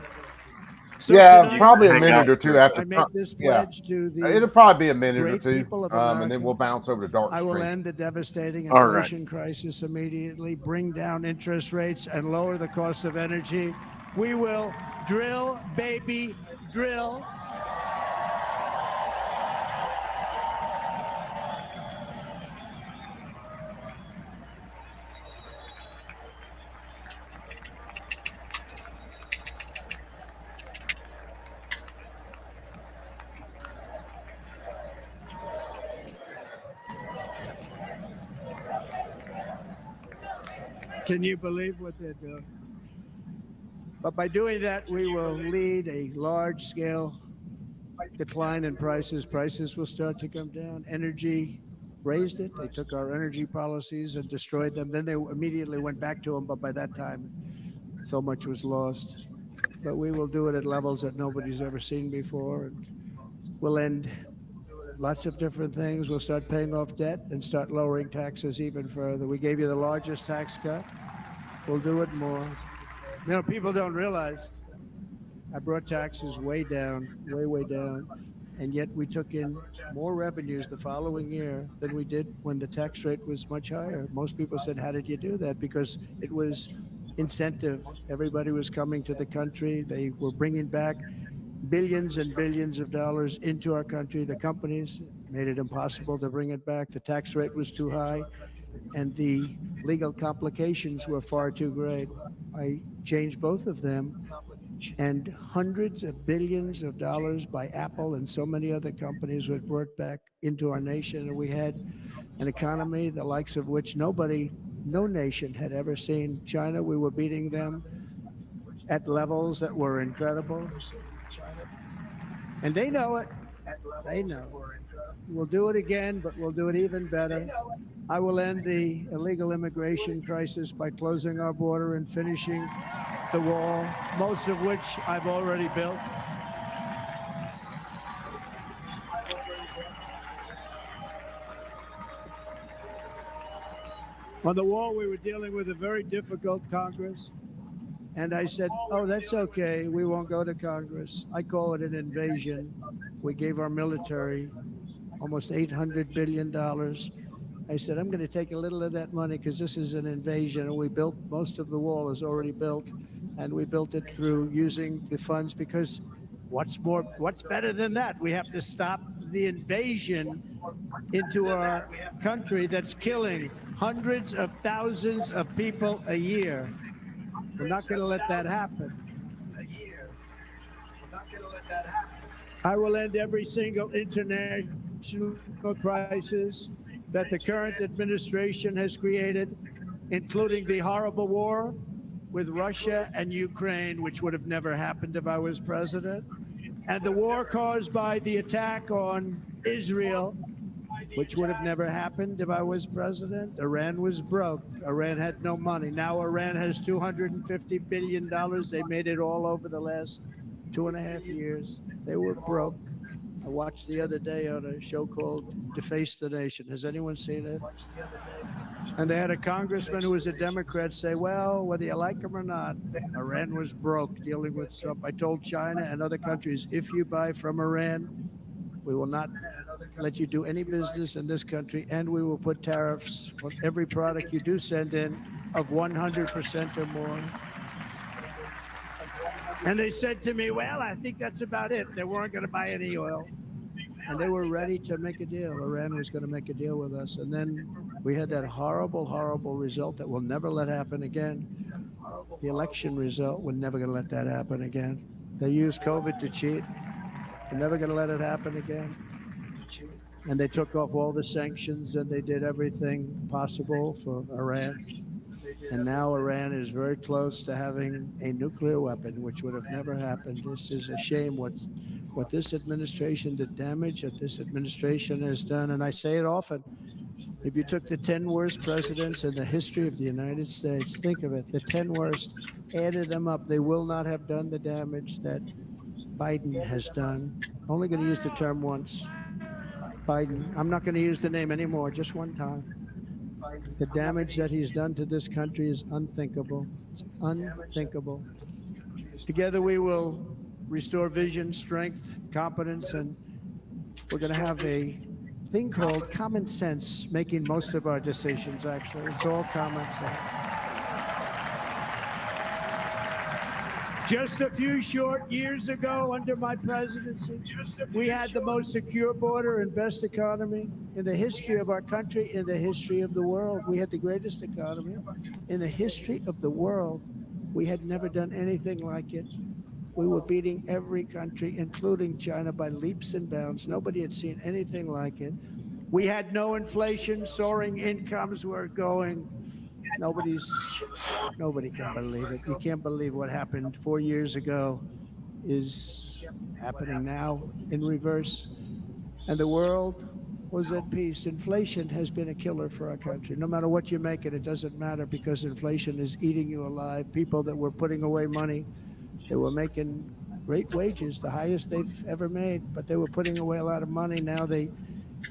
So yeah, tonight, probably a hang minute out or two for- after. I make this pledge to the It'll probably be a minute or great two, people of and then America. we'll bounce over to Dark I will Street. end the devastating All right. inflation crisis immediately, bring down interest rates, and lower the cost of energy. We will drill, baby, drill. Can you believe what they're doing? But by doing that, we will lead a large-scale decline in prices. Prices will start to come down. Energy raised it. They took our energy policies and destroyed them. Then they immediately went back to them, but by that time, so much was lost. But we will do it at levels that nobody's ever seen before. And we'll end lots of different things. We'll start paying off debt and start lowering taxes even further. We gave you the largest tax cut. We'll do it more. You know, people don't realize I brought taxes way down, way down, and yet we took in more revenues the following year than we did when the tax rate was much higher. Most people said, how did you do that? Because it was incentive. Everybody was coming to the country. They were bringing back billions and billions of dollars into our country. The companies made it impossible to bring it back. The tax rate was too high, and the legal complications were far too great. I changed both of them, and hundreds of billions of dollars by Apple and so many other companies were brought back into our nation, and we had an economy the likes of which no nation had ever seen. China, we were beating them at levels that were incredible. And they know it. They know. We'll do it again, but we'll do it even better. I will end the illegal immigration crisis by closing our border and finishing the wall, most of which I've already built. On the wall, we were dealing with a very difficult Congress. And I said, oh, that's okay. We won't go to Congress. I call it an invasion. We gave our military almost $800 billion. I said, I'm going to take a little of that money because this is an invasion. And we built, most of the wall is already built. And we built it through using the funds because what's better than that? We have to stop the invasion into our country that's killing hundreds of thousands of people a year. We're not going to let that happen. I will end every single international crisis that the current administration has created. including the horrible war with Russia and Ukraine, which would have never happened if I was president, and the war caused by the attack on Israel, which would have never happened if I was president. Iran was broke. Iran had no money. Now Iran has $250 billion. They made it all over the last 2.5 years. They were broke. I watched the other day on a show called Deface the Nation. Has anyone seen it? And they had a congressman who was a Democrat say, well, whether you like him or not, Iran was broke dealing with Trump. I told China and other countries, if you buy from Iran, we will not let you do any business in this country, and we will put tariffs on every product you do send in of 100% or more. And they said to me, well, I think that's about it. They weren't going to buy any oil. And they were ready to make a deal. Iran was going to make a deal with us. And then we had that horrible, horrible result that we'll never let happen again. The election result, we're never going to let that happen again. They used COVID to cheat. We're never going to let it happen again. And they took off all the sanctions and they did everything possible for Iran. And now Iran is very close to having a nuclear weapon, which would have never happened. This is a shame what this administration, the damage that this administration has done. And I say it often, if you took the 10 worst presidents in the history of the United States, think of it, the 10 worst, added them up, they will not have done the damage that Biden has done. I'm only going to use the term once. Biden. I'm not going to use the name anymore, just one time. The damage that he's done to this country is unthinkable. It's unthinkable. Together we will restore vision, strength, competence, and we're going to have a thing called common sense making most of our decisions, actually. It's all common sense. Just a few short years ago, under my presidency, we had the most secure border and best economy in the history of our country, in the history of the world. We had the greatest economy in the history of the world. We had never done anything like it. We were beating every country, including China, by leaps and bounds. Nobody had seen anything like it. We had no inflation, soaring incomes were going. Nobody can believe it. You can't believe what happened 4 years ago is happening now in reverse. And the world was at peace. Inflation has been a killer for our country. No matter what you make it, it doesn't matter because inflation is eating you alive. People that were putting away money, they were making great wages, the highest they've ever made, but they were putting away a lot of money. Now they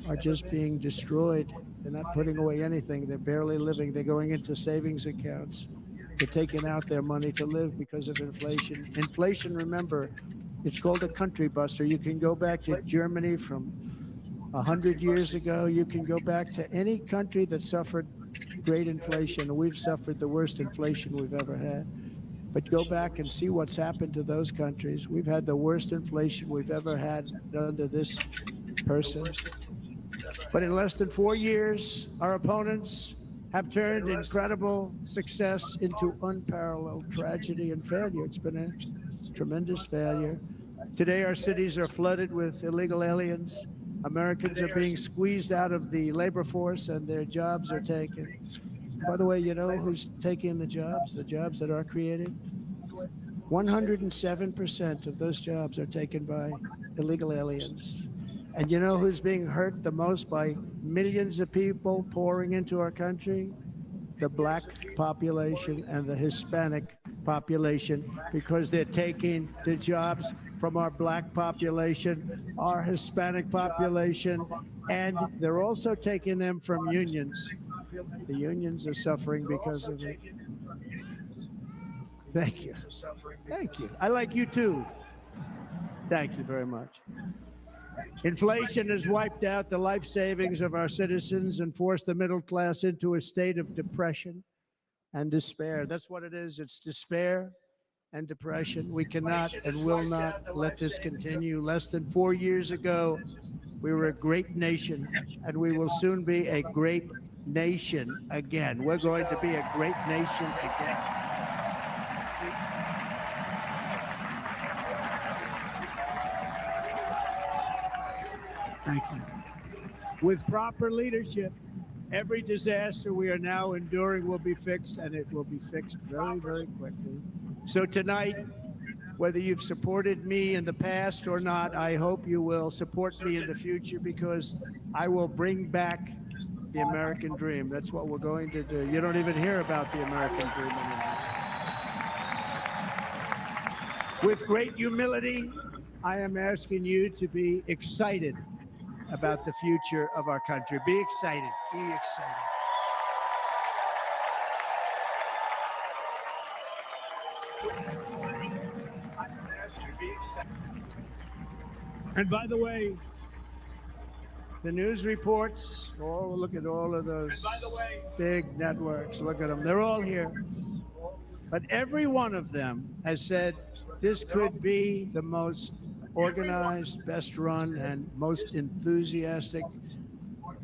are just being destroyed. They're not putting away anything. They're barely living. They're going into savings accounts. They're taking out their money to live because of inflation. Inflation, remember, it's called a country buster. You can go back to Germany from 100 years ago. You can go back to any country that suffered great inflation. We've suffered the worst inflation we've ever had. But go back and see what's happened to those countries. We've had the worst inflation we've ever had under this person. But in less than 4 years, our opponents have turned incredible success into unparalleled tragedy and failure. It's been a tremendous failure. Today, our cities are flooded with illegal aliens. Americans are being squeezed out of the labor force and their jobs are taken. By the way, you know who's taking the jobs that are created? 107% of those jobs are taken by illegal aliens. And you know who's being hurt the most by millions of people pouring into our country? The black population and the Hispanic population, because they're taking the jobs from our black population, our Hispanic population, and they're also taking them from unions. The unions are suffering because of it. Thank you. Thank you. I like you too. Thank you very much. Inflation has wiped out the life savings of our citizens and forced the middle class into a state of depression and despair. That's what it is. It's despair and depression. We cannot and will not let this continue. Less than 4 years ago, we were a great nation, and we will soon be a great nation again. We're going to be a great nation again. Thank you. With proper leadership Every disaster we are now enduring will be fixed, and it will be fixed very, very quickly. So tonight, whether you've supported me in the past or not, I hope you will support me in the future, because I will bring back the American dream. That's what we're going to do. You don't even hear about the American dream anymore. With great humility, I am asking you to be excited about the future of our country. Be excited. Be excited. And by the way, the news reports, look at all of those big networks. Look at them. They're all here. But every one of them has said this could be the most organized, best run, and most enthusiastic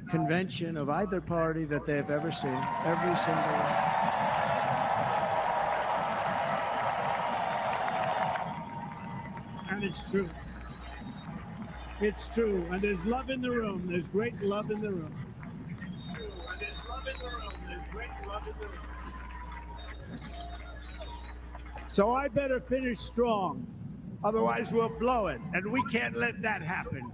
convention of either party that they have ever seen. Every single one. And it's true. It's true. And there's love in the room. There's great love in the room. It's true. And there's love in the room. There's great love in the room. So I better finish strong. Otherwise, we'll blow it. And we can't let that happen.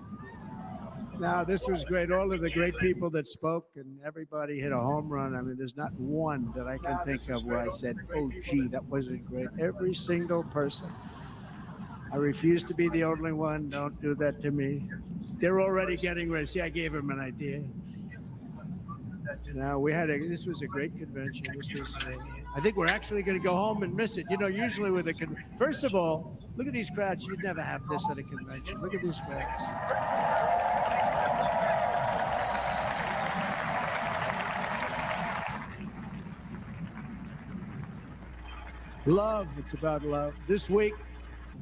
Now, this was great. All of the great people that spoke, and everybody hit a home run. I mean, there's not one that I can think of where I said, oh, gee, that wasn't great. Every single person. I refuse to be the only one. Don't do that to me. They're already getting ready. See, I gave them an idea. Now, this was a great convention. I think we're actually going to go home and miss it. You know, usually with first of all, look at these crowds. You'd never have this at a convention. Look at these crowds. Love. It's about love. This week,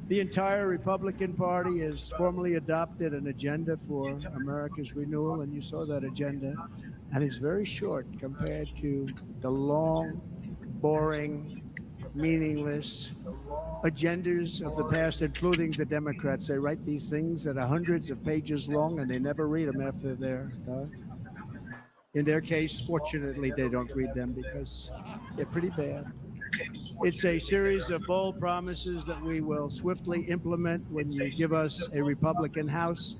the entire Republican Party has formally adopted an agenda for America's renewal, and you saw that agenda. And it's very short compared to the long, boring, meaningless agendas of the past, including the Democrats. They write these things that are hundreds of pages long, and they never read them after they're done. In their case, fortunately, they don't read them because they're pretty bad. It's a series of bold promises that we will swiftly implement when you give us a Republican House.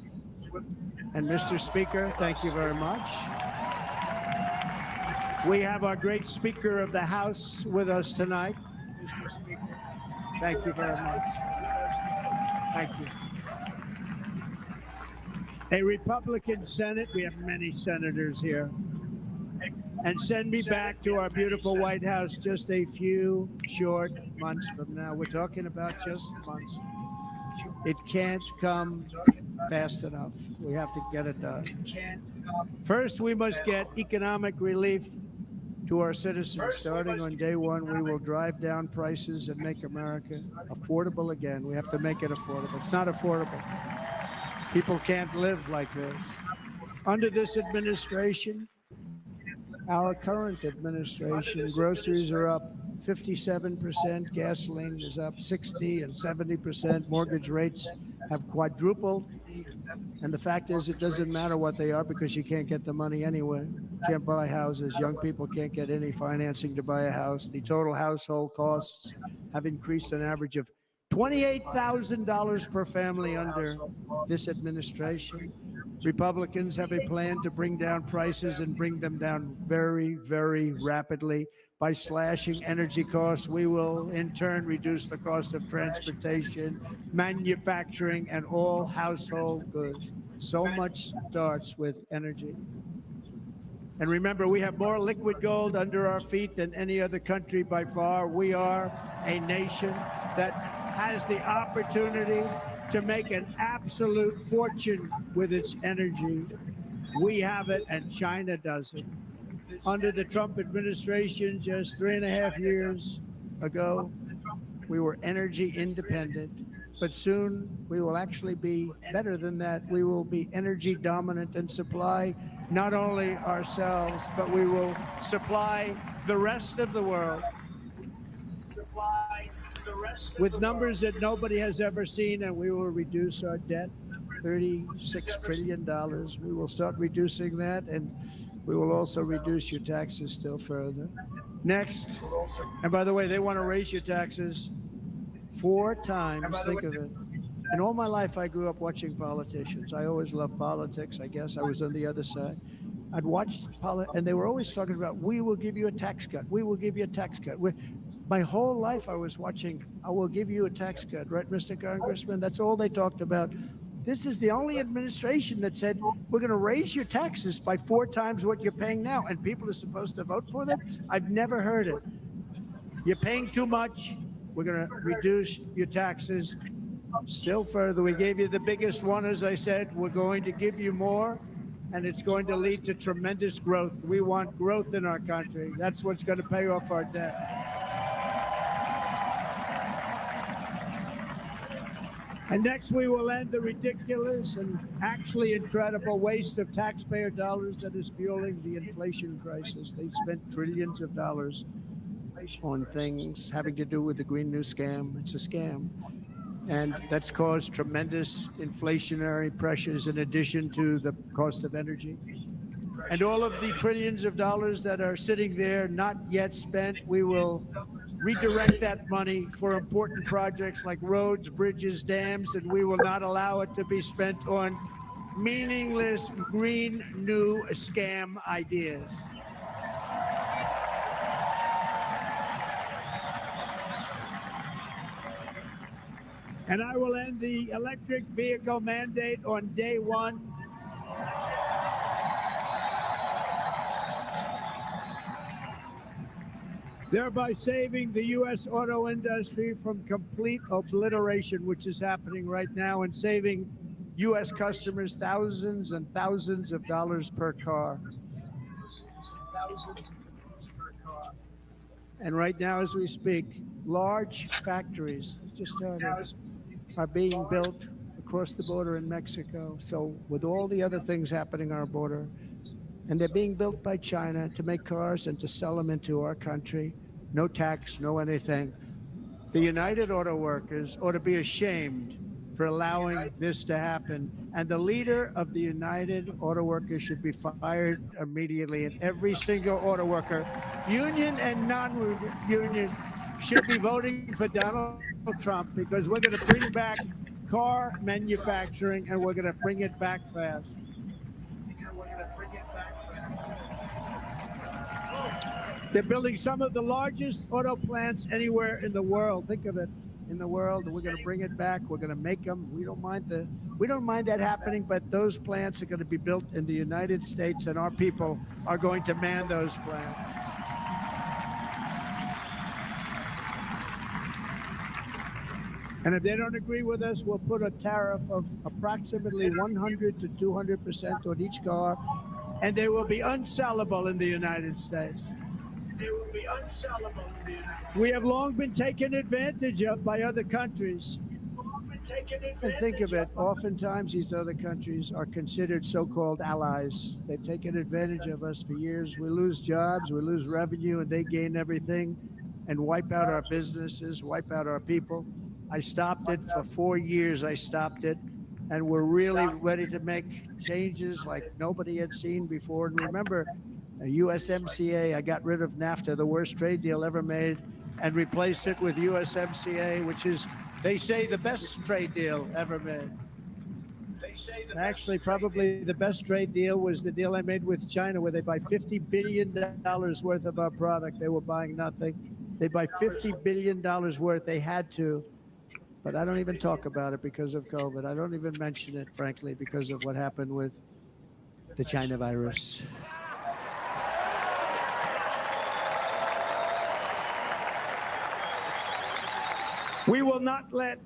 And Mr. Speaker, thank you very much. We have our great Speaker of the House with us tonight. Mr. Speaker, thank you very much. Thank you. A Republican Senate, we have many senators here. And send me back to our beautiful White House just a few short months from now. We're talking about just months. It can't come fast enough. We have to get it done. First, we must get economic relief to our citizens. Starting on day one, we will drive down prices and make America affordable again. We have to make it affordable. It's not affordable. People can't live like this. Under this administration, our current administration, groceries are up 57%, gasoline is up 60 and 70%, mortgage rates have quadrupled. And the fact is, it doesn't matter what they are because you can't get the money anyway. You can't buy houses. Young people can't get any financing to buy a house. The total household costs have increased an average of $28,000 per family under this administration. Republicans have a plan to bring down prices and bring them down very, very rapidly. By slashing energy costs, we will in turn reduce the cost of transportation, manufacturing, and all household goods. So much starts with energy. And remember, we have more liquid gold under our feet than any other country by far. We are a nation that has the opportunity to make an absolute fortune with its energy. We have it, and China doesn't. Under the Trump administration, just 3.5 years ago, we were energy independent, but soon we will actually be better than that. We will be energy dominant and supply not only ourselves, but we will supply the rest of the world with numbers that nobody has ever seen, and we will reduce our debt, $36 trillion. We will start reducing that, and We will also reduce your taxes still further. Next, and by the way, they want to raise your taxes 4 times. Think of it. And all my life, I grew up watching politicians. I always loved politics. I guess I was on the other side. I'd watch and they were always talking about, we will give you a tax cut. We will give you a tax cut. My whole life, I was watching, I will give you a tax cut, right, Mr. Congressman? That's all they talked about. This is the only administration that said, we're going to raise your taxes by 4 times what you're paying now, and people are supposed to vote for them? I've never heard it. You're paying too much. We're going to reduce your taxes still further. We gave you the biggest one, as I said. We're going to give you more, and it's going to lead to tremendous growth. We want growth in our country. That's what's going to pay off our debt. And next, we will end the ridiculous and actually incredible waste of taxpayer dollars that is fueling the inflation crisis. They've spent trillions of dollars on things having to do with the Green New Scam. It's a scam. And that's caused tremendous inflationary pressures in addition to the cost of energy. And all of the trillions of dollars that are sitting there not yet spent, we will redirect that money for important projects like roads, bridges, dams, and we will not allow it to be spent on meaningless green new scam ideas. And I will end the electric vehicle mandate on day 1. Thereby saving the U.S. auto industry from complete obliteration, which is happening right now, and saving U.S. customers thousands and thousands of dollars per car. And right now, as we speak, large factories just started are being built across the border in Mexico. So with all the other things happening on our border, and they're being built by China to make cars and to sell them into our country. No tax, no anything. The United Auto Workers ought to be ashamed for allowing this to happen. And the leader of the United Auto Workers should be fired immediately. And every single auto worker, union and non-union, should be voting for Donald Trump, because we're going to bring back car manufacturing, and we're going to bring it back fast. They're building some of the largest auto plants anywhere in the world. Think of it, in the world. We're going to bring it back. We're going to make them. We don't mind that happening, but those plants are going to be built in the United States, and our people are going to man those plants. And if they don't agree with us, we'll put a tariff of approximately 100 to 200% on each car, and they will be unsellable in the United States. They will be unsellable in the United States. We have long been taken advantage of by other countries. And think of it, oftentimes these other countries are considered so-called allies. They've taken advantage of us for years. We lose jobs, we lose revenue, and they gain everything and wipe out our businesses, wipe out our people. I stopped it for 4 years. I stopped it, and we're really ready to make changes like nobody had seen before. And remember, USMCA, I got rid of NAFTA, the worst trade deal ever made, and replaced it with USMCA, which is, they say, the best trade deal ever made. Actually, probably the best trade deal was the deal I made with China, where they buy $50 billion worth of our product. They were buying nothing. They buy $50 billion worth. They had to. But I don't even talk about it because of COVID. I don't even mention it, frankly, because of what happened with the China virus. We will not let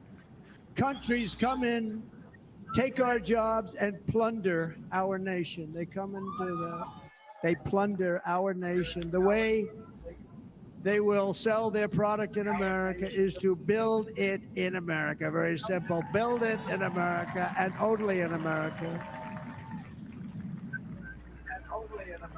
countries come in, take our jobs, and plunder our nation. They come into they plunder our nation. The way they will sell their product in America is to build it in America. Very simple. Build it in America and only in America. And only in America.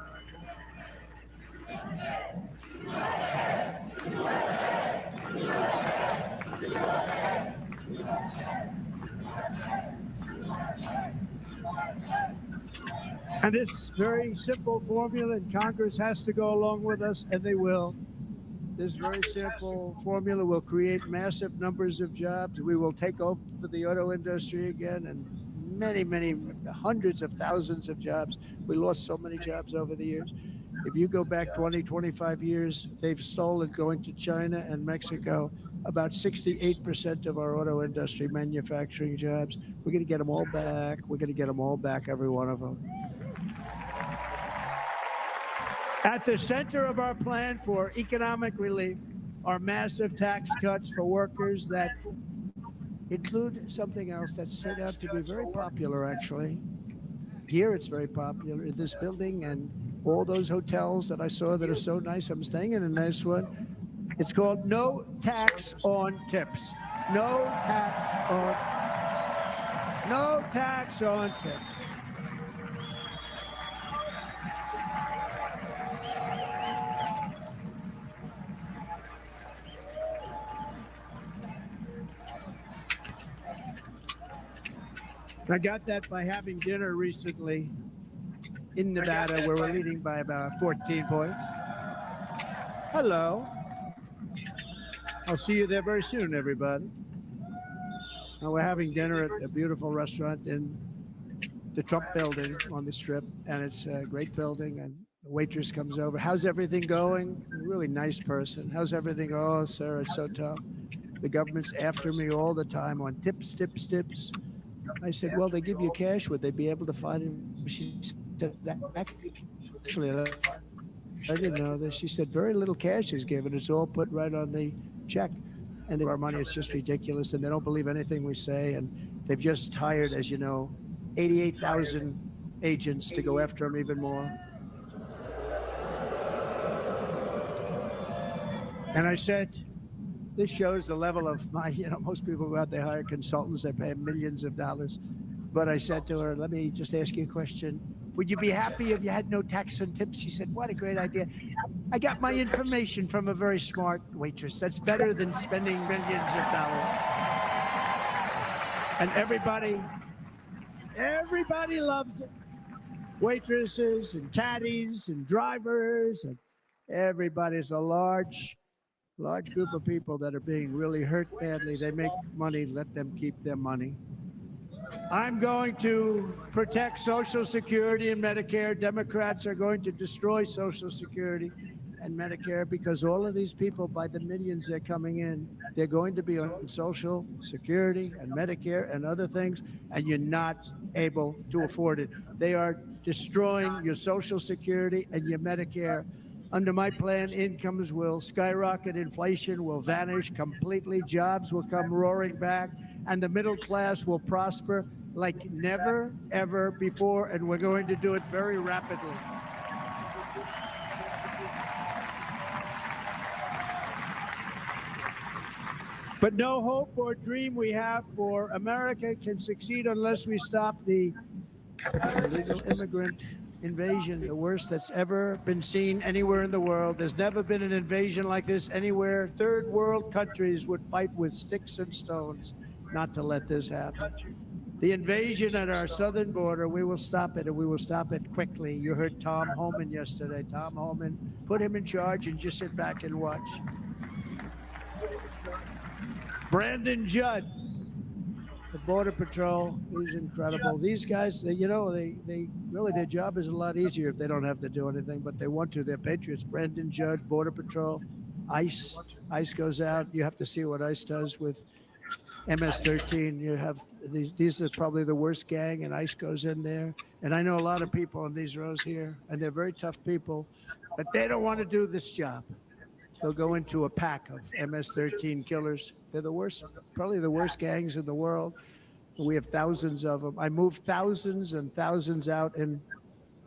And this very simple formula, and Congress has to go along with us, and they will. This very simple formula will create massive numbers of jobs. We will take over the auto industry again, and many, many hundreds of thousands of jobs. We lost so many jobs over the years. If you go back 20, 25 years, they've stolen, going to China and Mexico, about 68% of our auto industry manufacturing jobs. We're going to get them all back. We're going to get them all back, every one of them. At the center of our plan for economic relief are massive tax cuts for workers that include something else that's turned out to be very popular, actually. Here it's very popular in this building and all those hotels that I saw that are so nice. I'm staying in a nice one. It's called no tax on tips. No tax on tips. I got that by having dinner recently in Nevada, where we're leading by about 14 points. Hello. I'll see you there very soon, everybody. Now we're having dinner at a beautiful restaurant in the Trump building on the Strip, and it's a great building, and the waitress comes over. How's everything going? A really nice person. How's everything? Oh, sir, it's so tough. The government's after me all the time on tips, tips, tips. I said, well, they give you cash. Would they be able to find him? She said, actually, I didn't know this. She said, very little cash is given. It's all put right on the check. And our money, it's just ridiculous. And they don't believe anything we say. And they've just hired, as you know, 88,000 agents to go after him even more. And I said, this shows the level of my, most people go out, they hire consultants, they pay them millions of dollars. But I said to her, let me just ask you a question. Would you be happy if you had no tax on tips? She said, what a great idea. I got my information from a very smart waitress. That's better than spending millions of dollars. And everybody loves it. Waitresses and caddies and drivers and everybody's a large group of people that are being really hurt badly. They make money, let them keep their money. I'm going to protect Social Security and Medicare. Democrats are going to destroy Social Security and Medicare because all of these people, by the millions they're coming in, they're going to be on Social Security and Medicare and other things, and you're not able to afford it. They are destroying your Social Security and your Medicare. Under my plan, incomes will skyrocket, inflation will vanish completely, jobs will come roaring back, and the middle class will prosper like never, ever before, and we're going to do it very rapidly. But no hope or dream we have for America can succeed unless we stop the illegal immigrant invasion, the worst that's ever been seen anywhere in the world. There's never been an invasion like this anywhere. Third world countries would fight with sticks and stones not to let this happen. The invasion at our southern border, we will stop it, and we will stop it quickly. You heard Tom Homan yesterday. Tom Homan, put him in charge and just sit back and watch. Brandon Judd, the Border Patrol, is incredible. These guys, they really, their job is a lot easier if they don't have to do anything, but they want to. They're patriots. Brandon Judd, Border Patrol, ICE. ICE goes out. You have to see what ICE does with MS-13. You have these are probably the worst gang, and ICE goes in there. And I know a lot of people in these rows here, and they're very tough people, but they don't want to do this job. They'll go into a pack of MS-13 killers. They're the worst, probably the worst gangs in the world. We have thousands of them. I moved thousands and thousands out in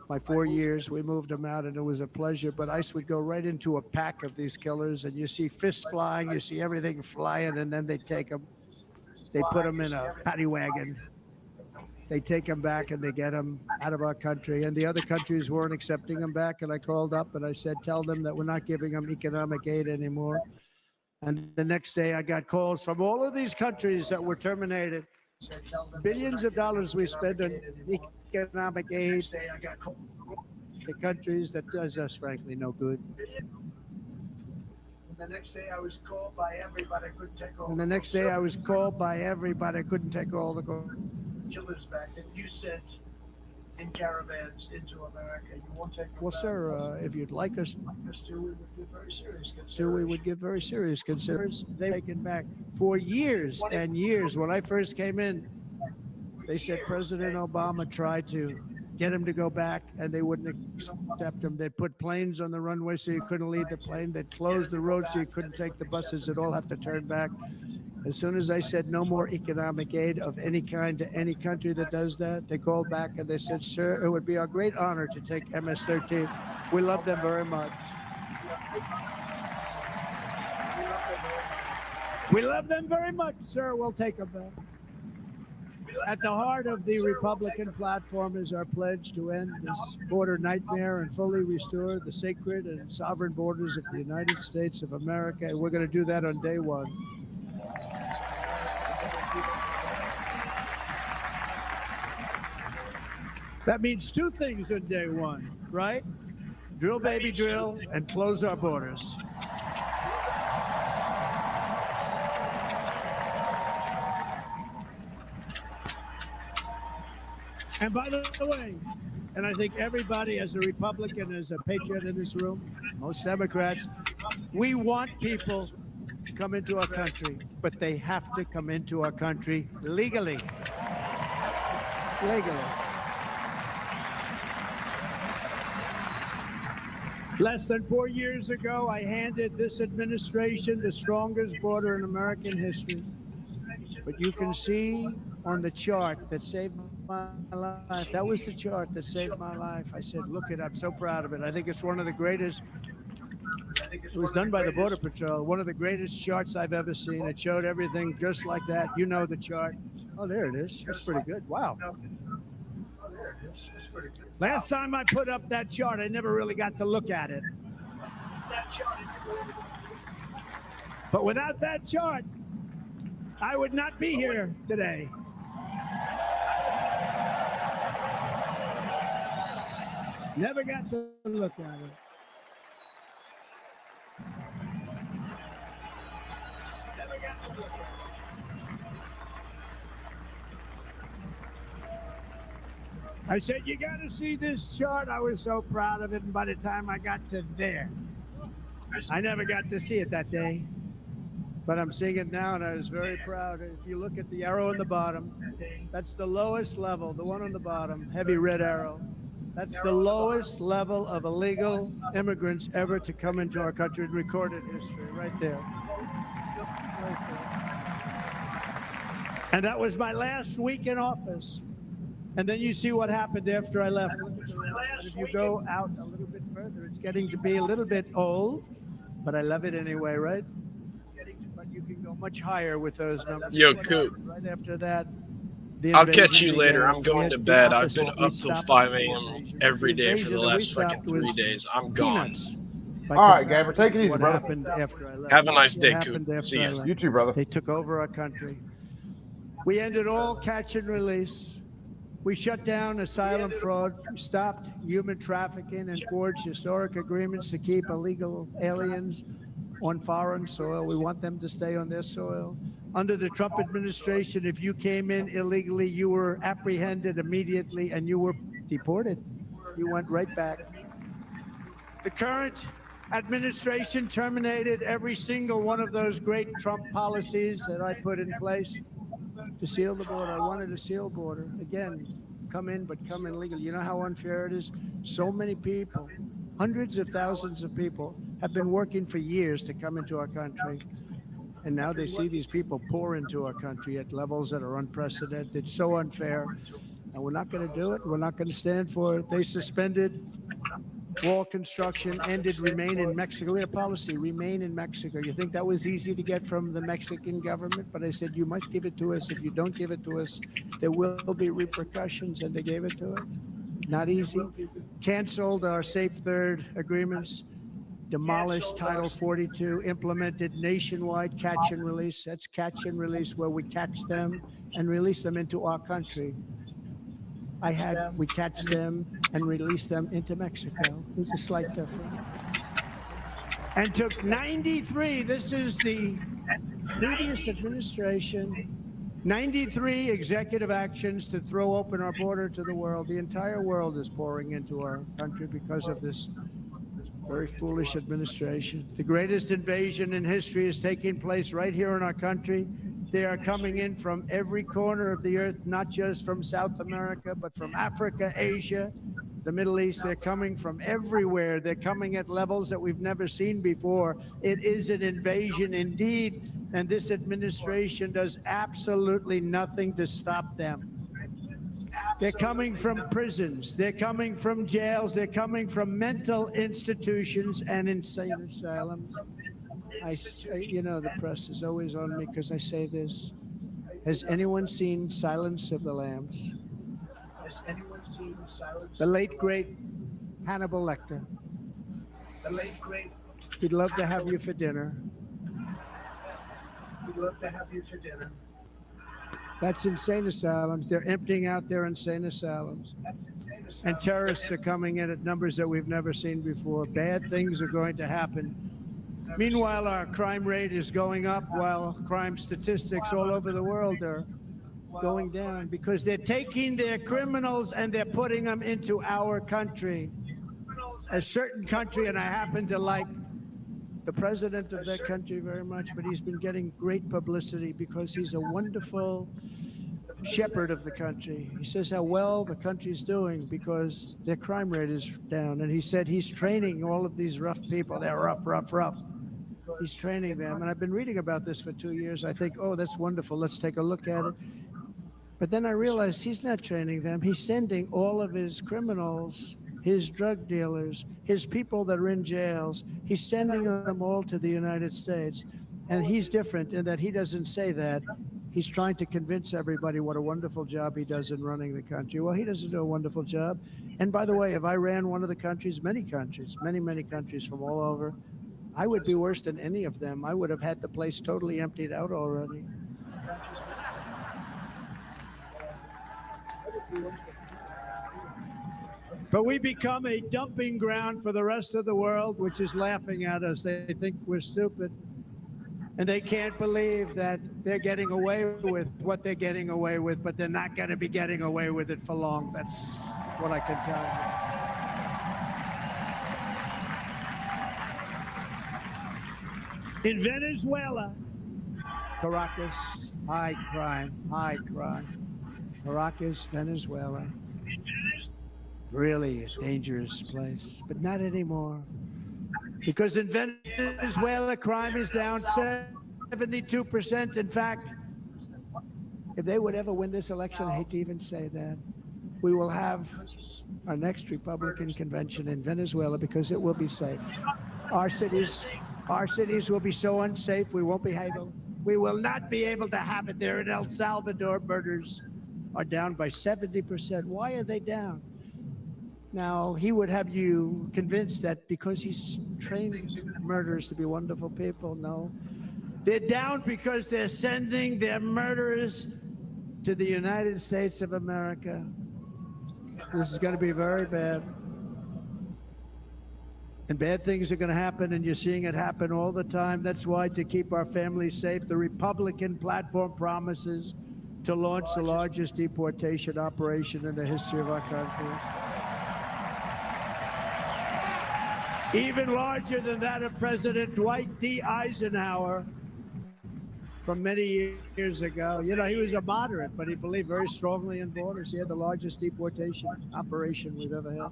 my 4 years. We moved them out, and it was a pleasure. But ICE would go right into a pack of these killers, and you see fists flying, you see everything flying, and then they take them. They put them in a paddy wagon. They take them back, and they get them out of our country. And the other countries weren't accepting them back, and I called up, and I said, tell them that we're not giving them economic aid anymore. And the next day, I got calls from all of these countries that were terminated. Billions of dollars we spend on economic aid to countries that does us, frankly, no good. And the next day I was called by everybody. I couldn't take all. And the next day I was called by everybody. I couldn't take all the killers back that you sent in caravans into America. You won't take them Well, back. sir, if you'd like us to, we would give very serious to, we consideration. would give very serious consideration. They've taken back for years and years. When I first came in, they said President Obama tried to get him to go back, and they wouldn't accept him. They'd put planes on the runway so you couldn't leave the plane. They'd close the road so you couldn't take the buses. They'd all have to turn back. As soon as I said no more economic aid of any kind to any country that does that, they called back and they said, sir, it would be our great honor to take MS-13. We love them very much. We love them very much, sir. We'll take them back. At the heart of the Republican platform is our pledge to end this border nightmare and fully restore the sacred and sovereign borders of the United States of America. And we're going to do that on day one. That means two things on day one, right? Drill, baby, drill, and close our borders. And by the way, and I think everybody as a Republican, as a patriot in this room, most Democrats, we want people to come into our country, but they have to come into our country legally. Legally. Less than 4 years ago, I handed this administration the strongest border in American history. But you can see on the chart that saved my life, that was the chart that saved my life. I said, look it, I'm so proud of it. I think it's one of the greatest. It was done by the Border Patrol, one of the greatest charts I've ever seen. It showed everything just like that. You know the chart. Oh, there it is. That's pretty good. Wow. Last time I put up that chart, I never really got to look at it. But without that chart, I would not be here today. Never got to look at it. Never got to look at it. I said, you got to see this chart. I was so proud of it. And by the time I got to there, I never got to see it that day. But I'm seeing it now, and I was very proud. If you look at the arrow in the bottom, that's the lowest level, the one on the bottom, heavy red arrow. That's the lowest level of illegal immigrants ever to come into our country in recorded history, right there. Right there. And that was my last week in office. And then you see what happened after I left. And if you go out a little bit further, it's getting to be a little bit old, but I love it anyway, right? But you can go much higher with those numbers. Yo, Coop. Right after that, I'll catch you later. I'm going to bed. I've been up till 5 a.m. every day for the last fucking 3 days. I'm gone. All right, Gabber, take it easy, brother. Have a nice day, Coop. See ya. You too, brother. They took over our country. We ended all catch and release. We shut down asylum fraud, stopped human trafficking, and forged historic agreements to keep illegal aliens on foreign soil. We want them to stay on their soil. Under the Trump administration, if you came in illegally, you were apprehended immediately and you were deported. You went right back. The current administration terminated every single one of those great Trump policies that I put in place to seal the border. I wanted to seal border. Again, come in, but come in legally. You know how unfair it is? So many people, hundreds of thousands of people, have been working for years to come into our country. And now they see these people pour into our country at levels that are unprecedented. It's so unfair. And we're not going to do it. We're not going to stand for it. They suspended wall construction, ended remain in Mexico. Their policy, remain in Mexico. You think that was easy to get from the Mexican government? But I said, you must give it to us. If you don't give it to us, there will be repercussions. And they gave it to us. Not easy. Canceled our Safe Third agreements. Demolished Title 42, implemented nationwide catch and release. That's catch and release, where we catch them and release them into our country. we catch them and release them into Mexico. There's a slight difference. And took 93, this is the previous administration, 93 executive actions to throw open our border to the world. The entire world is pouring into our country because of this very foolish administration. The greatest invasion in history is taking place right here in our country. They are coming in from every corner of the earth, not just from South America, but from Africa, Asia, the Middle East. They're coming from everywhere. They're coming at levels that we've never seen before. It is an invasion indeed, and this administration does absolutely nothing to stop them. They're coming from prisons. They're coming from jails. They're coming from mental institutions and insane asylums. The press is always on me because I say this. Has anyone seen Silence of the Lambs? Has anyone seen Silence? The late, great Hannibal Lecter. The late, great. We'd love to have you for dinner. We'd love to have you for dinner. That's insane asylums. They're emptying out their insane asylums. And terrorists are coming in at numbers that we've never seen before. Bad things are going to happen. Meanwhile, our crime rate is going up while crime statistics all over the world are going down because they're taking their criminals and they're putting them into our country. A certain country, and I happen to like the president of that country very much, but he's been getting great publicity because he's a wonderful shepherd of the country. He says how well the country's doing because their crime rate is down. And he said he's training all of these rough people. They're rough. He's training them. And I've been reading about this for 2 years. I think, oh, that's wonderful. Let's take a look at it. But then I realized he's not training them. He's sending all of his criminals, his drug dealers, his people that are in jails, he's sending them all to the United States. And he's different in that he doesn't say that. He's trying to convince everybody what a wonderful job he does in running the country. Well, he doesn't do a wonderful job. And by the way, if I ran one of the countries, many countries from all over, I would be worse than any of them. I would have had the place totally emptied out already. But we become a dumping ground for the rest of the world, which is laughing at us. They think we're stupid. And they can't believe that they're getting away with what they're getting away with, but they're not going to be getting away with it for long. That's what I can tell you. In Venezuela, Caracas, high crime. Caracas, Venezuela. Really a dangerous place, but not anymore. Because in Venezuela, crime is down 72%. In fact, if they would ever win this election, I hate to even say that, we will have our next Republican convention in Venezuela because it will be safe. Our cities will be so unsafe, we won't be able. We will not be able to have it there. In El Salvador, murders are down by 70%. Why are they down? Now, he would have you convinced that because he's trained murderers to be wonderful people. No. They're down because they're sending their murderers to the United States of America. This is going to be very bad. And bad things are going to happen, and you're seeing it happen all the time. That's why, to keep our families safe, the Republican platform promises to launch the largest deportation operation in the history of our country. Even larger than that of President Dwight D. Eisenhower from many years ago. You know, he was a moderate, but he believed very strongly in borders. He had the largest deportation operation we've ever had.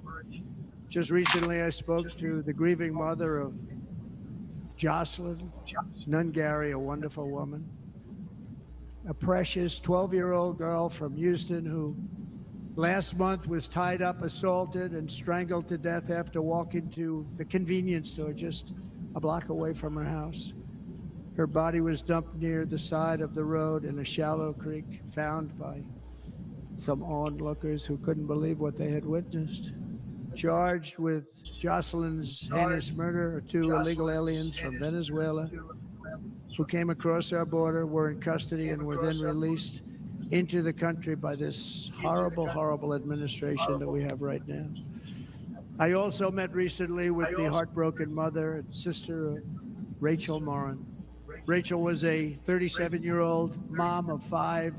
Just recently, I spoke to the grieving mother of Jocelyn Nungary, a wonderful woman, a precious 12-year-old girl from Houston who last month was tied up, assaulted, and strangled to death after walking to the convenience store just a block away from her house. Her body was dumped near the side of the road in a shallow creek, found by some onlookers who couldn't believe what they had witnessed. Charged with Jocelyn's heinous murder are 2 illegal aliens from Venezuela who came across our border, were in custody, and were then released into the country by this horrible, horrible administration that we have right now. I also met recently with the heartbroken mother and sister of Rachel Morin. Rachel was a 37-year-old mom of 5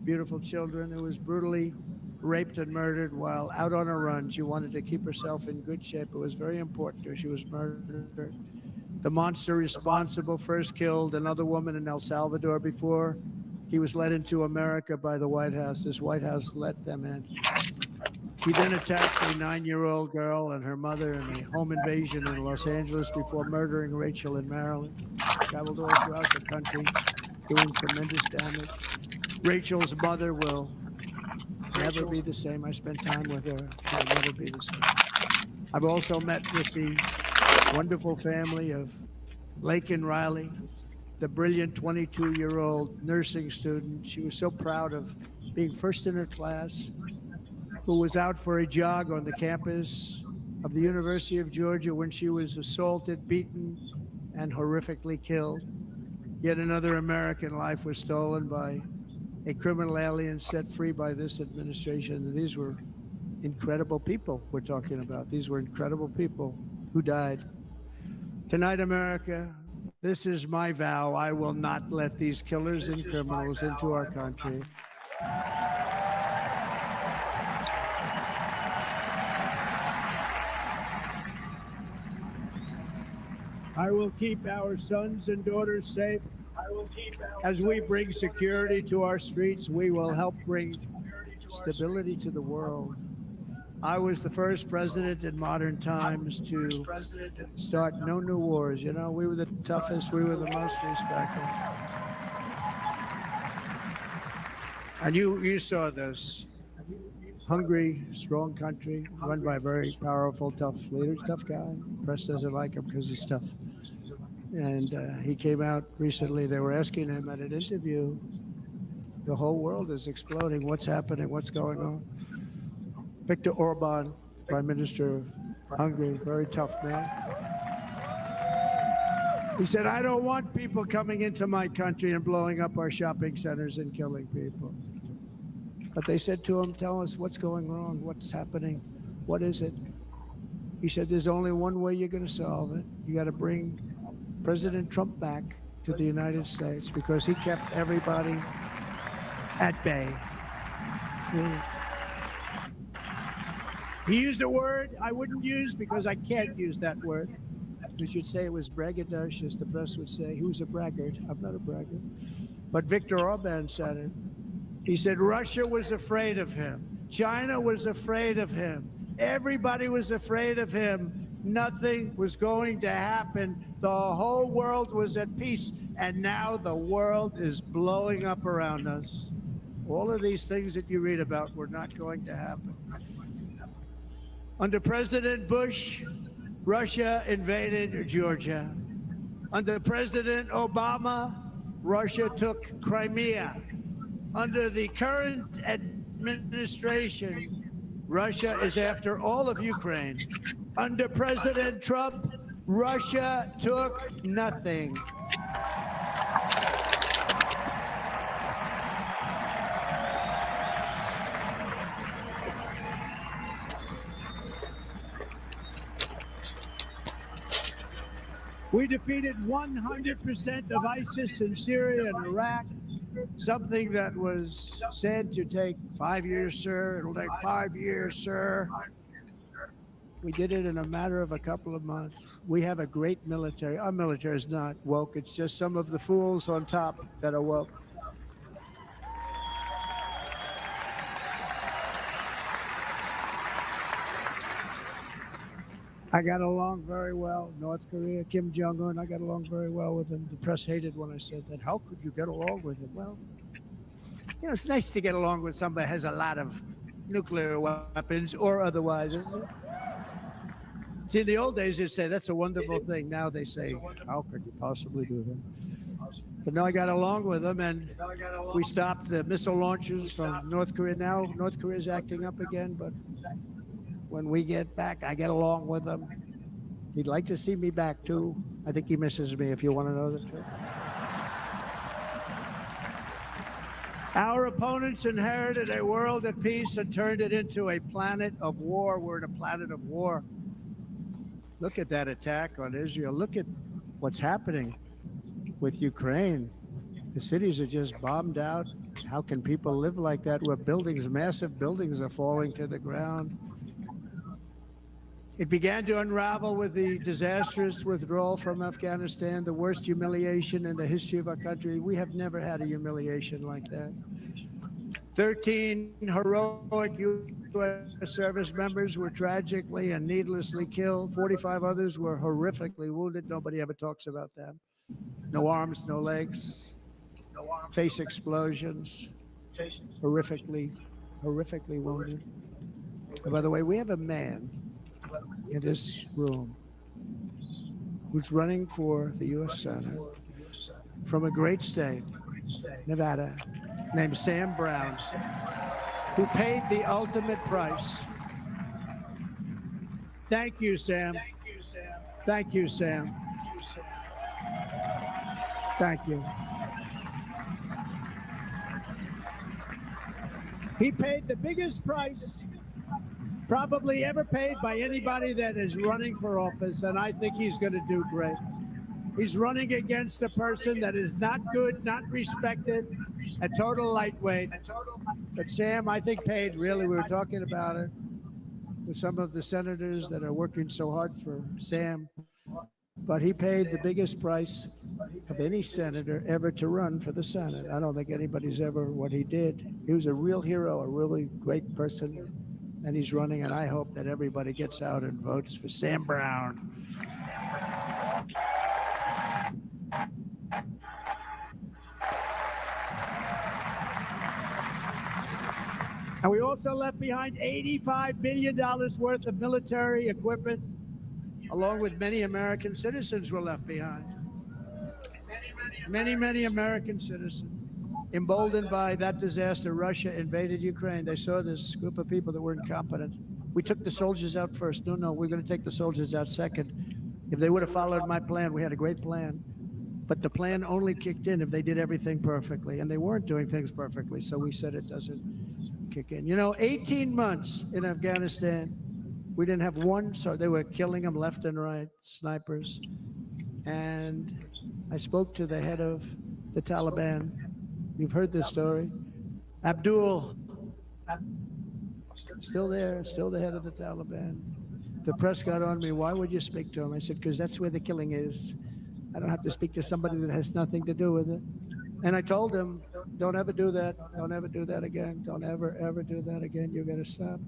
beautiful children who was brutally raped and murdered while out on a run. She wanted to keep herself in good shape. It was very important to her. She was murdered. The monster responsible first killed another woman in El Salvador before he was led into America by the White House. This White House let them in. He then attacked a 9-year-old girl and her mother in a home invasion in Los Angeles before murdering Rachel in Maryland. Traveled all throughout the country, doing tremendous damage. Rachel's mother will never be the same. I spent time with her. She will never be the same. I've also met with the wonderful family of Laken Riley, the brilliant 22-year-old nursing student. She was so proud of being first in her class, who was out for a jog on the campus of the University of Georgia when she was assaulted, beaten, and horrifically killed. Yet another American life was stolen by a criminal alien set free by this administration. And these were incredible people we're talking about. These were incredible people who died. Tonight, America, this is my vow. I will not let these killers and criminals into our country. I will keep our sons and daughters safe. As we bring security to our streets, we will help bring stability to the world. I was the first president in modern times to start no new wars. You know, we were the toughest, we were the most respectful. And you saw this. Hungry, strong country, run by very powerful, tough leaders, tough guy. Press doesn't like him because he's tough. And he came out recently. They were asking him at an interview, the whole world is exploding. What's happening? What's going on? Viktor Orban, Prime Minister of Hungary, very tough man. He said, I don't want people coming into my country and blowing up our shopping centers and killing people. But they said to him, tell us what's going wrong, what's happening, what is it? He said, there's only one way you're going to solve it. You got to bring President Trump back to the United States because he kept everybody at bay. He used a word I wouldn't use because I can't use that word. We should say it was braggadocious. The press would say he was a braggart. I'm not a braggart. But Viktor Orban said it. He said Russia was afraid of him. China was afraid of him. Everybody was afraid of him. Nothing was going to happen. The whole world was at peace. And now the world is blowing up around us. All of these things that you read about were not going to happen. Under President Bush, Russia invaded Georgia. Under President Obama, Russia took Crimea. Under the current administration, Russia is after all of Ukraine. Under President Trump, Russia took nothing. We defeated 100% of ISIS in Syria and Iraq, something that was said to take 5 years, sir. It'll take 5 years, sir. We did it in a matter of a couple of months. We have a great military. Our military is not woke. It's just some of the fools on top that are woke. I got along very well. North Korea, Kim Jong-un, I got along very well with him. The press hated when I said that. How could you get along with him? Well, you know, it's nice to get along with somebody who has a lot of nuclear weapons or otherwise, isn't it? See, in the old days, they'd say, that's a wonderful thing. Now they say, how could you possibly do that? But no, I got along with them, and we stopped the missile launches from North Korea. Now North Korea is acting up again, but when we get back, I get along with him. He'd like to see me back, too. I think he misses me, if you want to know the truth. Our opponents inherited a world at peace and turned it into a planet of war. We're in a planet of war. Look at that attack on Israel. Look at what's happening with Ukraine. The cities are just bombed out. How can people live like that where buildings, massive buildings, are falling to the ground? It began to unravel with the disastrous withdrawal from Afghanistan, the worst humiliation in the history of our country. We have never had a humiliation like that. 13 heroic U.S. service members were tragically and needlessly killed. 45 others were horrifically wounded. Nobody ever talks about them. No arms, no legs, face explosions, horrifically wounded. And by the way, we have a man in this room who's running for the U.S. Senate from a great state, Nevada, named Sam Brown, who paid the ultimate price. Thank you, Sam. Thank you, Sam. Thank you. He paid the biggest price probably ever paid by anybody that is running for office, and I think he's going to do great. He's running against a person that is not good, not respected, a total lightweight. But Sam, I think, paid, really, we were talking about it with some of the senators that are working so hard for Sam, but he paid the biggest price of any senator ever to run for the Senate. I don't think anybody's ever what he did. He was a real hero, a really great person. And he's running, and I hope that everybody gets out and votes for Sam Brown. And we also left behind $85 billion worth of military equipment, along with many American citizens were left behind. Many American citizens. Emboldened by that disaster, Russia invaded Ukraine. They saw this group of people that were incompetent. We took the soldiers out first. No, we're going to take the soldiers out second. If they would have followed my plan, we had a great plan. But the plan only kicked in if they did everything perfectly, and they weren't doing things perfectly, so we said it doesn't kick in. 18 months in Afghanistan, we didn't have one, so they were killing them left and right, snipers. And I spoke to the head of the Taliban. You've heard this story. Abdul, still there, still the head of the Taliban. The press got on me. Why would you speak to him? I said, because that's where the killing is. I don't have to speak to somebody that has nothing to do with it. And I told him, don't ever do that. Don't ever do that again. Don't ever do that again. You got to stop.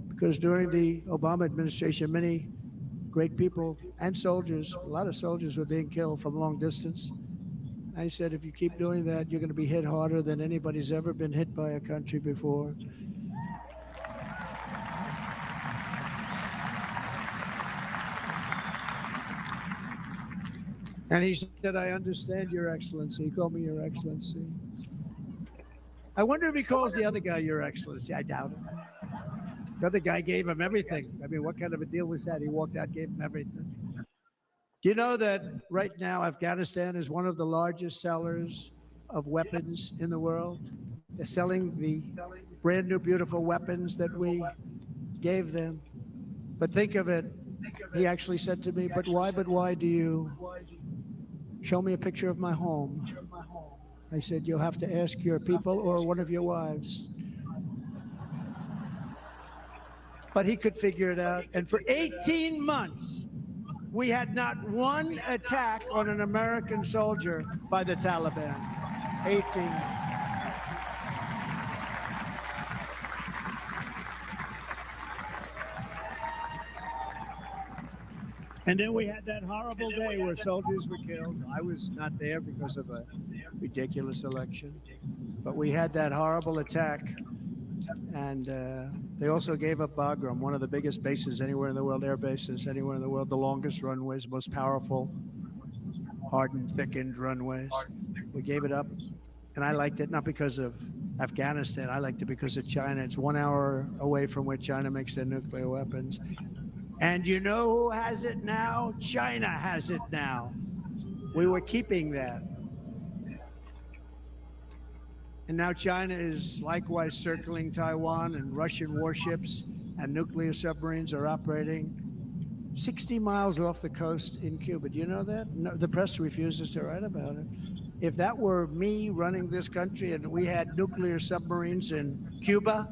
Because during the Obama administration, many great people and soldiers, a lot of soldiers were being killed from long distance. I said, if you keep doing that, you're going to be hit harder than anybody's ever been hit by a country before. And he said, I understand, Your Excellency. He called me Your Excellency. I wonder if he calls the other guy Your Excellency. I doubt it. The other guy gave him everything. I mean, what kind of a deal was that? He walked out, gave him everything. Do you know that right now Afghanistan is one of the largest sellers of weapons in the world? They're selling the brand new, beautiful weapons that we gave them. But think of it. He actually said to me, but why do you show me a picture of my home? I said, you'll have to ask your people or one of your wives. But he could figure it out. And for 18 months, we had not one attack on an American soldier by the Taliban. 18. And then we had that horrible day where soldiers were killed. I was not there because of a ridiculous election. But we had that horrible attack. And they also gave up Bagram, one of the biggest bases anywhere in the world, air bases anywhere in the world, the longest runways, most powerful, hardened, thickened runways. We gave it up. And I liked it not because of Afghanistan. I liked it because of China. It's 1 hour away from where China makes their nuclear weapons. And you know who has it now? China has it now. We were keeping that. And now China is likewise circling Taiwan, and Russian warships and nuclear submarines are operating 60 miles off the coast in Cuba. Do you know that? No, the press refuses to write about it. If that were me running this country and we had nuclear submarines in Cuba,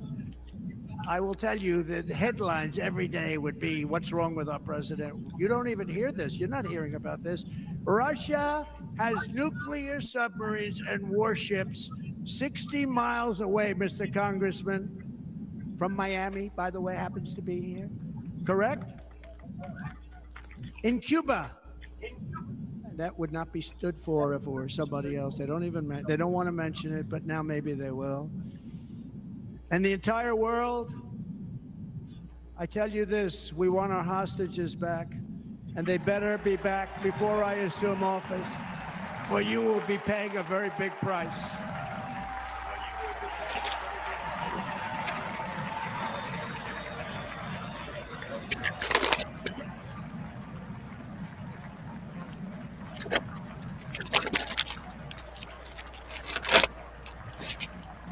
I will tell you that the headlines every day would be, what's wrong with our president? You don't even hear this. You're not hearing about this. Russia has nuclear submarines and warships 60 miles away, Mr. Congressman, from Miami, by the way, happens to be here. Correct? In Cuba. That would not be stood for if it were somebody else. They don't want to mention it, but now maybe they will. And the entire world, I tell you this, we want our hostages back, and they better be back before I assume office, or you will be paying a very big price.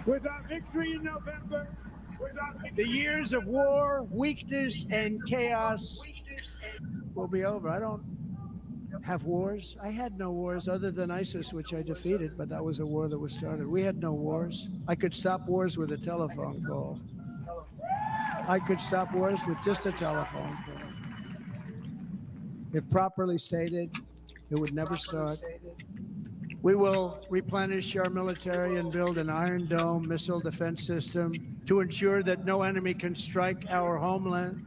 With our victory in November, the years of war, weakness, and chaos will be over. I don't have wars. I had no wars other than ISIS, which I defeated, but that was a war that was started. We had no wars. I could stop wars with a telephone call. I could stop wars with just a telephone call. If properly stated, it would never start. We will replenish our military and build an Iron Dome missile defense system to ensure that no enemy can strike our homeland.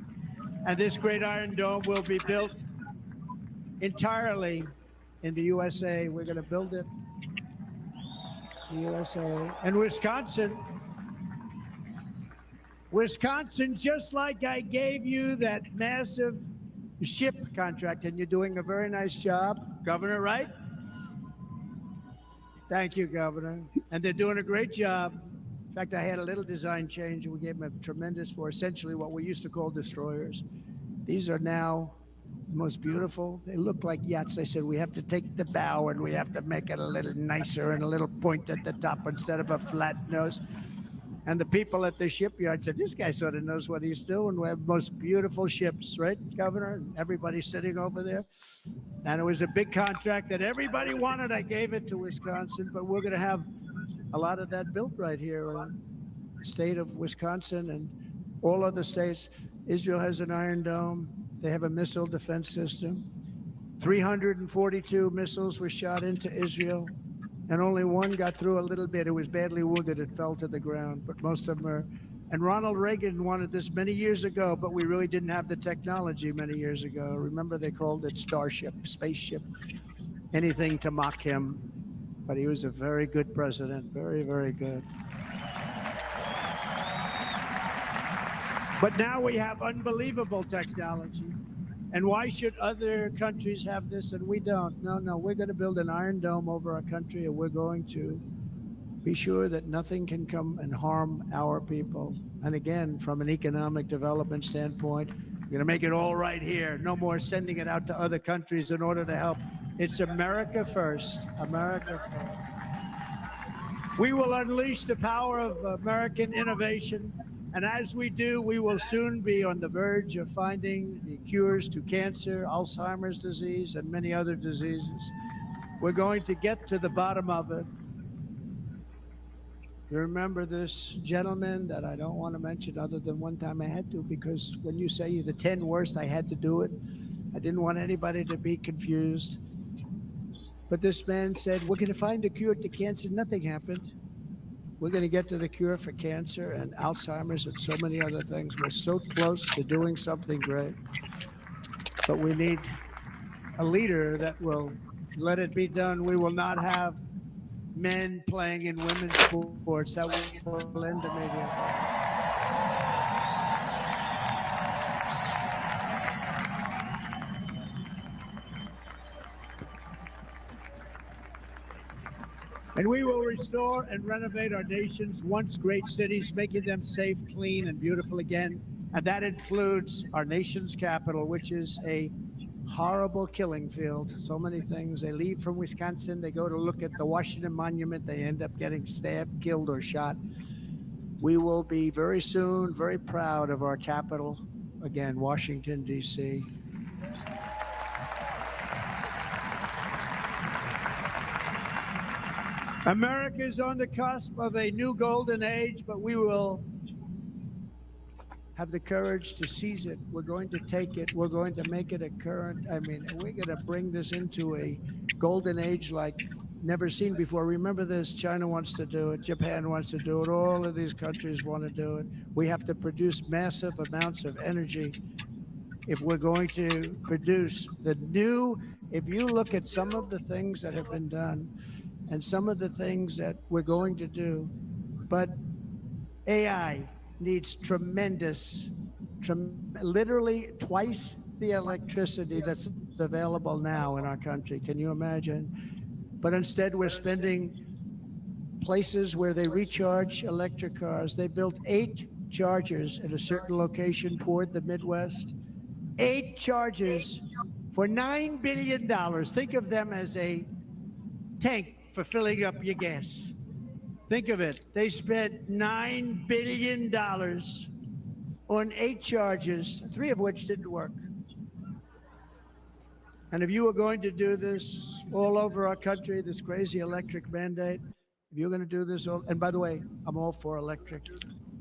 And this great Iron Dome will be built entirely in the USA. We're going to build it in the USA. And Wisconsin, just like I gave you that massive ship contract, and you're doing a very nice job, Governor, right? Thank you, Governor. And they're doing a great job. In fact, I had a little design change, and we gave them a tremendous for essentially what we used to call destroyers. These are now the most beautiful. They look like yachts. I said, we have to take the bow and we have to make it a little nicer and a little point at the top instead of a flat nose. And the people at the shipyard said, this guy sort of knows what he's doing. We have the most beautiful ships, right, Governor? And everybody's sitting over there. And it was a big contract that everybody wanted. I gave it to Wisconsin, but we're going to have a lot of that built right here in the state of Wisconsin and all other states. Israel has an Iron Dome. They have a missile defense system. 342 missiles were shot into Israel, and only one got through a little bit. It was badly wounded. It fell to the ground, but most of them are. And Ronald Reagan wanted this many years ago, but we really didn't have the technology many years ago. Remember, they called it Starship, spaceship, anything to mock him. But he was a very good president, very, very good. But now we have unbelievable technology. And why should other countries have this and we don't? No, we're going to build an Iron Dome over our country, and we're going to be sure that nothing can come and harm our people. And again, from an economic development standpoint, we're going to make it all right here. No more sending it out to other countries in order to help. It's America first. America first. We will unleash the power of American innovation. And as we do, we will soon be on the verge of finding the cures to cancer, Alzheimer's disease, and many other diseases. We're going to get to the bottom of it. You remember this gentleman that I don't want to mention other than one time I had to, because when you say the 10 worst, I had to do it. I didn't want anybody to be confused. But this man said, we're going to find the cure to cancer. Nothing happened. We're going to get to the cure for cancer and Alzheimer's and so many other things. We're so close to doing something great. But we need a leader that will let it be done. We will not have men playing in women's sports. That will end immediately. And we will restore and renovate our nation's once great cities, making them safe, clean, and beautiful again. And that includes our nation's capital, which is a horrible killing field. So many things. They leave from Wisconsin, they go to look at the Washington Monument, they end up getting stabbed, killed, or shot. We will be very soon very proud of our capital, again, Washington, D.C. America is on the cusp of a new golden age, but we will have the courage to seize it. We're going to take it. We're going to make it a current. I mean, we're going to bring this into a golden age like never seen before. Remember this, China wants to do it. Japan wants to do it. All of these countries want to do it. We have to produce massive amounts of energy if we're going to produce the new, if you look at some of the things that have been done and some of the things that we're going to do, but AI needs literally twice the electricity that's available now in our country. Can you imagine? But instead, we're spending places where they recharge electric cars. They built 8 chargers at a certain location toward the Midwest. 8 chargers for $9 billion. Think of them as a tank for filling up your gas. Think of it. They spent $9 billion on 8 charges, 3 of which didn't work. And if you were going to do this all over our country, this crazy electric mandate, if you're going to do this, and by the way, I'm all for electric.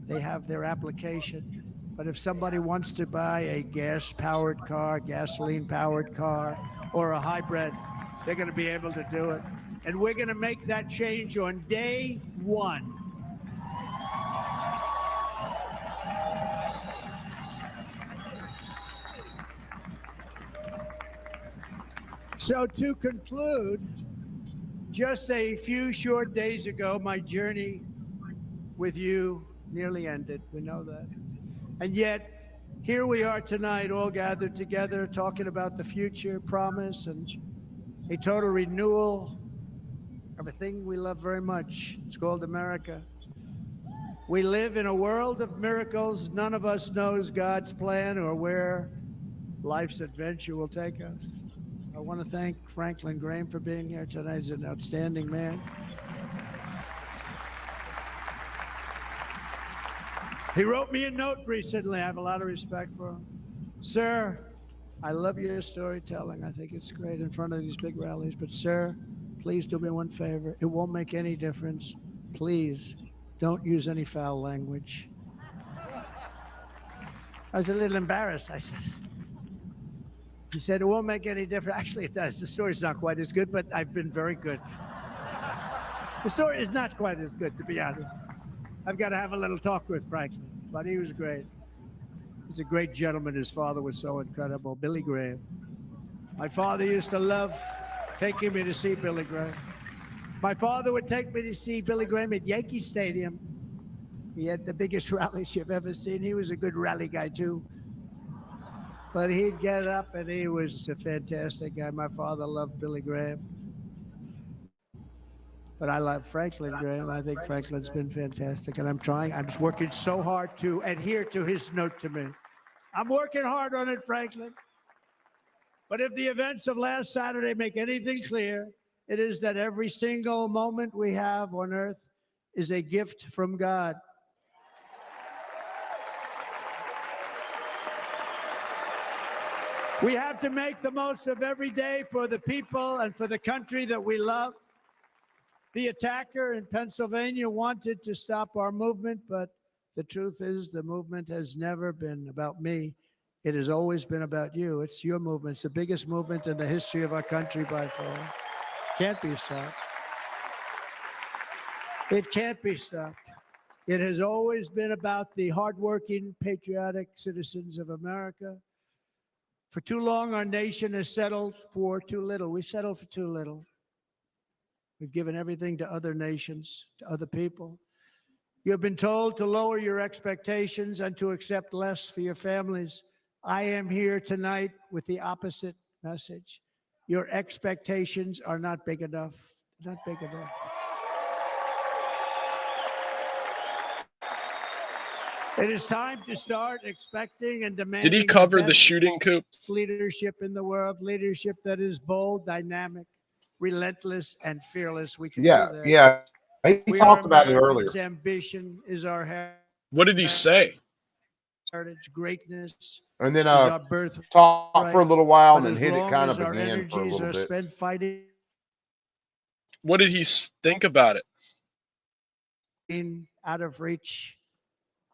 They have their application. But if somebody wants to buy a gas-powered car, gasoline-powered car, or a hybrid, they're going to be able to do it. And we're going to make that change on day 1. So to conclude, just a few short days ago, my journey with you nearly ended. We know that. And yet, here we are tonight, all gathered together, talking about the future, promise, and a total renewal of a thing we love very much. It's called America. We live in a world of miracles. None of us knows God's plan or where life's adventure will take us. I want to thank Franklin Graham for being here tonight. He's an outstanding man. He wrote me a note recently. I have a lot of respect for him. Sir, I love your storytelling. I think it's great in front of these big rallies. But sir, please do me one favor. It won't make any difference. Please don't use any foul language. I was a little embarrassed. I said, he said, it won't make any difference. Actually, it does. The story's not quite as good, but I've been very good. The story is not quite as good, to be honest. I've got to have a little talk with Franklin, but he was great. He's a great gentleman. His father was so incredible, Billy Graham. My father used to love taking me to see Billy Graham. My father would take me to see Billy Graham at Yankee Stadium. He had the biggest rallies you've ever seen. He was a good rally guy, too. But he'd get up, and he was a fantastic guy. My father loved Billy Graham. But I love Franklin Graham. I think Franklin's been fantastic. And I'm just working so hard to adhere to his note to me. I'm working hard on it, Franklin. But if the events of last Saturday make anything clear, it is that every single moment we have on earth is a gift from God. We have to make the most of every day for the people and for the country that we love. The attacker in Pennsylvania wanted to stop our movement, but the truth is the movement has never been about me. It has always been about you. It's your movement. It's the biggest movement in the history of our country by far. Can't be stopped. It can't be stopped. It has always been about the hardworking, patriotic citizens of America. For too long, our nation has settled for too little. We settled for too little. We've given everything to other nations, to other people. You've been told to lower your expectations and to accept less for your families. I am here tonight with the opposite message. Your expectations are not big enough. Not big enough. It is time to start expecting and demanding. Did he cover the best shooting coup? leadership in the world, leadership that is bold, dynamic, relentless, and fearless. We can do that. Yeah. He talked about it earlier. Ambition is our heritage. What did he say? Greatness And then is our birth. talk for a little while and then as hit it long kind as of our again for a energies little are bit. spent fighting What did he think about it? out of reach,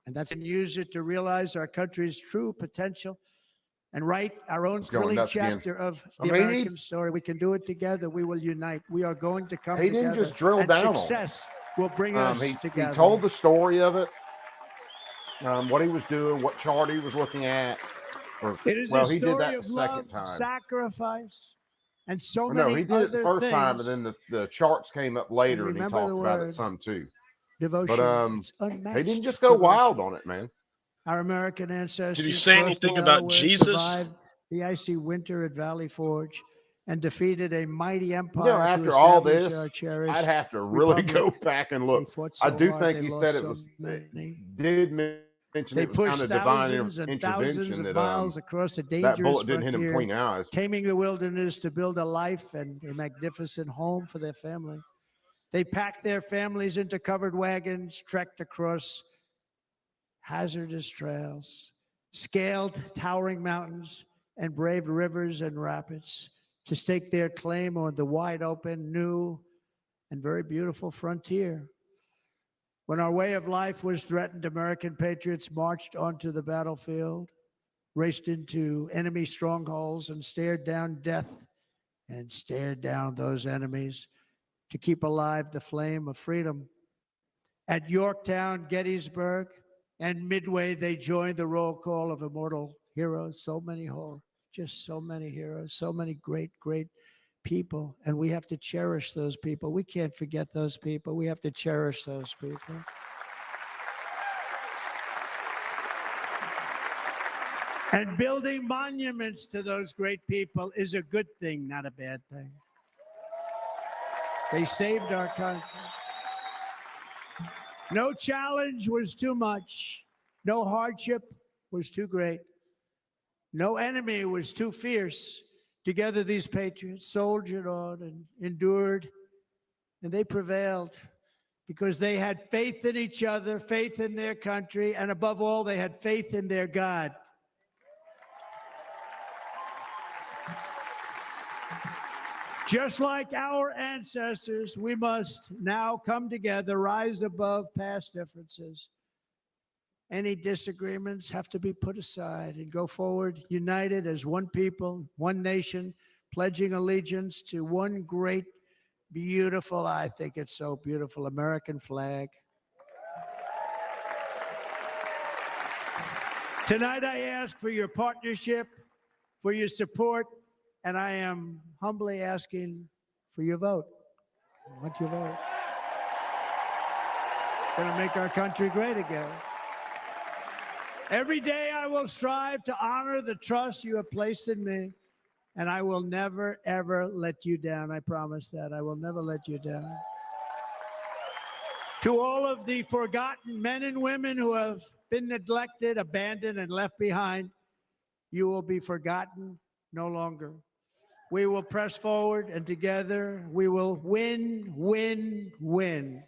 and that's and use it to realize our country's true potential and write our own thrilling chapter of the American story. We can do it together. We will unite. We are going to come together. He didn't just drill down on it. Success will bring us together. He told the story of it, what he was doing, what chart he was looking at. It is well, a he did story that of the love, second time. Sacrifice, and so no, many he did other it the first things. time, and then the charts came up later, and he talked about it some too. Devotion. But he didn't just go wild on it, man. Our American ancestors. Did he say anything about Jesus? Survived the icy winter at Valley Forge and defeated a mighty empire. You know, after all this, I'd have to really go back and look. I do think he said it was. Did mention they it was kind of divine thousands intervention of miles across a dangerous that bullet didn't hit him frontier, between the eyes. Taming the wilderness to build a life and a magnificent home for their family. They packed their families into covered wagons, trekked across hazardous trails, scaled towering mountains, and braved rivers and rapids to stake their claim on the wide open, new, and very beautiful frontier. When our way of life was threatened, American patriots marched onto the battlefield, raced into enemy strongholds, and stared down death and stared down those enemies to keep alive the flame of freedom. At Yorktown, Gettysburg, and Midway, they joined the roll call of immortal heroes. So many heroes, so many great, great people. And we have to cherish those people. We can't forget those people. We have to cherish those people. And building monuments to those great people is a good thing, not a bad thing. They saved our country. No challenge was too much. No hardship was too great. No enemy was too fierce. Together, these patriots soldiered on and endured, and they prevailed because they had faith in each other, faith in their country, and above all, they had faith in their God. Just like our ancestors, we must now come together, rise above past differences. Any disagreements have to be put aside and go forward, united as one people, one nation, pledging allegiance to one great, beautiful, I think it's so beautiful, American flag. Tonight, I ask for your partnership, for your support, and I am humbly asking for your vote. I want your vote. It's going to make our country great again. Every day I will strive to honor the trust you have placed in me, and I will never, ever let you down. I promise that. I will never let you down. To all of the forgotten men and women who have been neglected, abandoned, and left behind, you will be forgotten no longer. We will press forward, and together we will win, win, win.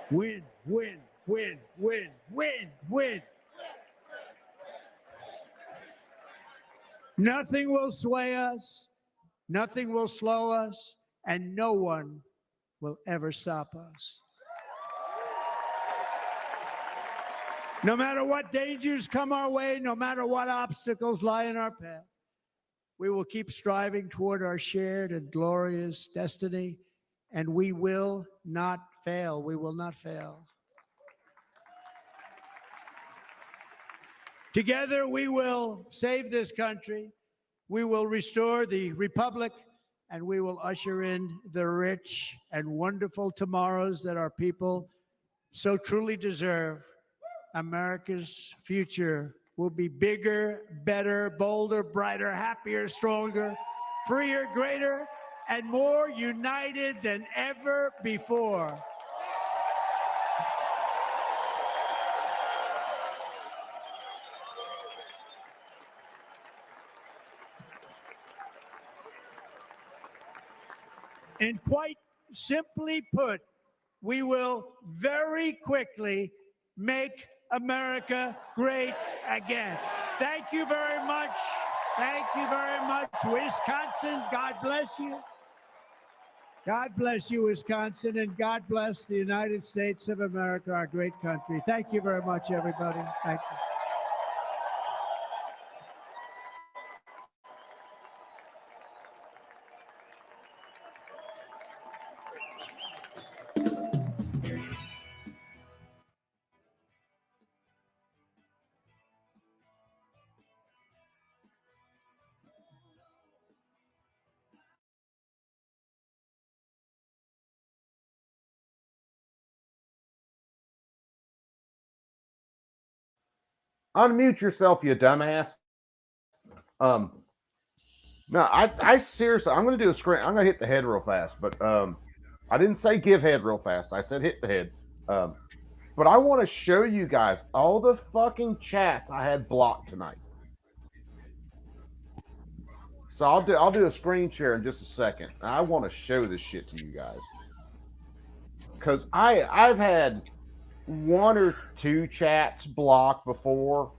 Win, win, win, win, win, win. Nothing will sway us, nothing will slow us, and no one will ever stop us. No matter what dangers come our way, no matter what obstacles lie in our path, we will keep striving toward our shared and glorious destiny, and we will not fail. We will not fail. Together, we will save this country. We will restore the republic, and we will usher in the rich and wonderful tomorrows that our people so truly deserve. America's future will be bigger, better, bolder, brighter, happier, stronger, freer, greater, and more united than ever before. And quite simply put, we will very quickly make America great again. Thank you very much. Thank you very much, Wisconsin. God bless you. God bless you, Wisconsin, and God bless the United States of America, our great country. Thank you very much, everybody. Thank you. Unmute yourself, you dumbass. No, I seriously, I'm going to do a screen. I'm going to hit the head real fast, but I didn't say give head real fast. I said hit the head. But I want to show you guys all the fucking chats I had blocked tonight. So I'll do a screen share in just a second. I want to show this shit to you guys. Because I've had 1 or 2 chats blocked before.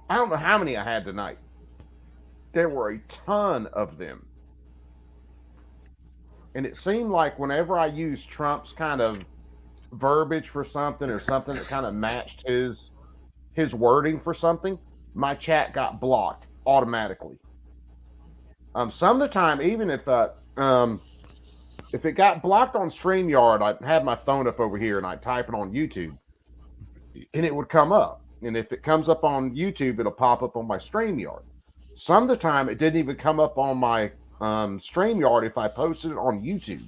I don't know how many I had tonight. There were a ton of them. And it seemed like whenever I used Trump's kind of verbiage for something or something that kind of matched his wording for something, my chat got blocked automatically. Some of the time, even if it got blocked on StreamYard, I'd have my phone up over here and I'd type it on YouTube and it would come up. And if it comes up on YouTube, it'll pop up on my StreamYard. Some of the time, it didn't even come up on my StreamYard if I posted it on YouTube.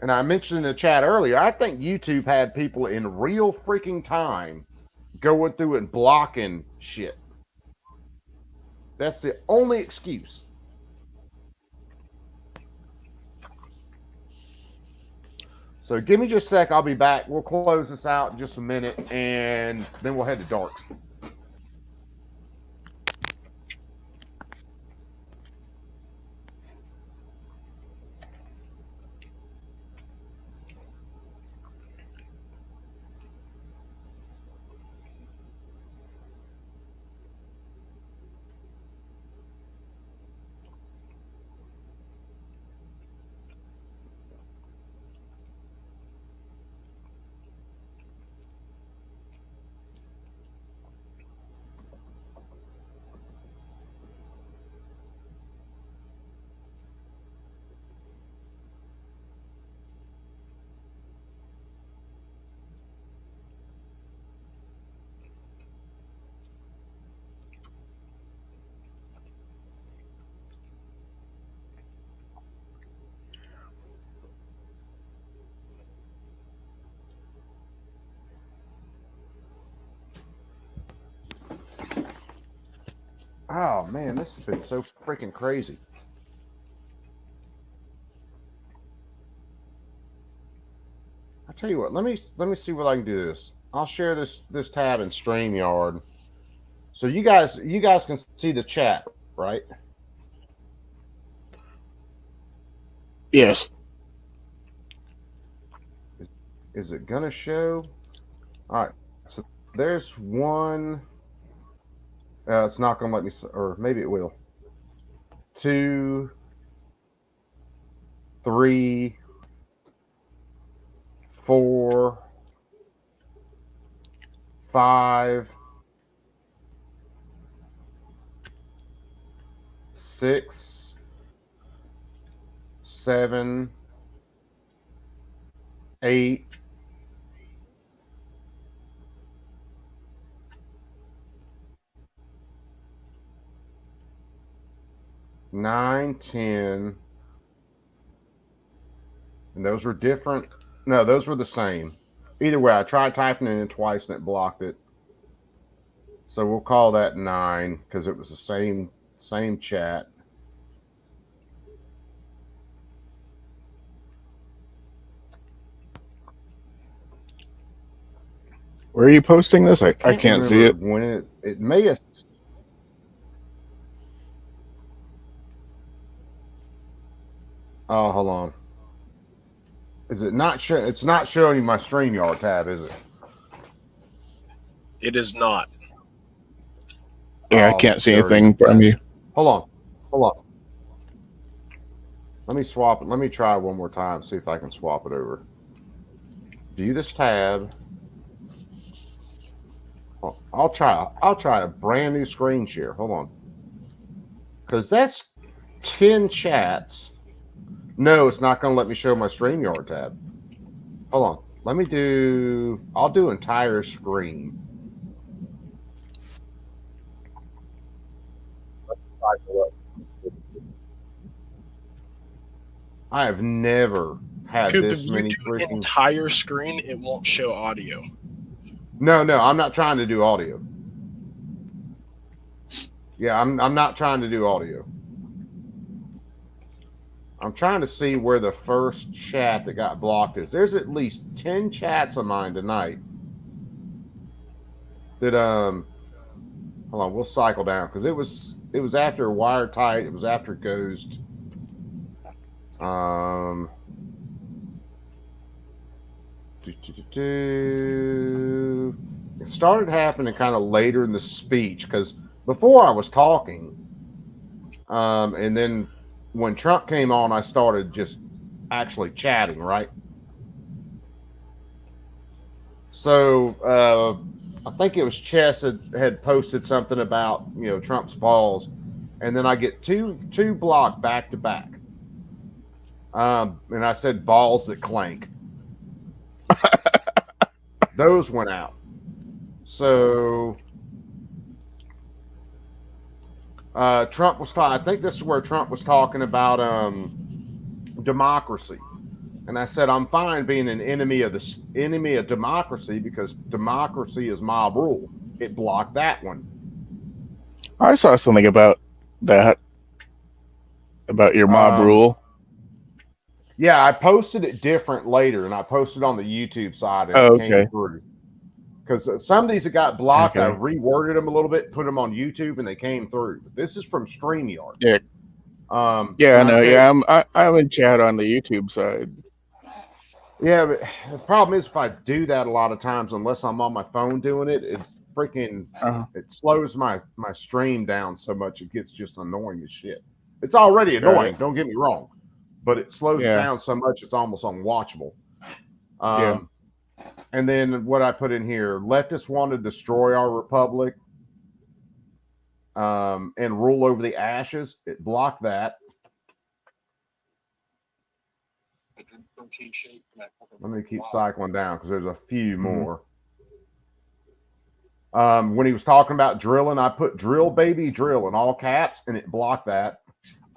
And I mentioned in the chat earlier, I think YouTube had people in real freaking time going through and blocking shit. That's the only excuse. So give me just a sec. I'll be back. We'll close this out in just a minute, and then we'll head to Darks. Oh man, this has been so freaking crazy. I tell you what, let me see what I can do this. I'll share this tab in StreamYard, so you guys can see the chat, right? Yes. Is it gonna show? All right. So there's one. It's not gonna let me, or maybe it will. 2, 3, 4, 5, 6, 7, 8, 9, 10, and those are different No, those were the same. Either way, I tried typing it in twice and it blocked it. So we'll call that 9 because it was the same chat. Where are you posting this? I can't see it. When it may have. Oh, hold on. Is it not showing? It's not showing you my StreamYard tab, is it? It is not. Yeah, I can't see anything from you. Hold on. Let me swap it. Let me try one more time. See if I can swap it over. View this tab. I'll try a brand new screen share. Hold on. Because that's 10 chats. No, it's not going to let me show my StreamYard tab. Hold on. I'll do entire screen. I have never had Coop, this if many you do freaking entire screen, it won't show audio. No, I'm not trying to do audio. Yeah, I'm not trying to do audio. I'm trying to see where the first chat that got blocked is. There's at least 10 chats of mine tonight that hold on, we'll cycle down because it was after Wiretight, it was after Ghost. It started happening kind of later in the speech because before I was talking, and then when Trump came on, I started just actually chatting, right? So I think it was Chess had posted something about Trump's balls, and then I get two blocked back to back, and I said balls that clank. Those went out. So Trump was talking. I think this is where Trump was talking about democracy, and I said I'm fine being an enemy of democracy because democracy is mob rule. It blocked that one. I saw something about that, about your mob rule. Yeah, I posted it different later, and I posted on the YouTube side, and it came through. Because some of these that got blocked, I reworded them a little bit, put them on YouTube, and they came through. But this is from StreamYard. Yeah. Yeah, I know. I'm in chat on the YouTube side. Yeah, but the problem is if I do that a lot of times, unless I'm on my phone doing it, it freaking it slows my stream down so much it gets just annoying as shit. It's already annoying, don't get me wrong, but it slows it down so much it's almost unwatchable. And then what I put in here, leftists want to destroy our republic and rule over the ashes. It blocked that. Let me keep cycling down because there's a few more. When he was talking about drilling, I put drill baby drill in all caps and it blocked that.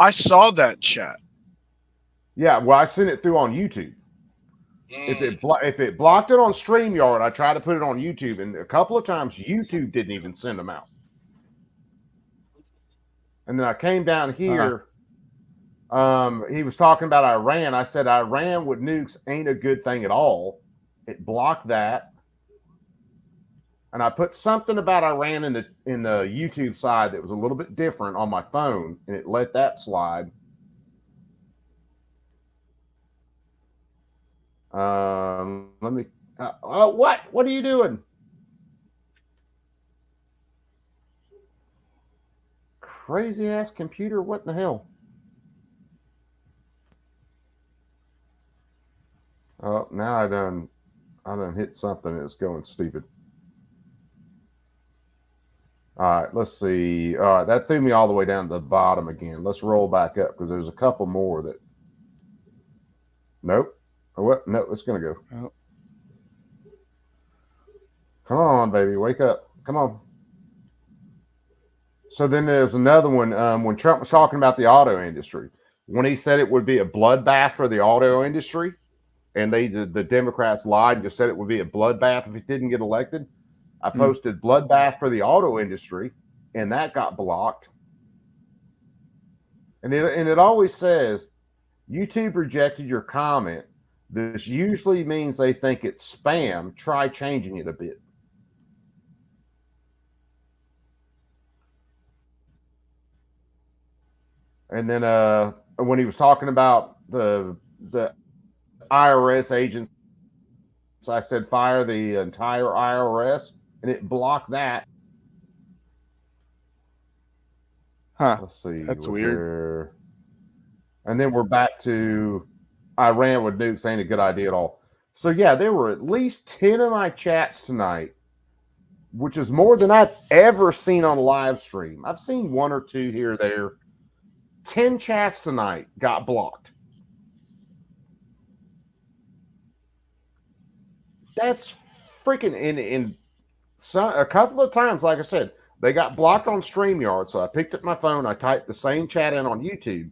I saw that chat. Yeah, well, I sent it through on YouTube. If it blocked it on StreamYard, I tried to put it on YouTube, and a couple of times YouTube didn't even send them out. And then I came down here. He was talking about Iran. I said Iran with nukes ain't a good thing at all. It blocked that. And I put something about Iran in the YouTube side that was a little bit different on my phone, and it let that slide. Let me. What are you doing? Crazy ass computer! What in the hell? Oh, now I done hit something that's going stupid. All right, let's see. All right, that threw me all the way down to the bottom again. Let's roll back up because there's a couple more that. Nope. Oh, what? No, it's gonna go. Oh. Come on, baby, wake up. Come on. So then there's another one. When Trump was talking about the auto industry, when he said it would be a bloodbath for the auto industry, and the Democrats lied and just said it would be a bloodbath if it didn't get elected. I posted bloodbath for the auto industry, and that got blocked. And it always says, YouTube rejected your comment. This usually means they think it's spam. Try changing it a bit. And then when he was talking about the IRS agents, I said fire the entire IRS, and it blocked that. Huh. Let's see. That's weird. There... And then we're back to Iran with nukes ain't a good idea at all. So yeah, there were at least 10 of my chats tonight, which is more than I've ever seen on a live stream. I've seen 1 or 2 here or there. 10 chats tonight got blocked. That's freaking in a couple of times, like I said, they got blocked on StreamYard. So I picked up my phone, I typed the same chat in on YouTube.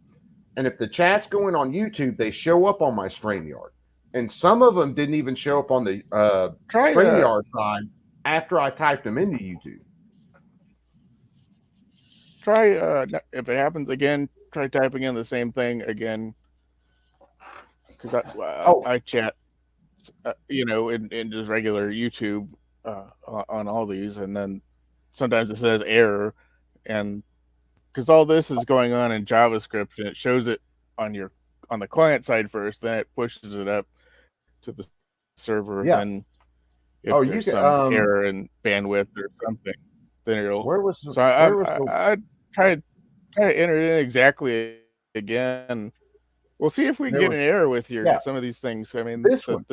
And if the chat's going on YouTube, they show up on my StreamYard. And some of them didn't even show up on the StreamYard side after I typed them into YouTube. Try, if it happens again, try typing in the same thing again. Because I chat, in just regular YouTube on all these. And then sometimes it says error. And because all this is going on in JavaScript, and it shows it on the client side first, then it pushes it up to the server. Yeah. Then if there's some error in bandwidth or something, then it'll. I try to enter it in exactly again. We'll see if we can get an error with some of these things. I mean, this one,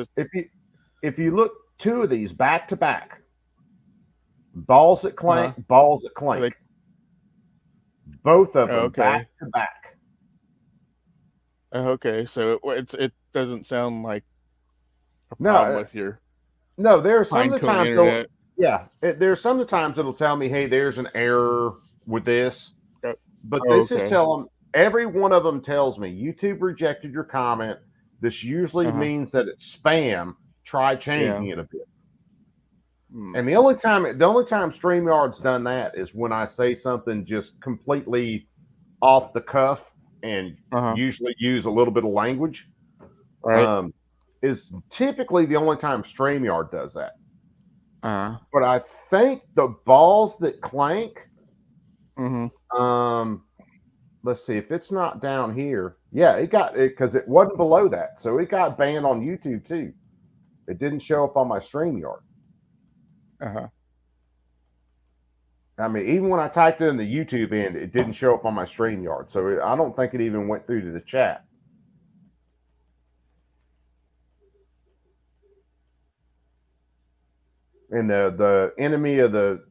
if you look 2 of these back to back, balls that clank, balls that clank. Both of them back to back. Okay, so it doesn't sound like a problem with your. No, there are some of the times. There's some of the times it'll tell me, "Hey, there's an error with this," but this is telling every one of them tells me YouTube rejected your comment. This usually means that it's spam. Try changing it a bit. And the only time StreamYard's done that is when I say something just completely off the cuff and usually use a little bit of language. Right. Is typically the only time StreamYard does that. But I think the balls that clank. Let's see if it's not down here. Yeah, it got it because it wasn't below that, so it got banned on YouTube too. It didn't show up on my StreamYard. I mean, even when I typed it in the YouTube end, it didn't show up on my StreamYard. So I don't think it even went through to the chat. And the enemy of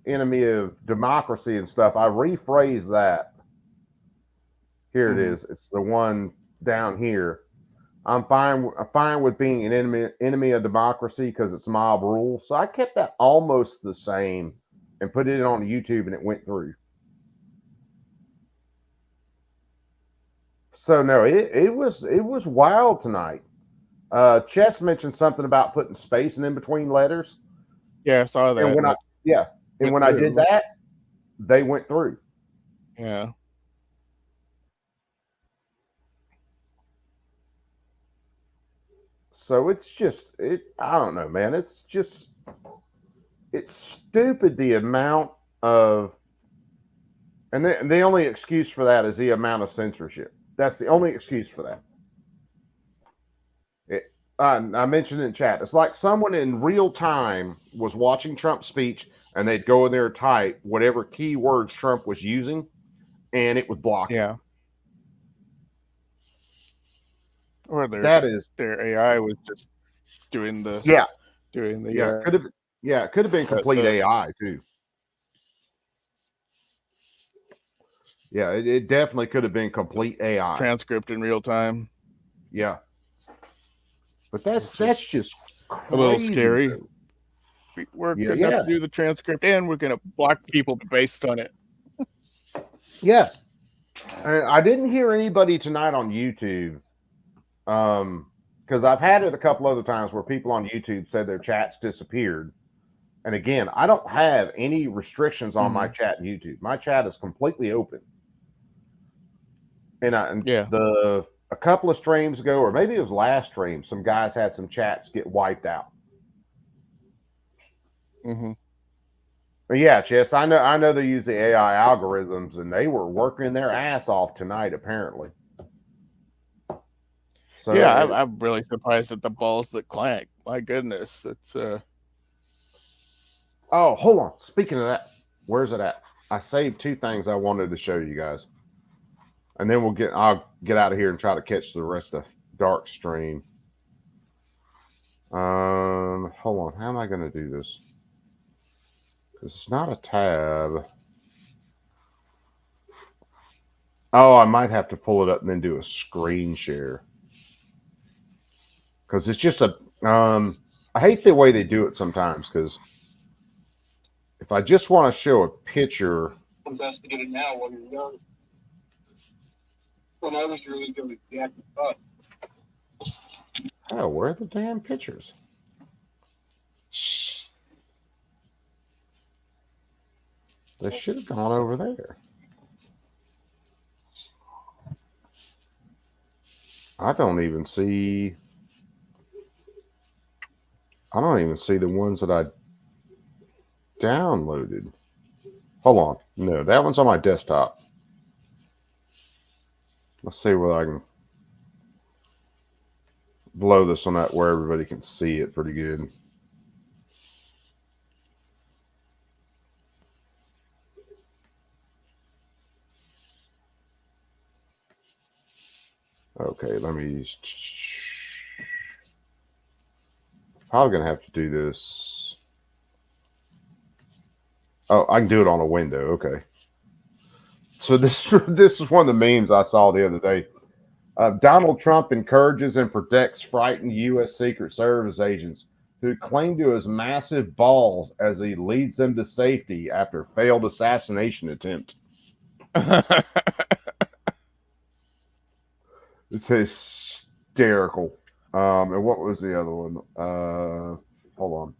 democracy and stuff, I rephrased that. Here it is. It's the one down here. I'm fine with being an enemy of democracy because it's mob rule. So I kept that almost the same and put it on YouTube, and it went through. So no, it was wild tonight. Chess mentioned something about putting spacing in between letters. Yeah, I saw that. And when I did that, they went through. Yeah. So it's just I don't know, man. It's stupid the amount of, and the only excuse for that is the amount of censorship. That's the only excuse for that. I mentioned in chat, it's like someone in real time was watching Trump's speech and they'd go in there and type whatever keywords Trump was using, and it would block. Yeah. Or their AI was just doing the it could have been complete AI too. Yeah, it definitely could have been complete AI transcript in real time. Yeah, but that's just crazy, a little scary. Though. We're going to do the transcript, and we're going to block people based on it. Yeah, I didn't hear anybody tonight on YouTube because I've had it a couple other times where people on YouTube said their chats disappeared. And again, I don't have any restrictions on my chat in YouTube. My chat is completely open. And a couple of streams ago, or maybe it was last stream, some guys had some chats get wiped out. But yeah, Chess, I know they use the AI algorithms, and they were working their ass off tonight, apparently. So yeah, I'm really surprised at the balls that clank. My goodness, it's Oh, hold on. Speaking of that, where's it at? I saved 2 things I wanted to show you guys, and then I'll get out of here and try to catch the rest of Dark Stream. Hold on. How am I going to do this? Because it's not a tab. Oh, I might have to pull it up and then do a screen share. Because it's just a, I hate the way they do it sometimes, because if I just want to show a picture. It's best to get it now while you're young. When I was really good at the active thought. Oh, where are the damn pictures? They should have gone over there. I don't even see the ones that I downloaded. Hold on. No, that one's on my desktop. Let's see whether I can blow this one out where everybody can see it pretty good. Okay, let me. Probably gonna have to do this. Oh, I can do it on a window. Okay. So this is one of the memes I saw the other day. Donald Trump encourages and protects frightened U.S. Secret Service agents who cling to his massive balls as he leads them to safety after failed assassination attempt. It's hysterical. And what was the other one? Hold on.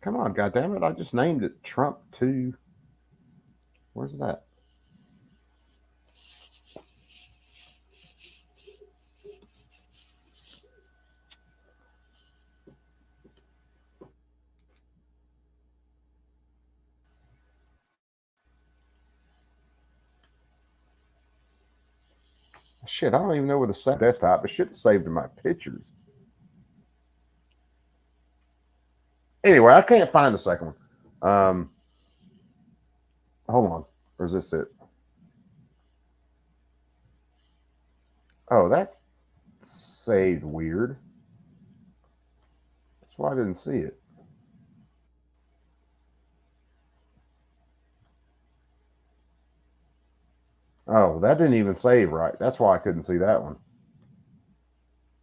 Come on, goddammit. I just named it Trump 2. Where's that? Shit, I don't even know where the desktop. It should have saved in my pictures. Anyway, I can't find the second one. Hold on. Or is this it? Oh, that saved weird. That's why I didn't see it. Oh, that didn't even save right. That's why I couldn't see that one.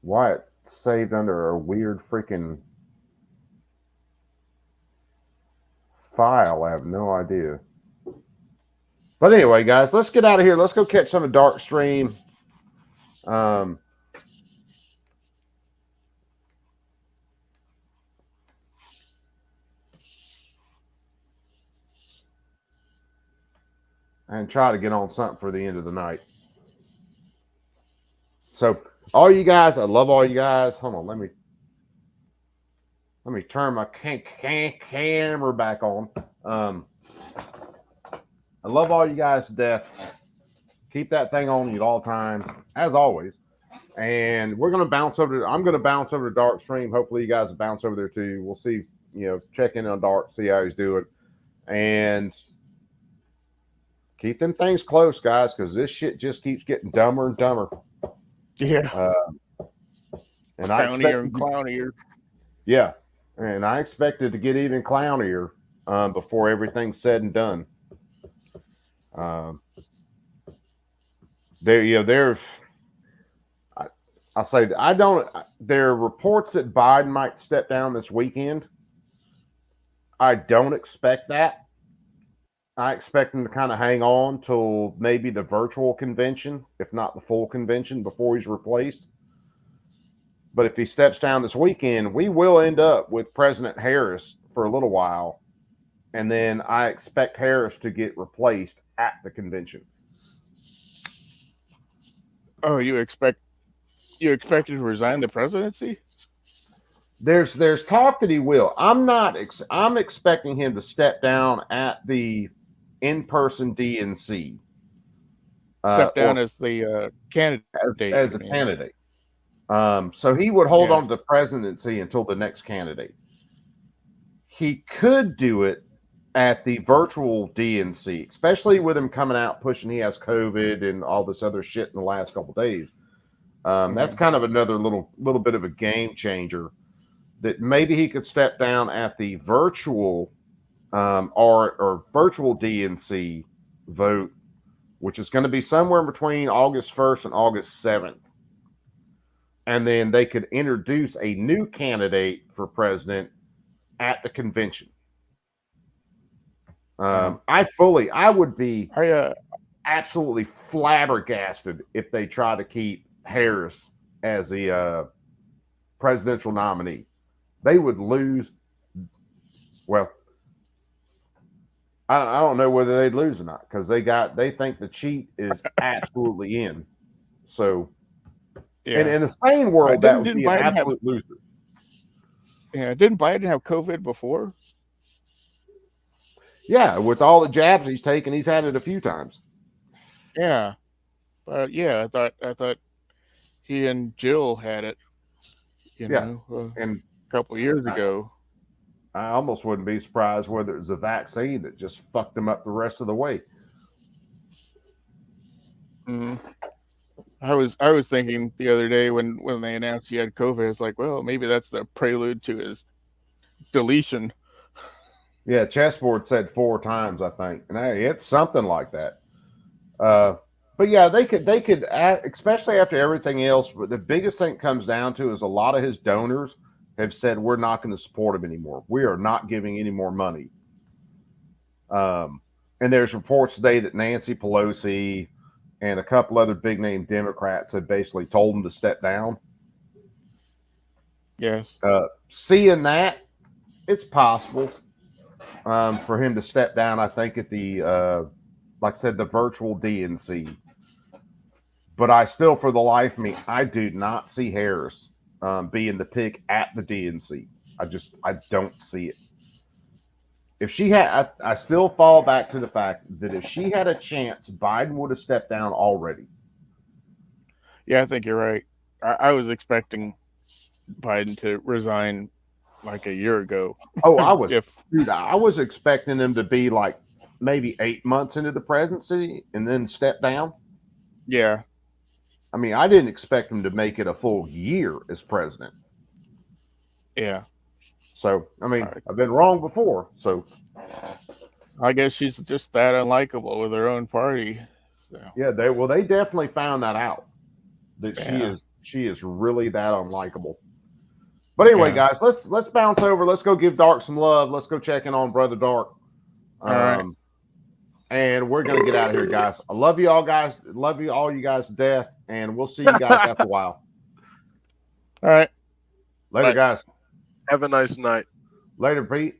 Why it saved under a weird freaking file, I have no idea. But anyway, guys, let's get out of here. Let's go catch some of Dark Stream. And try to get on something for the end of the night. So, all you guys, I love all you guys. Hold on, let me turn my camera back on. I love all you guys to death. Keep that thing on you at all times, as always. And we're gonna bounce over. I'm gonna bounce over to Dark Stream. Hopefully, you guys will bounce over there too. We'll see. Check in on Dark, see how he's doing, and keep them things close, guys, because this shit just keeps getting dumber and dumber. Yeah. And clownier and clownier. Yeah. And I expected to get even clownier before everything's said and done. I'll say that there are reports that Biden might step down this weekend. I don't expect that. I expect him to kind of hang on till maybe the virtual convention, if not the full convention, before he's replaced. But if he steps down this weekend, we will end up with President Harris for a little while. And then I expect Harris to get replaced at the convention. Oh, you expected to resign the presidency? There's talk that he will. I'm expecting him to step down at the in-person DNC. Step down as the candidate. As a candidate. So he would hold on to the presidency until the next candidate. He could do it at the virtual DNC, especially with him coming out pushing he has COVID and all this other shit in the last couple of days. That's kind of another little bit of a game changer, that maybe he could step down at the virtual or virtual DNC vote, which is going to be somewhere between August 1st and August 7th. And then they could introduce a new candidate for president at the convention. I would be absolutely flabbergasted if they try to keep Harris as the presidential nominee. They would lose. Well, I don't know whether they'd lose or not, because they think the cheat is absolutely in. So, in a sane world, that would be an absolute loser. Yeah, didn't Biden have COVID before? Yeah, with all the jabs he's taken, he's had it a few times. Yeah, but yeah, I thought he and Jill had it. And a couple of years ago. I almost wouldn't be surprised whether it was a vaccine that just fucked him up the rest of the way. I was thinking the other day when they announced he had COVID, it's like, well, maybe that's the prelude to his deletion. Yeah, Chessboard said 4 times, I think, and it's something like that. But yeah, they could, especially after everything else. But the biggest thing it comes down to is a lot of his donors have said, we're not going to support him anymore. We are not giving any more money. And there's reports today that Nancy Pelosi and a couple other big name Democrats have basically told him to step down. Yes. Seeing that, it's possible for him to step down, I think, at the, like I said, the virtual DNC. But I still, for the life of me, I do not see Harris being the pick at the DNC. I don't see it. If she had, I still fall back to the fact that if she had a chance, Biden would have stepped down already. Yeah, I think you're right. I was expecting Biden to resign like a year ago. Oh, I was expecting him to be like maybe 8 months into the presidency and then step down. Yeah. I mean, I didn't expect him to make it a full year as president. Yeah. So, I mean, I've been wrong before. So, I guess she's just that unlikable with her own party. So. Yeah, they definitely found that out, that she is really that unlikable. But anyway, guys, let's bounce over. Let's go give Dark some love. Let's go check in on Brother Dark. All right. And we're gonna get out of here, guys. I love you all, guys. Love you all, you guys to death, and we'll see you guys after a while. All right. Later, guys. Have a nice night. Later, Pete.